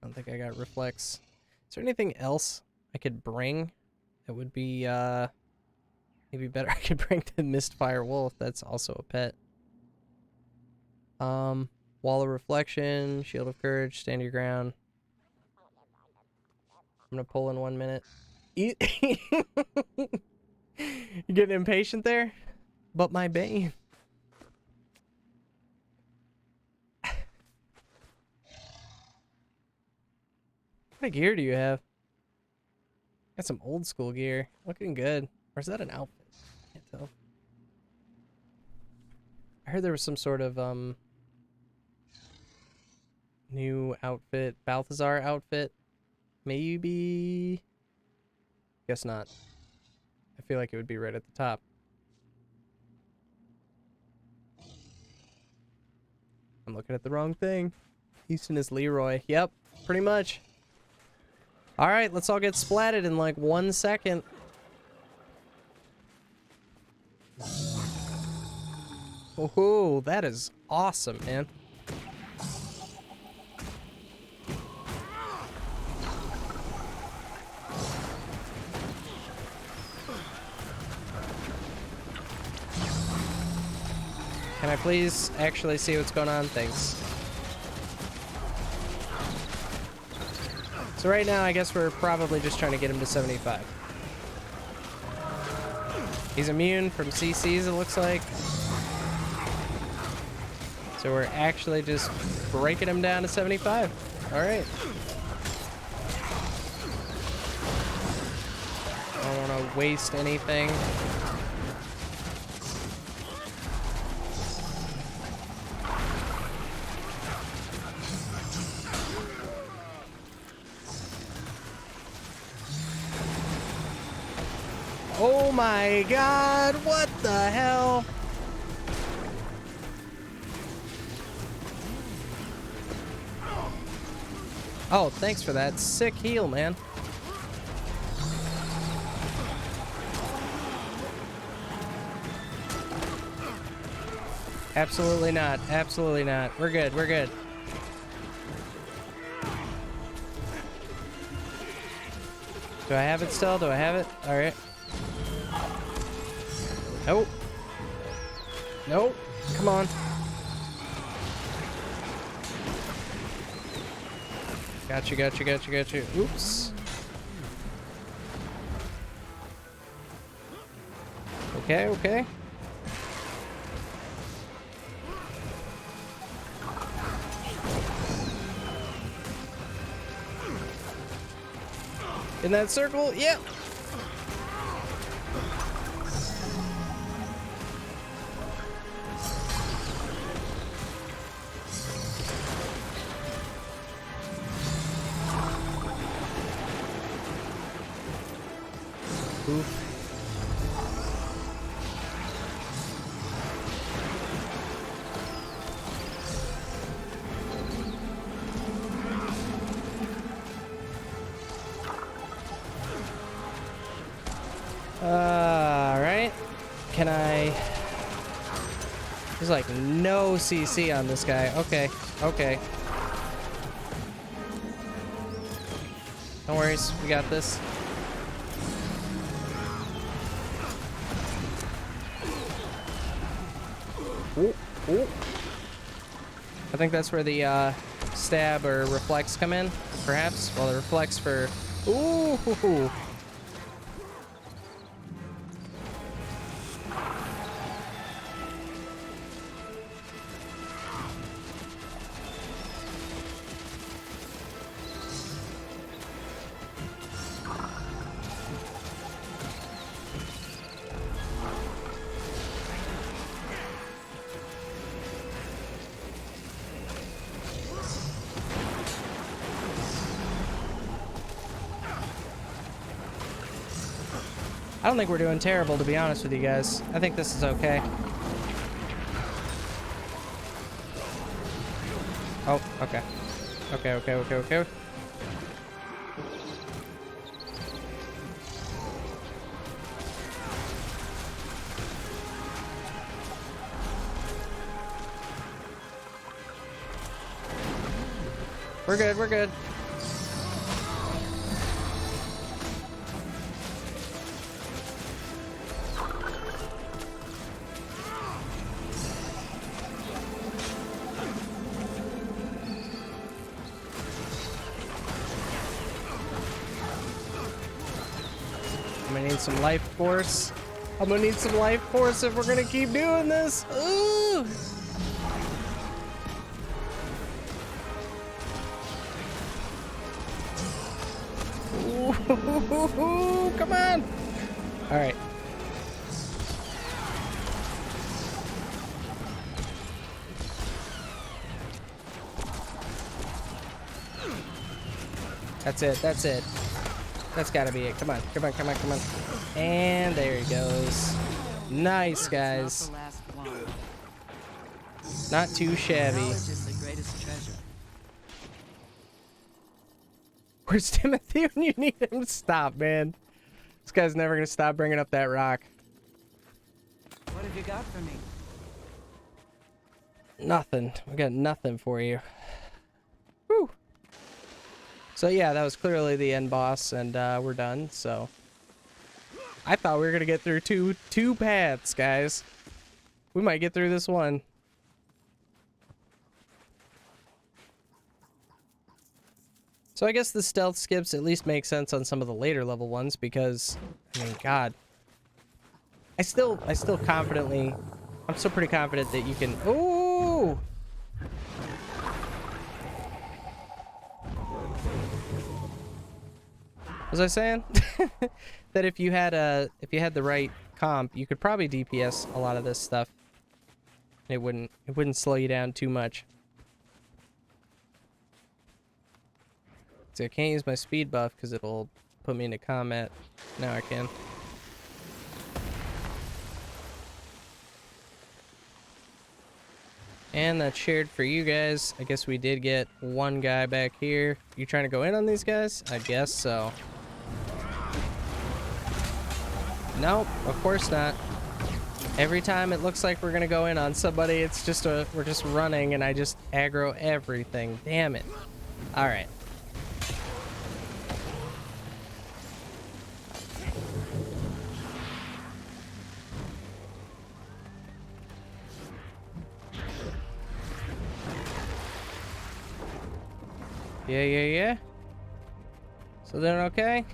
I got reflex. Is there anything else I could bring that would be maybe better? I could bring the Mistfire Wolf. That's also a pet. Wall of Reflection, Shield of Courage, Stand Your Ground. I'm gonna pull in 1 minute. You getting impatient there? But my bane. What kind of gear do you have? Got some old school gear. Looking good. Or is that an outfit? Can't tell. I heard there was some sort of new outfit. Balthazar outfit. Maybe. Guess not. I feel like it would be right at the top. I'm looking at the wrong thing. Houston is Leroy. Yep, pretty much. Alright, let's all get splatted in like 1 second. Oh, that is awesome, man. Can I please actually see what's going on? Thanks. So right now, I guess we're probably just trying to get him to 75. He's immune from CCs, it looks like. So we're actually just breaking him down to 75. All right. I don't want to waste anything. Oh my god, what the hell? Oh, thanks for that. Sick heal, man. Absolutely not. Absolutely not. We're good. We're good. Do I have it still? Do I have it? All right. Nope. Nope. Come on. Got you, got you, got you, got you. Oops. Okay, okay. In that circle? Yep. Oof. can I... There's like no CC on this guy. Okay, okay. No worries, we got this. Ooh, ooh. I think that's where the stab or reflex come in, perhaps. Well, the reflex for... Ooh! I don't think we're doing terrible, to be honest with you guys. I think this is okay. Oh, okay. Okay, okay, okay, okay. We're good, we're good. I'm gonna need some life force. I'm gonna need some life force if we're gonna keep doing this. Ooh. Ooh, come on. All right. That's it. That's it. That's gotta be it. Come on. Come on. Come on. Come on. And there he goes. Nice, guys. Not the last one. Not too shabby. Knowledge is the greatest treasure. Where's Timothy when you need him to stop, man? This guy's never gonna stop bringing up that rock. What have you got for me? Nothing. We got nothing for you. Whew. So yeah, that was clearly the end boss, and we're done. So I thought we were gonna get through two paths, guys. We might get through this one. So I guess the stealth skips at least make sense on some of the later level ones because, I mean, God. I still confidently, I'm still pretty confident that you can, ooh! Was I saying? That if you had the right comp, you could probably DPS a lot of this stuff. It wouldn't slow you down too much. See, I can't use my speed buff because it'll put me into combat. Now I can. And that's shared for you guys. I guess we did get one guy back here. You trying to go in on these guys? I guess so. Nope, of course not. Every time it looks like we're gonna go in on somebody, it's just we're just running and I just aggro everything. Damn it. Alright. Yeah. So they're okay?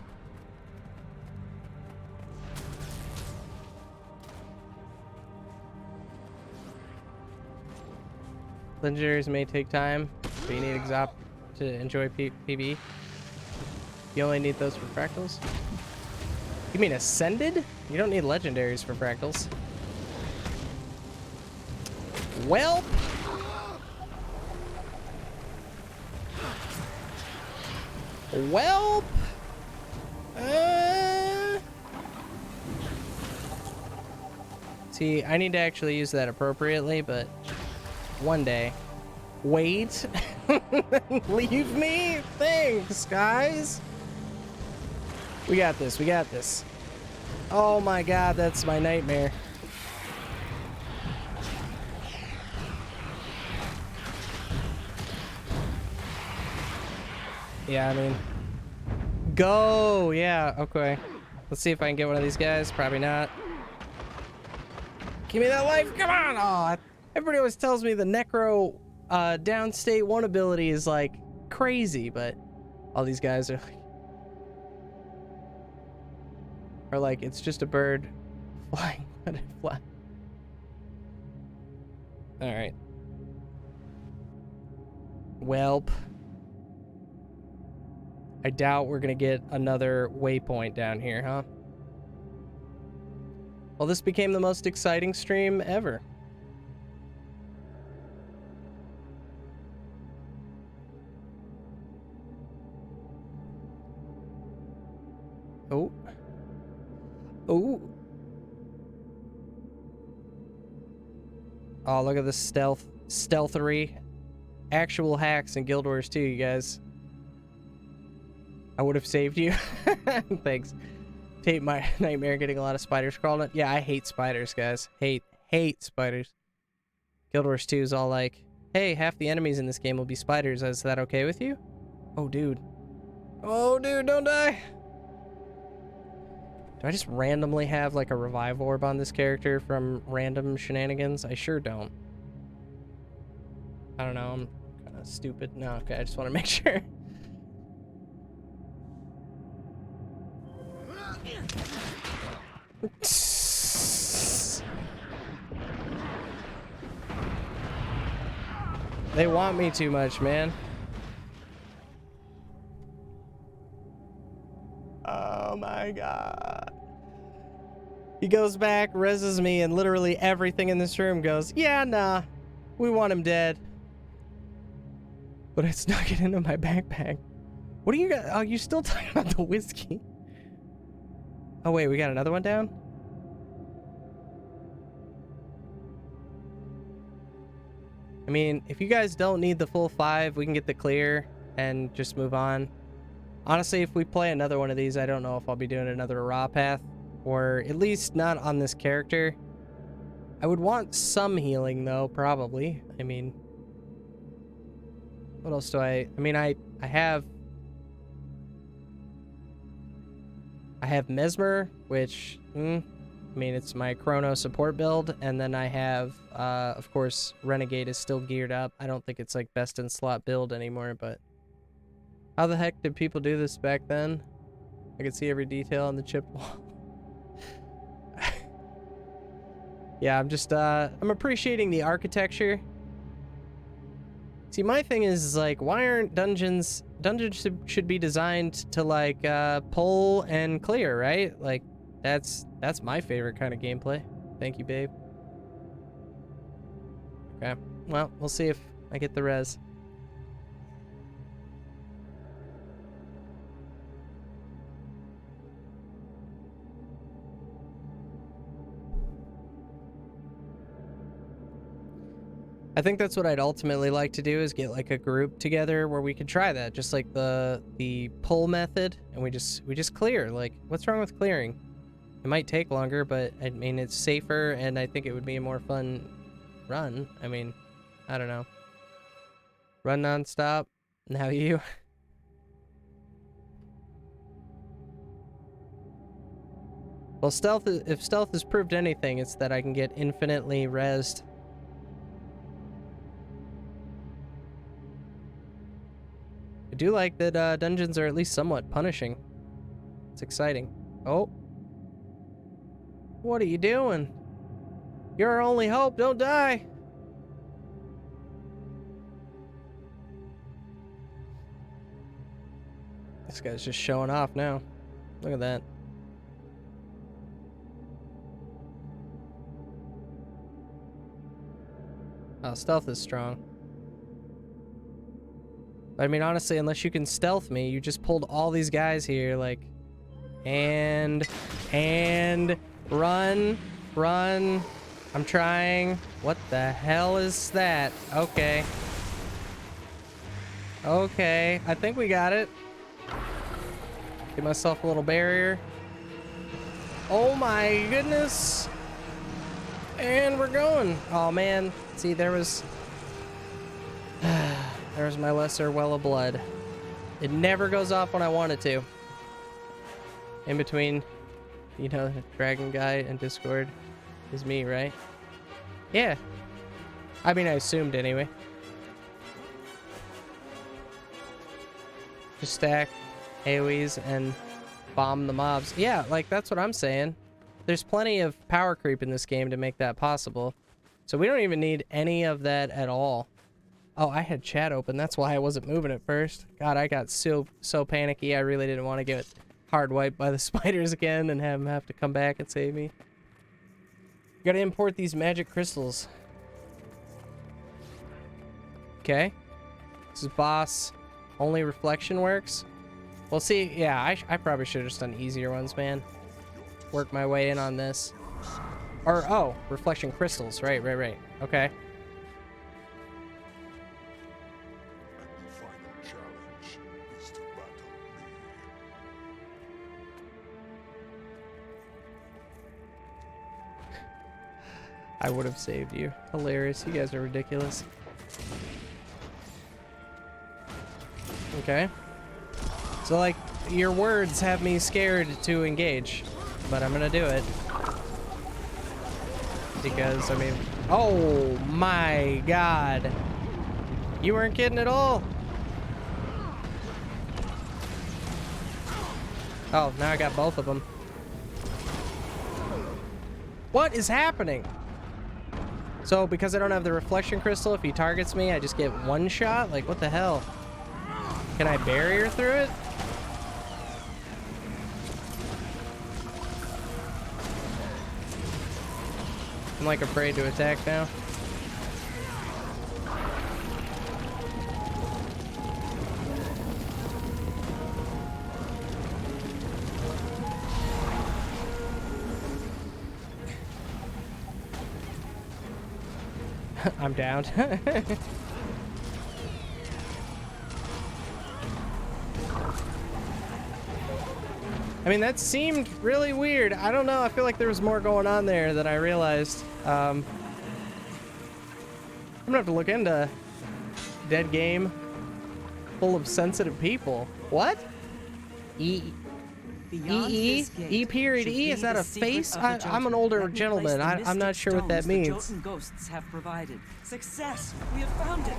Legendaries may take time, but you need Exop to enjoy PB. You only need those for Fractals? You mean Ascended? You don't need legendaries for Fractals. Welp! Welp! See, I need to actually use that appropriately, but one day. Wait. Leave me? Thanks, guys. We got this. We got this. Oh my god, that's my nightmare. Yeah, I mean... Go! Yeah, okay. Let's see if I can get one of these guys. Probably not. Give me that life! Come on! Oh, everybody always tells me the Necro downstate 1 ability is, like, crazy, but all these guys are like, it's just a bird flying. Let it fly. Alright. Welp. I doubt we're gonna get another waypoint down here, huh? Well, this became the most exciting stream ever. Oh. Oh. Oh, look at the stealthery. Actual hacks in Guild Wars 2, you guys. I would have saved you. Thanks. Tate my nightmare getting a lot of spiders crawling. Yeah, I hate spiders, guys. Hate spiders. Guild Wars 2 is all like, hey, half the enemies in this game will be spiders. Is that okay with you? Oh, dude. Oh, dude, don't die. Do I just randomly have like a revive orb on this character from random shenanigans? I sure don't. I don't know. I'm kind of stupid. No, okay. I just want to make sure. They want me too much, man. Oh my god. He goes back, reses me, and literally everything in this room goes, yeah, nah. We want him dead. But I snuck it into my backpack. What are you guys? Oh, you still talking about the whiskey? Oh wait, we got another one down? I mean, if you guys don't need the full 5, we can get the clear and just move on. Honestly, if we play another one of these, I don't know if I'll be doing another Arah path, or at least not on this character. I would want some healing though, probably. I mean, what else do I mean, I have Mesmer, which, I mean, it's my Chrono support build, and then I have, of course, Renegade is still geared up. I don't think it's like best in slot build anymore, but how the heck did people do this back then? I could see every detail on the chip wall. Yeah, I'm just, I'm appreciating the architecture. See, my thing is like, why aren't dungeons should be designed to like, pull and clear, right? Like, that's my favorite kind of gameplay. Thank you, babe. Okay, well, we'll see if I get the res. I think that's what I'd ultimately like to do, is get like a group together where we could try that, just like the pull method, and we just clear. Like, what's wrong with clearing? It might take longer, but I mean, it's safer, and I think it would be a more fun run. I mean, I don't know. Run nonstop. Now you. Well, stealth, if stealth has proved anything, it's that I can get infinitely rezzed. I do like that dungeons are at least somewhat punishing. It's exciting. Oh. What are you doing? You're our only hope. Don't die. This guy's just showing off now. Look at that. Oh, stealth is strong. I mean, honestly, unless you can stealth me, you just pulled all these guys here, like, and run. I'm trying. What the hell is that? Okay. Okay, I think we got it. Get myself a little barrier. Oh my goodness. And we're going. Oh man, see, there was my lesser well of blood. It never goes off when I want it to. In between, you know, the dragon guy and Discord is me, right? Yeah. I mean, I assumed anyway. Just stack AoEs and bomb the mobs. Yeah, like, that's what I'm saying. There's plenty of power creep in this game to make that possible. So we don't even need any of that at all. Oh, I had chat open. That's why I wasn't moving at first. God, I got so panicky. I really didn't want to get hard wiped by the spiders again and have to come back and save me. Gotta import these magic crystals. Okay. This is boss. Only reflection works. Well, see, yeah, I probably should have just done easier ones, man. Work my way in on this. Or, oh, reflection crystals. Right. Okay. And the final challenge is to battle me. I would have saved you. Hilarious. You guys are ridiculous. Okay. So, like, your words have me scared to engage, but I'm gonna do it. Because, I mean, oh my god. You weren't kidding at all. Oh, now I got both of them. What is happening? So, because I don't have the reflection crystal, if he targets me, I just get one shot? Like, what the hell? Can I barrier through it? I'm like afraid to attack now. I'm down. I mean, that seemed really weird. I don't know. I feel like there was more going on there than I realized. I'm gonna have to look into dead game full of sensitive people. What? E period E? Is that a face? I'm an older gentleman. I'm not sure what that means. Jotun ghosts have provided. Success! We have found it!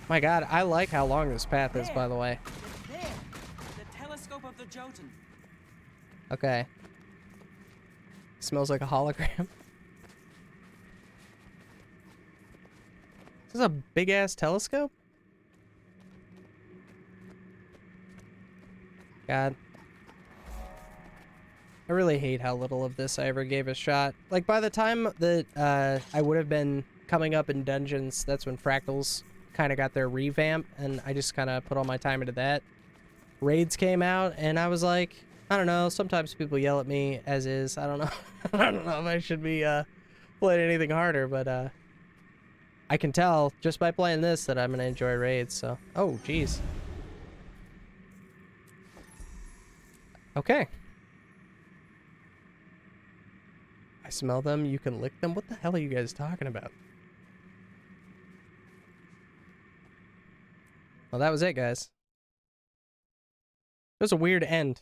My god, I like how long this path is, by the way. There! The telescope of the Jotun. Okay. Smells like a hologram. This is a big-ass telescope? God. I really hate how little of this I ever gave a shot. Like, by the time that I would have been coming up in dungeons, that's when Fractals kind of got their revamp, and I just kind of put all my time into that. Raids came out, and I was like, I don't know, sometimes people yell at me as is. I don't know. I don't know if I should be playing anything harder, but I can tell just by playing this that I'm going to enjoy raids, so. Oh, jeez. Okay. I smell them. You can lick them. What the hell are you guys talking about? Well, that was it, guys. It was a weird end.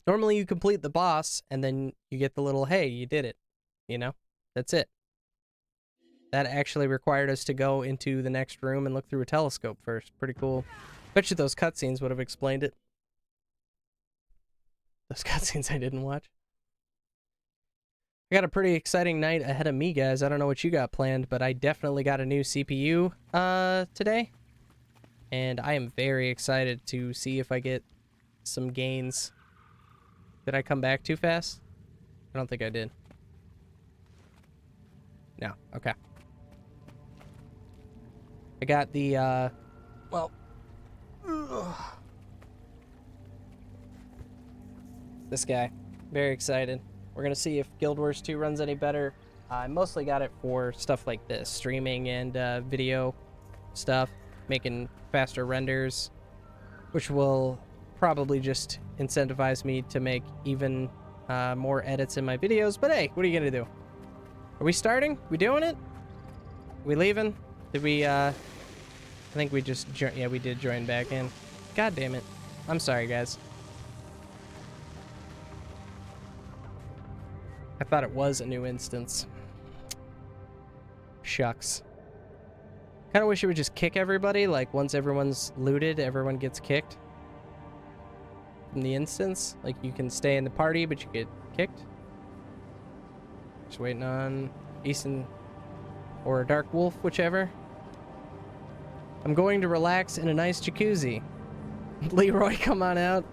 Normally you complete the boss, and then you get the little, hey, you did it. You know? That's it. That actually required us to go into the next room and look through a telescope first. Pretty cool. Bet you those cutscenes would have explained it. Those cutscenes I didn't watch. I got a pretty exciting night ahead of me, guys. I don't know what you got planned, but I definitely got a new CPU today. And I am very excited to see if I get some gains. Did I come back too fast? I don't think I did. No, okay. I got the, well... This guy. Very excited. We're gonna see if Guild Wars 2 runs any better. I mostly got it for stuff like this. Streaming and video stuff. Making faster renders. Which will probably just incentivize me to make even more edits in my videos. But hey, what are you gonna do? Are we starting? We doing it? We leaving? Did we think we just yeah, we did join back in. God damn it. I'm sorry, guys. I thought it was a new instance. Shucks. Kind of wish it would just kick everybody. Like, once everyone's looted, everyone gets kicked from the instance. Like, you can stay in the party, but you get kicked. Just waiting on Easton or Dark Wolf, whichever. I'm going to relax in a nice jacuzzi. Leroy, come on out.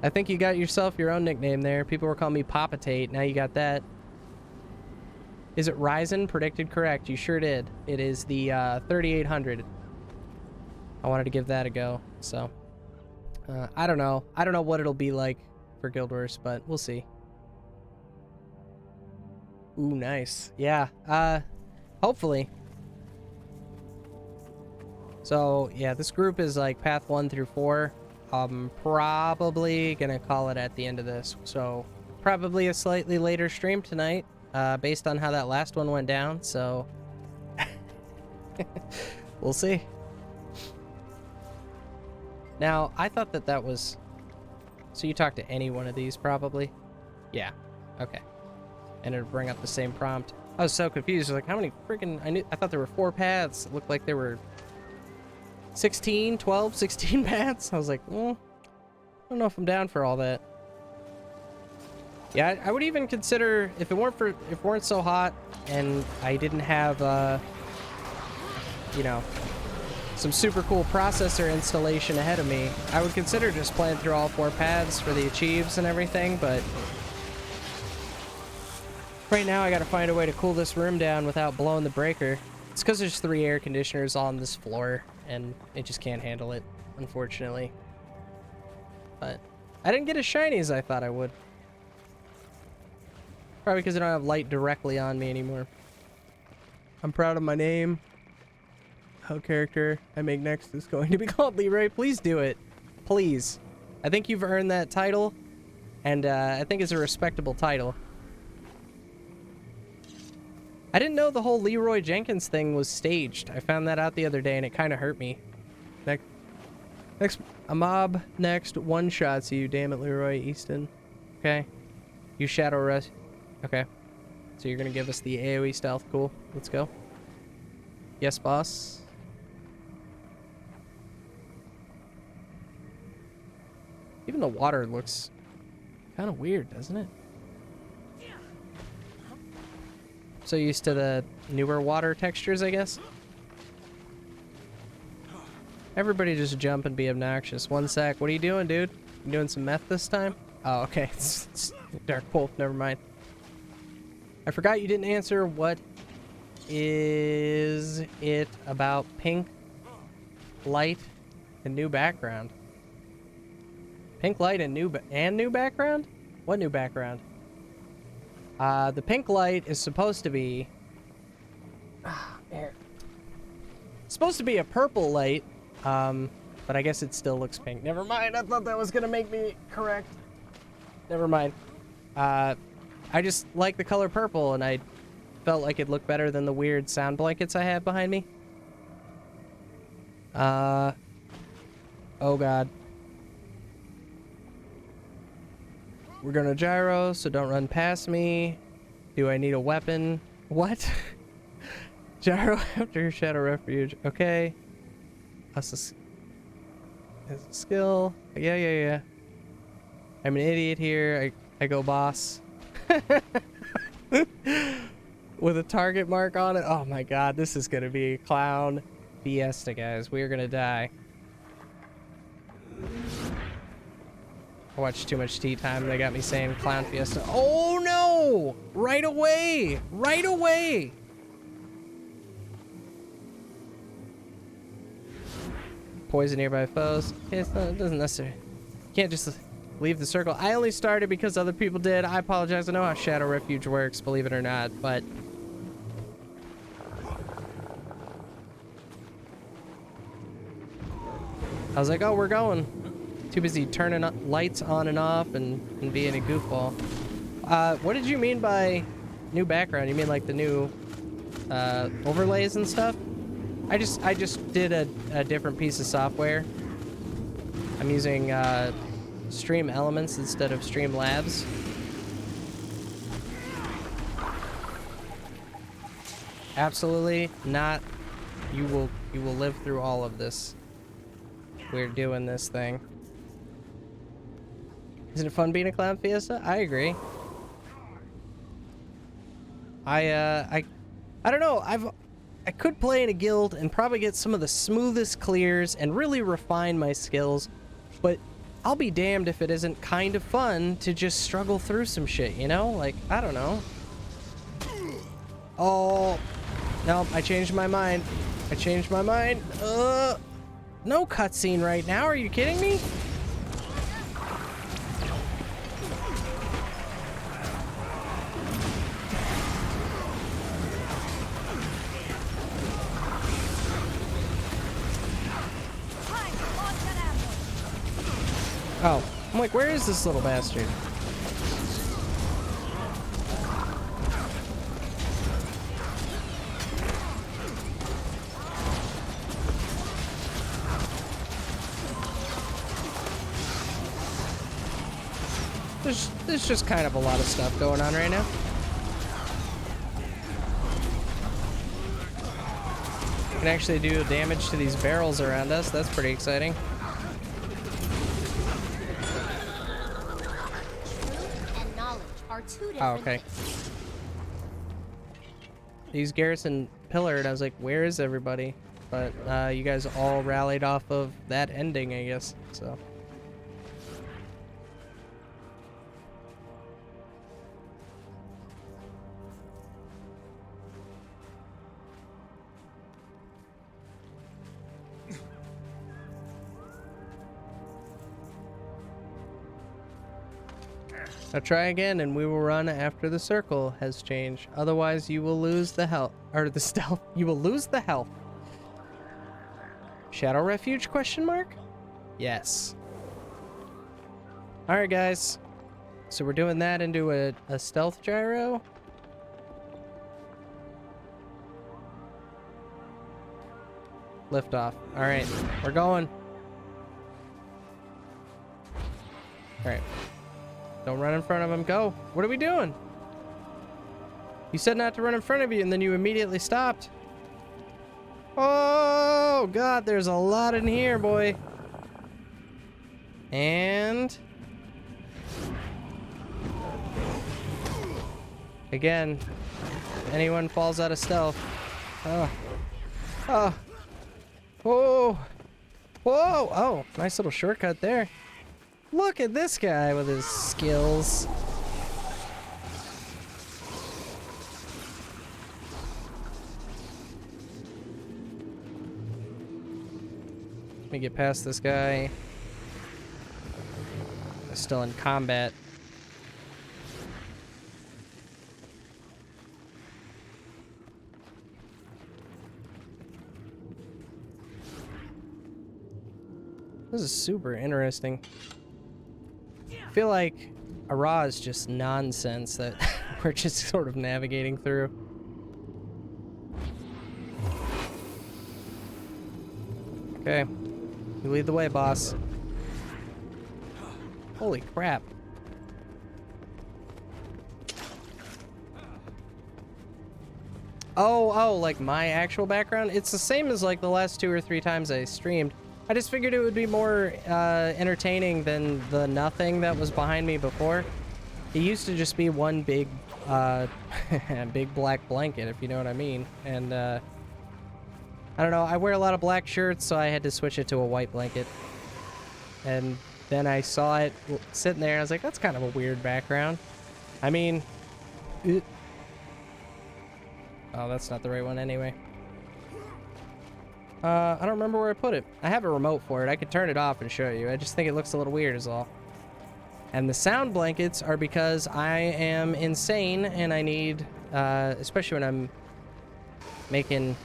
I think you got yourself your own nickname there. People were calling me Papatate. Now you got that. Is it Ryzen? Predicted correct. You sure did. It is the 3800. I wanted to give that a go. So, I don't know. I don't know what it'll be like for Guild Wars, but we'll see. Ooh, nice. Yeah. Hopefully. So, yeah, this group is like path 1 through 4. I'm probably gonna call it at the end of this. So, probably a slightly later stream tonight, based on how that last one went down. So, we'll see. Now, I thought that that was... So you talk to any one of these, probably? Yeah. Okay. And it'll bring up the same prompt. I was so confused. I was like, how many freaking... I thought there were 4 paths. It looked like there were 16, 12, 16 paths. I was like, well, I don't know if I'm down for all that. Yeah, I would even consider, if it weren't so hot and I didn't have, you know, some super cool processor installation ahead of me, I would consider just playing through all 4 paths for the achieves and everything, but right now I gotta find a way to cool this room down without blowing the breaker. It's because there's 3 air conditioners on this floor, and it just can't handle it, unfortunately. But I didn't get as shiny as I thought I would. Probably because I don't have light directly on me anymore. I'm proud of my name. How character I make next is going to be called Leroy. Please do it. Please. I think you've earned that title, and I think it's a respectable title. I didn't know the whole Leroy Jenkins thing was staged. I found that out the other day, and it kind of hurt me. Next, a mob next one-shots you. Damn it, Leroy Easton. Okay. You Shadow Rush. Okay. So you're going to give us the AoE stealth. Cool. Let's go. Yes, boss. Even the water looks kind of weird, doesn't it? So used to the newer water textures, I guess. Everybody just jump and be obnoxious. One sec. What are you doing, dude? You doing some meth this time? Oh, okay. It's Dark Wolf. Never mind. I forgot you didn't answer. What is it about pink light and new background? Pink light and new background? What new background? The pink light is supposed to be... supposed to be a purple light, but I guess it still looks pink. Never mind, I thought that was gonna make me correct. Never mind. I just like the color purple, and I felt like it looked better than the weird sound blankets I have behind me. Oh god. We're gonna gyro, so don't run past me. Do I need a weapon? What? Gyro after Shadow Refuge. Okay. That's a skill. Yeah. I'm an idiot here. I go boss. With a target mark on it. Oh my god, this is gonna be a clown fiesta, guys. We are gonna die. I watched too much Tea Time. They got me saying clown fiesta. Oh no! Right away! Right away! Poison nearby foes. It doesn't necessarily... You can't just leave the circle. I only started because other people did. I apologize. I know how Shadow Refuge works, believe it or not, but... I was like, oh, we're going. Too busy turning lights on and off and being a goofball. What did you mean by new background? You mean like the new overlays and stuff? I just did a different piece of software. I'm using Stream Elements instead of Stream Labs. Absolutely not. You will live through all of this. We're doing this thing. Isn't it fun being a Clown Fiesta? I agree. I don't know. I could play in a guild and probably get some of the smoothest clears and really refine my skills, but I'll be damned if it isn't kind of fun to just struggle through some shit, you know? Like, I don't know. Oh, no, I changed my mind. I changed my mind. No cutscene right now. Are you kidding me? Oh, I'm like, where is this little bastard? There's just kind of a lot of stuff going on right now. Can actually do damage to these barrels around us. That's pretty exciting. And knowledge are two different Oh, okay. things. These Garrison pillared. I was like, where is everybody? But you guys all rallied off of that ending, I guess. So. Now try again, and we will run after the circle has changed. Otherwise, you will lose the health, or the stealth. You will lose the health. Shadow Refuge? Question mark? Yes. All right, guys. So we're doing that into a stealth gyro. Lift off. All right, we're going. All right. Don't run in front of him. Go. What are we doing? You said not to run in front of you, and then you immediately stopped. Oh, God, there's a lot in here, boy. And... again, if anyone falls out of stealth. Oh. Oh. Whoa. Whoa. Oh, nice little shortcut there. Look at this guy with his skills. Let me get past this guy. I'm still in combat. This is super interesting. I feel like Arah is just nonsense that we're just sort of navigating through. Okay. You lead the way, boss. Holy crap. Oh, like my actual background? It's the same as like the last 2 or 3 times I streamed. I just figured it would be more entertaining than the nothing that was behind me before. It used to just be one big, big black blanket, if you know what I mean. And I don't know, I wear a lot of black shirts, so I had to switch it to a white blanket. And then I saw it sitting there, and I was like, that's kind of a weird background. I mean, oh, that's not the right one anyway. I don't remember where I put it. I have a remote for it. I could turn it off and show you. I just think it looks a little weird is all. And the sound blankets are because I am insane and I need, especially when I'm making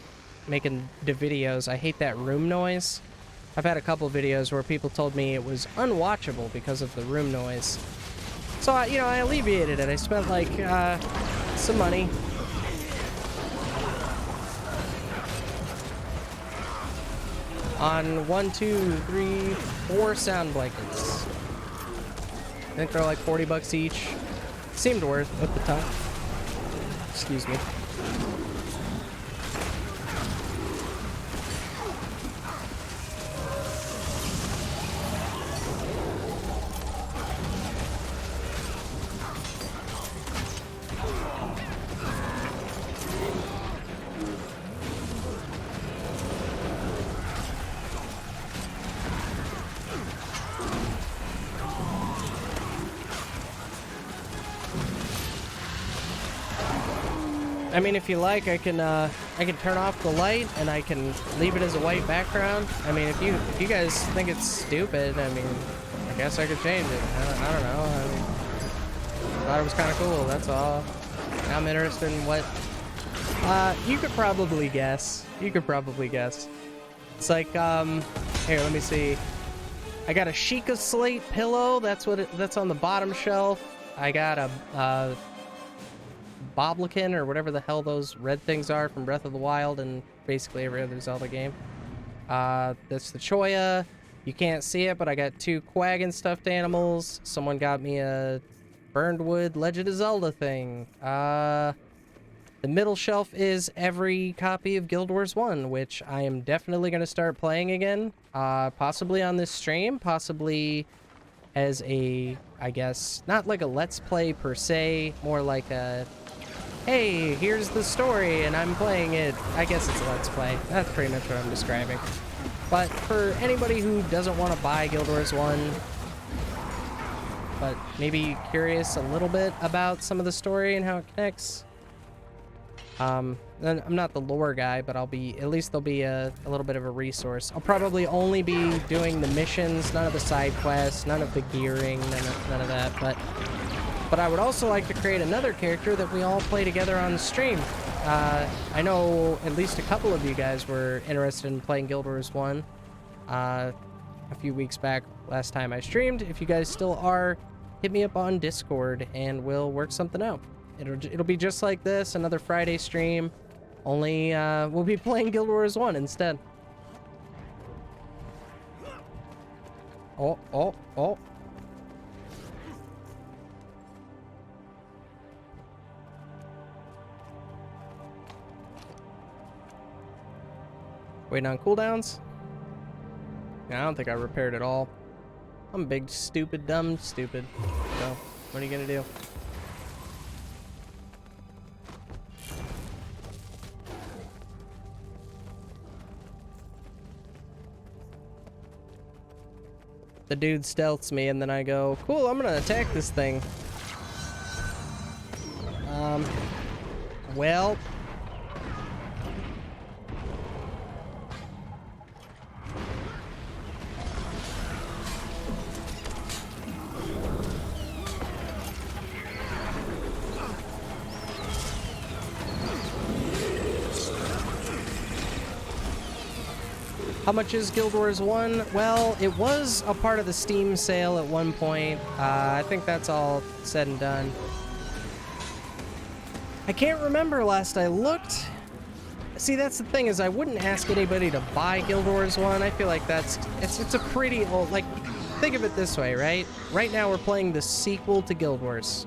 the videos, I hate that room noise. I've had a couple videos where people told me it was unwatchable because of the room noise. So, you know, I alleviated it. I spent, like, some money. on 1, 2, 3, 4 sound blankets. I think they're like 40 bucks each. Seemed worth at the time. Excuse me. I mean, if you like, I can turn off the light and I can leave it as a white background. I mean, if you guys think it's stupid, I mean, I guess I could change it. I don't know. I mean, thought it was kind of cool. That's all. I'm interested in what. You could probably guess. You could probably guess. It's like here, let me see. I got a Sheikah slate pillow. That's on the bottom shelf. I got a Boblikin, or whatever the hell those red things are from Breath of the Wild and basically every other Zelda game. That's the Choya. You can't see it, but I got 2 Quaggin stuffed animals. Someone got me a Burned Wood Legend of Zelda thing. The middle shelf is every copy of Guild Wars 1, which I am definitely going to start playing again. Possibly on this stream, possibly as a, I guess, not like a Let's Play per se, more like a, hey, here's the story and I'm playing it. I guess it's a Let's Play. That's pretty much what I'm describing. But for anybody who doesn't want to buy Guild Wars 1, but maybe curious a little bit about some of the story and how it connects, and I'm not the lore guy, but at least there'll be a little bit of a resource. I'll probably only be doing the missions, none of the side quests, none of the gearing, none of that, but I would also like to create another character that we all play together on stream. I know at least a couple of you guys were interested in playing Guild Wars 1 a few weeks back last time I streamed. If you guys still are, hit me up on Discord and we'll work something out. It'll be just like this, another Friday stream, only we'll be playing Guild Wars 1 instead. Oh. Waiting on cooldowns? Yeah, I don't think I repaired it all. I'm big, stupid, dumb, stupid. So, what are you gonna do? The dude stealths me and then I go, cool, I'm gonna attack this thing. Well. How much is Guild Wars 1? Well, it was a part of the Steam sale at one point. I think that's all said and done. I can't remember last I looked. See, that's the thing, is I wouldn't ask anybody to buy Guild Wars 1. I feel like it's a pretty old, like, think of it this way, right? Right now we're playing the sequel to Guild Wars.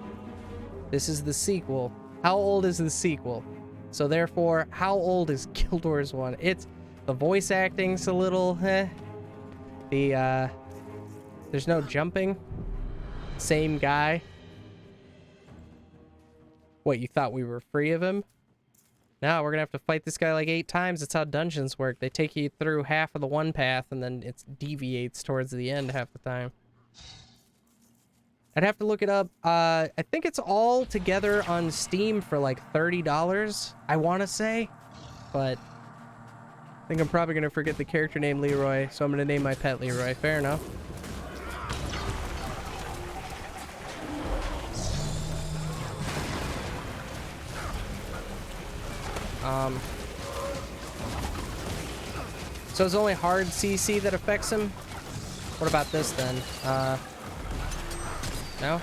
This is the sequel. How old is the sequel? So therefore, how old is Guild Wars 1? The voice acting's a little, there's no jumping. Same guy. What, you thought we were free of him? No, we're gonna have to fight this guy like 8 times. That's how dungeons work. They take you through half of the one path and then it deviates towards the end half the time. I'd have to look it up. I think it's all together on Steam for like $30, I want to say. But I think I'm probably going to forget the character name Leroy, so I'm going to name my pet Leroy. Fair enough. So it's only hard CC that affects him? What about this then? No?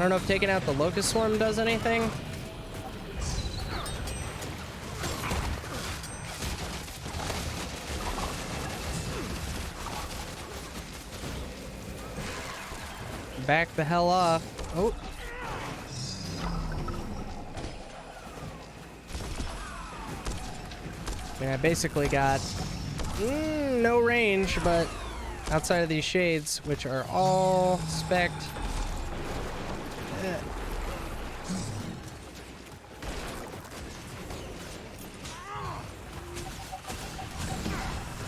don't know if taking out the Locust Swarm does anything. Back the hell off. Oh. I mean, I basically got no range, but outside of these shades, which are all spec'd.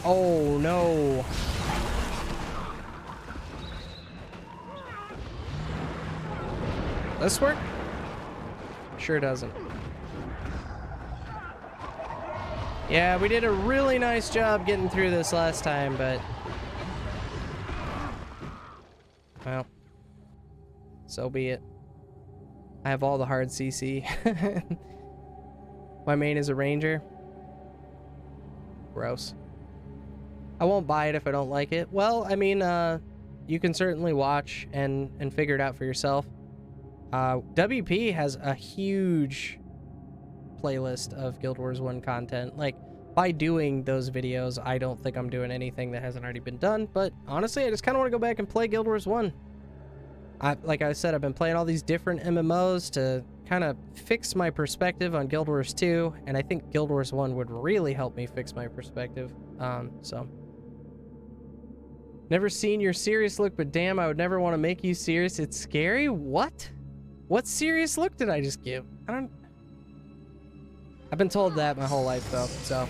Oh no. This work? Sure doesn't. Yeah, we did a really nice job getting through this last time, but... well, so be it. I have all the hard CC. My main is a ranger. Gross. I won't buy it if I don't like it. Well, I mean, you can certainly watch and figure it out for yourself. WP has a huge playlist of Guild Wars 1 content. Like, by doing those videos, I don't think I'm doing anything that hasn't already been done, but honestly, I just kind of want to go back and play Guild Wars 1. Like I said, I've been playing all these different MMOs to kind of fix my perspective on Guild Wars 2, and I think Guild Wars 1 would really help me fix my perspective. So... never seen your serious look, but damn, I would never want to make you serious. It's scary? What? What serious look did I just give? I've been told that my whole life, though, so...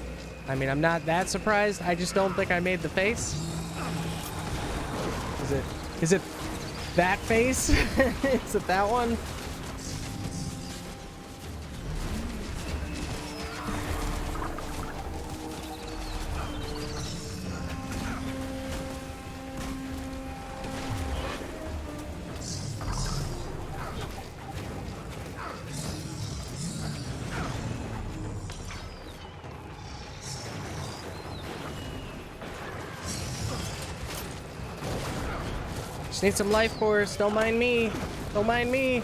I mean, I'm not that surprised. I just don't think I made the face. Is it that face? Is it that one? Just need some life force. Don't mind me. Don't mind me.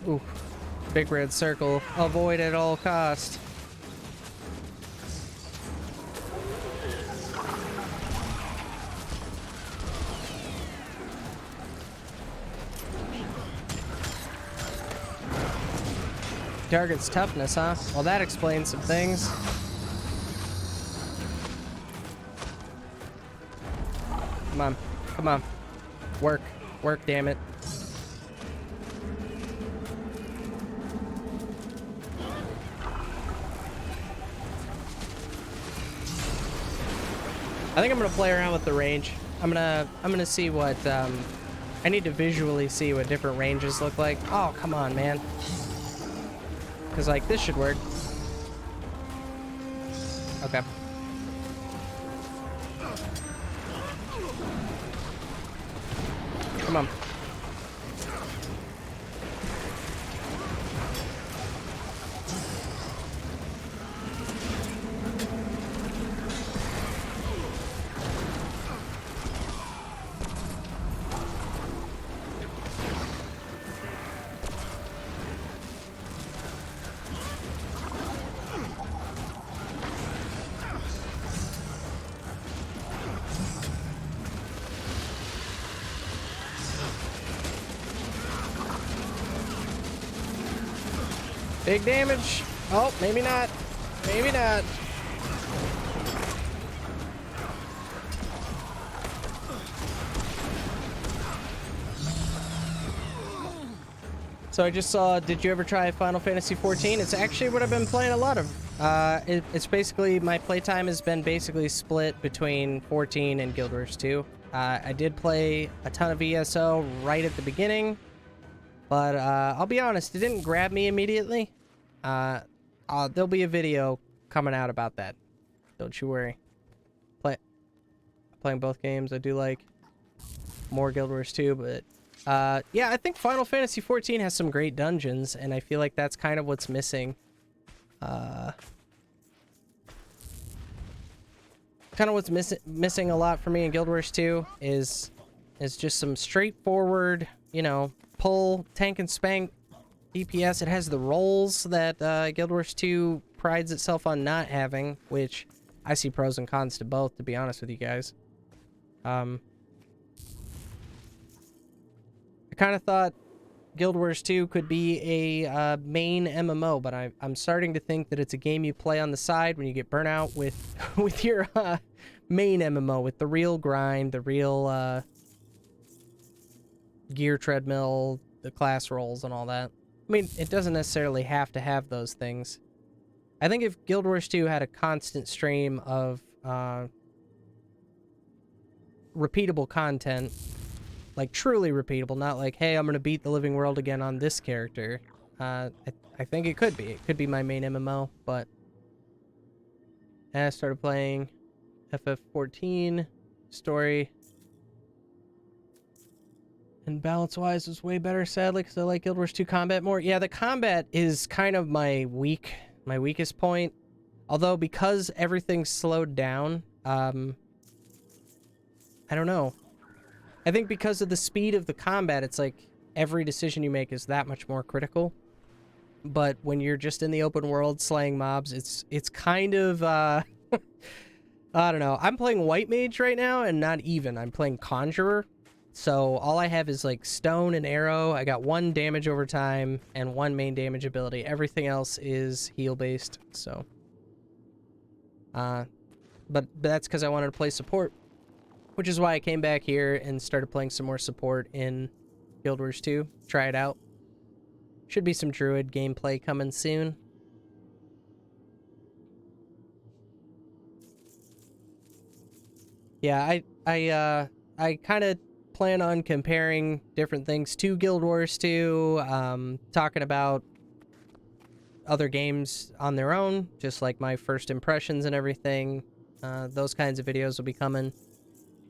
Ooh. Big red circle. Avoid at all cost. Target's toughness, huh? Well, that explains some things. Come on. Come on. Work. Work, damn it. I think I'm gonna play around with the range. I'm gonna see what I need to visually see what different ranges look like. Oh, come on, man. Cause like this should work. Okay. Come on. Big damage. Oh, maybe not. Maybe not. So I just saw, did you ever try Final Fantasy 14? It's actually what I've been playing a lot of. It's basically, my playtime has been basically split between 14 and Guild Wars 2. I did play a ton of ESO right at the beginning, but I'll be honest, it didn't grab me immediately. There'll be a video coming out about that. Don't you worry. Playing both games. I do like more Guild Wars 2, but yeah, I think Final Fantasy XIV has some great dungeons, and I feel like that's kind of what's missing. Kind of what's missing a lot for me in Guild Wars 2 is just some straightforward, you know, pull, tank and spank DPS. It has the rolls that Guild Wars 2 prides itself on not having, which I see pros and cons to both, to be honest with you guys. I kind of thought Guild Wars 2 could be a main MMO, but I'm starting to think that it's a game you play on the side when you get burnt out with with your main MMO, with the real grind, the real gear treadmill, the class rolls, and all that. I mean, it doesn't necessarily have to have those things. I think if Guild Wars 2 had a constant stream of repeatable content, like truly repeatable, not like, hey, I'm gonna beat the living world again on this character. I think it could be. It could be my main MMO, but I started playing FF14 story, and balance-wise was way better, sadly, because I like Guild Wars 2 combat more. Yeah, the combat is kind of my weakest point. Although, because everything's slowed down, I don't know. I think because of the speed of the combat, it's like every decision you make is that much more critical. But when you're just in the open world slaying mobs, it's kind of, I don't know. I'm playing White Mage right now, and not even. I'm playing Conjurer. So all I have is like Stone and Arrow. I got 1 damage over time and 1 main damage ability. Everything else is heal based. So, but that's because I wanted to play support, which is why I came back here and started playing some more support in Guild Wars 2. Try it out. Should be some Druid gameplay coming soon. Yeah, I kind of plan on comparing different things to Guild Wars 2, talking about other games on their own, just like my first impressions and everything. Those kinds of videos will be coming.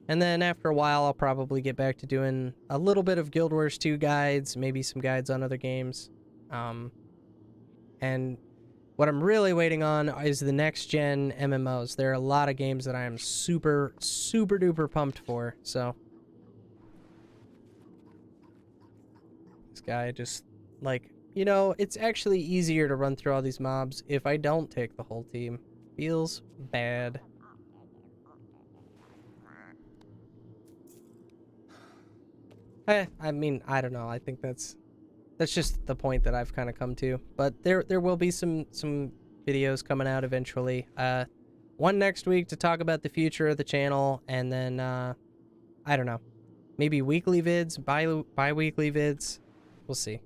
And then after a while, I'll probably get back to doing a little bit of Guild Wars 2 guides, maybe some guides on other games. And what I'm really waiting on is the next gen MMOs. There are a lot of games that I am super, super duper pumped for, so. This guy just, like, you know, it's actually easier to run through all these mobs if I don't take the whole team. Feels bad. I mean, I don't know. I think that's just the point that I've kind of come to. But there will be some videos coming out eventually. One next week to talk about the future of the channel, and then I don't know, maybe weekly vids, bi-weekly vids. We'll see.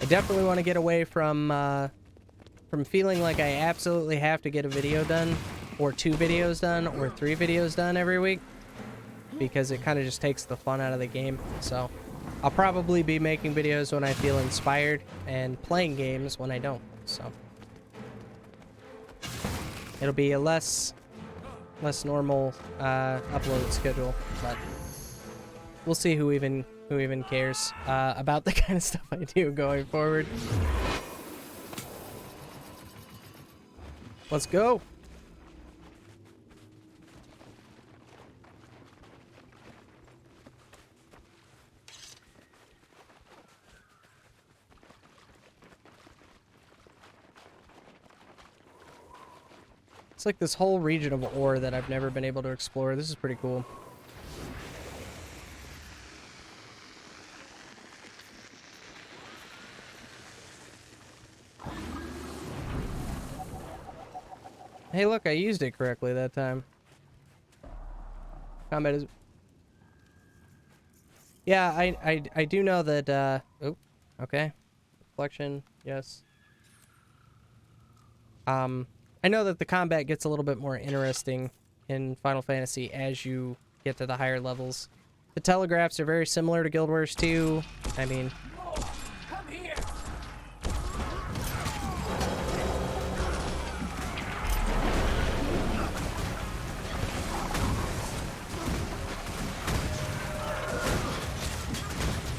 I definitely want to get away from feeling like I absolutely have to get a video done, or 2 videos done, or 3 videos done every week, because it kind of just takes the fun out of the game. So I'll probably be making videos when I feel inspired, and playing games when I don't. So it'll be a less normal upload schedule, but we'll see who even cares about the kind of stuff I do going forward. Let's go. It's like this whole region of ore that I've never been able to explore. This is pretty cool. Hey, look, I used it correctly that time. Combat is... Yeah, I do know that, oh, okay. Reflection, yes. I know that the combat gets a little bit more interesting in Final Fantasy as you get to the higher levels. The telegraphs are very similar to Guild Wars 2. I mean...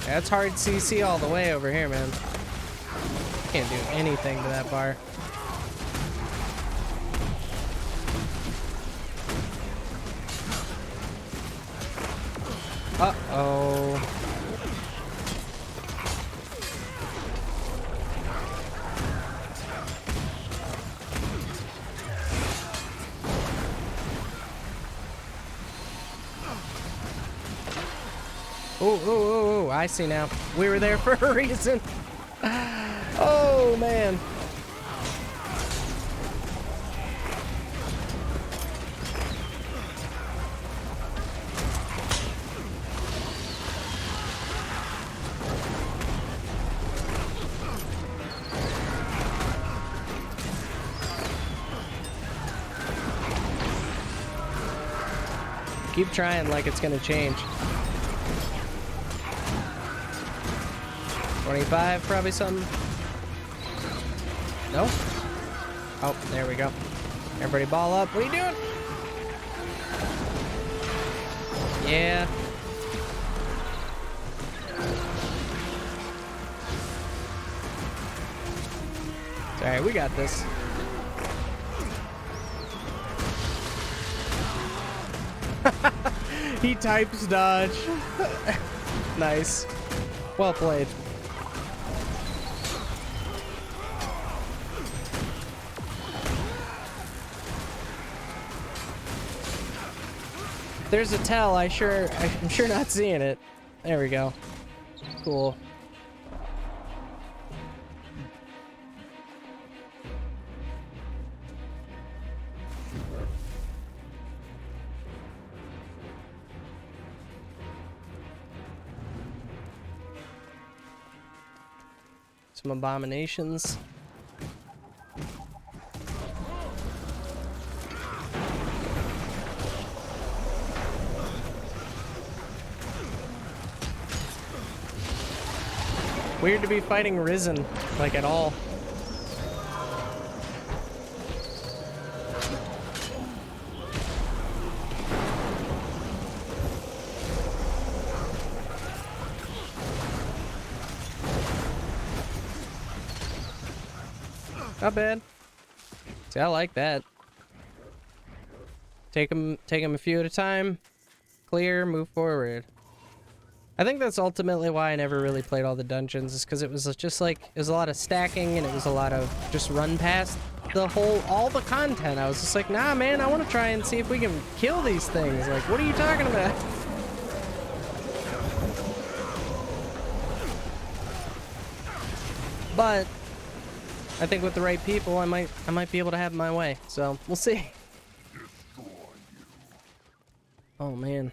That's hard CC all the way over here, man. Can't do anything to that bar. Uh-oh. Oh, I see now. We were there for a reason. Oh, man. Keep trying like it's gonna change. 25, probably something. No? Oh, there we go. Everybody ball up. What are you doing? Yeah. It's alright, we got this. He types dodge. Nice. Well played. There's a tell. I'm sure not seeing it. There we go. Cool. Some abominations. Weird to be fighting Risen, like, at all. Not bad. See, I like that. Take them a few at a time. Clear, move forward. I think that's ultimately why I never really played all the dungeons, is because it was just like, it was a lot of stacking and it was a lot of just run past all the content. I was just like, nah, man, I want to try and see if we can kill these things. Like, what are you talking about? But I think with the right people, I might be able to have it my way. So we'll see. Oh man.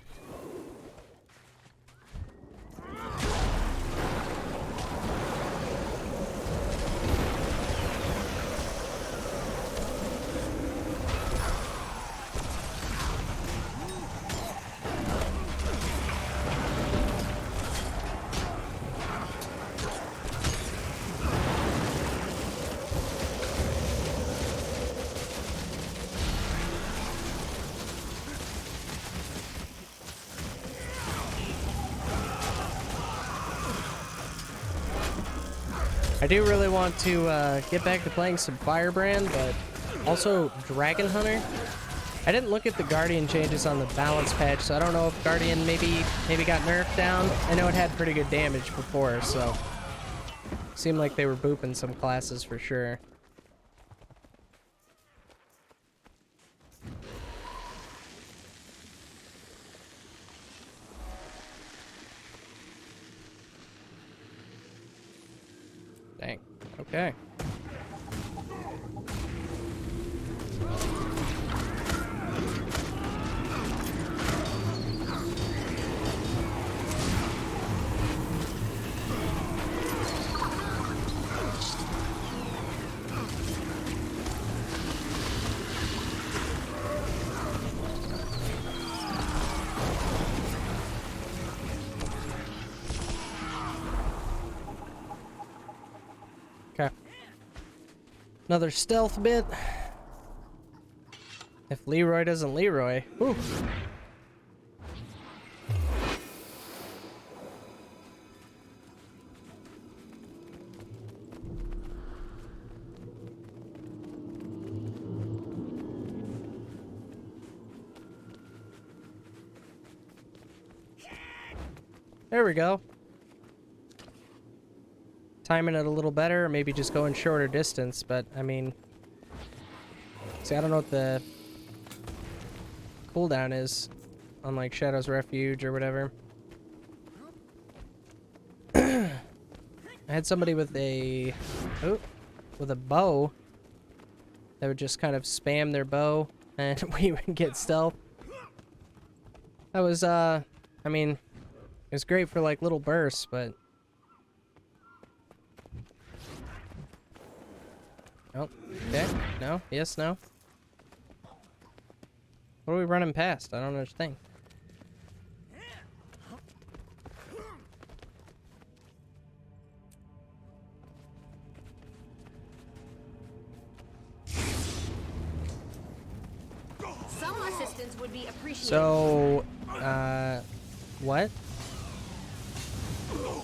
I do really want to get back to playing some Firebrand, but also Dragon Hunter. I didn't look at the Guardian changes on the balance patch, so I don't know if Guardian maybe got nerfed down. I know it had pretty good damage before, so seemed like they were booping some classes for sure. Dang. Okay. Another stealth bit. If Leroy doesn't Leroy. Whew. There we go. Timing it a little better, or maybe just going shorter distance, but I mean... See, I don't know what the cooldown is on like Shadow's Refuge or whatever. I had somebody with a bow that would just kind of spam their bow and we would get stealth. That was I mean, it was great for like little bursts, but oh, okay, no, yes, no. What are we running past? I don't understand. Some assistance would be appreciated. So, what?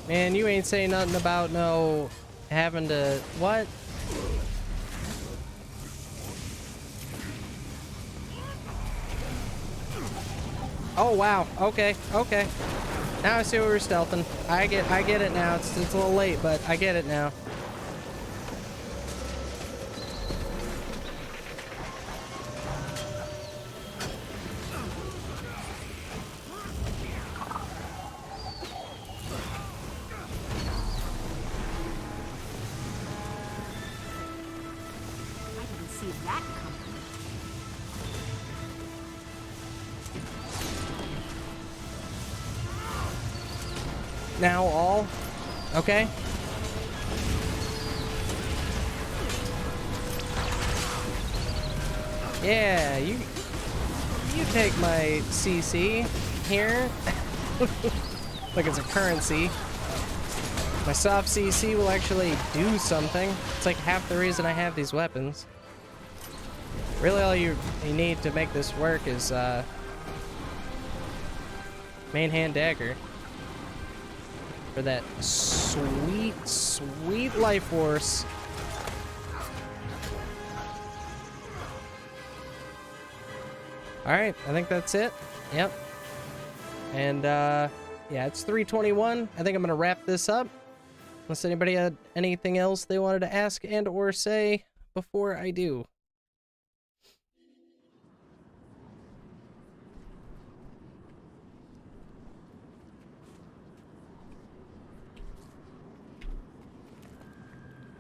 Man, you ain't saying nothing about no having to, what? Oh wow. Okay. Okay. Now I see what we're stealthing. I get it now. It's a little late, but I get it now. I didn't see that coming. Now all. Okay. Yeah, you take my CC here. Like it's a currency. My soft CC will actually do something. It's like half the reason I have these weapons. Really all you need to make this work is main hand dagger. For that sweet, sweet life force. Alright, I think that's it. Yep. And, yeah, it's 3:21. I think I'm going to wrap this up. Unless anybody had anything else they wanted to ask and or say before I do.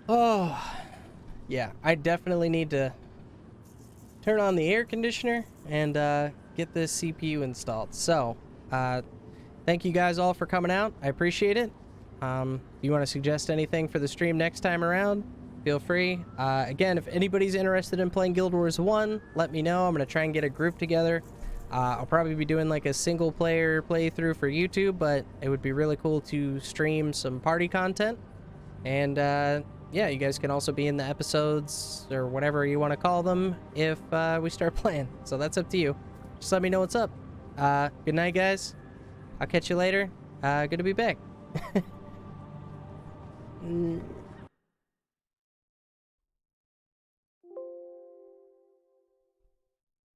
Oh, yeah, I definitely need to turn on the air conditioner and get this CPU installed. So, thank you guys all for coming out. I appreciate it. If you want to suggest anything for the stream next time around, feel free. Again, if anybody's interested in playing Guild Wars 1, let me know. I'm going to try and get a group together. I'll probably be doing like a single player playthrough for YouTube, but it would be really cool to stream some party content. And, yeah, you guys can also be in the episodes or whatever you want to call them if we start playing. So that's up to you. Just let me know what's up. Good night, guys. I'll catch you later. Good to be back.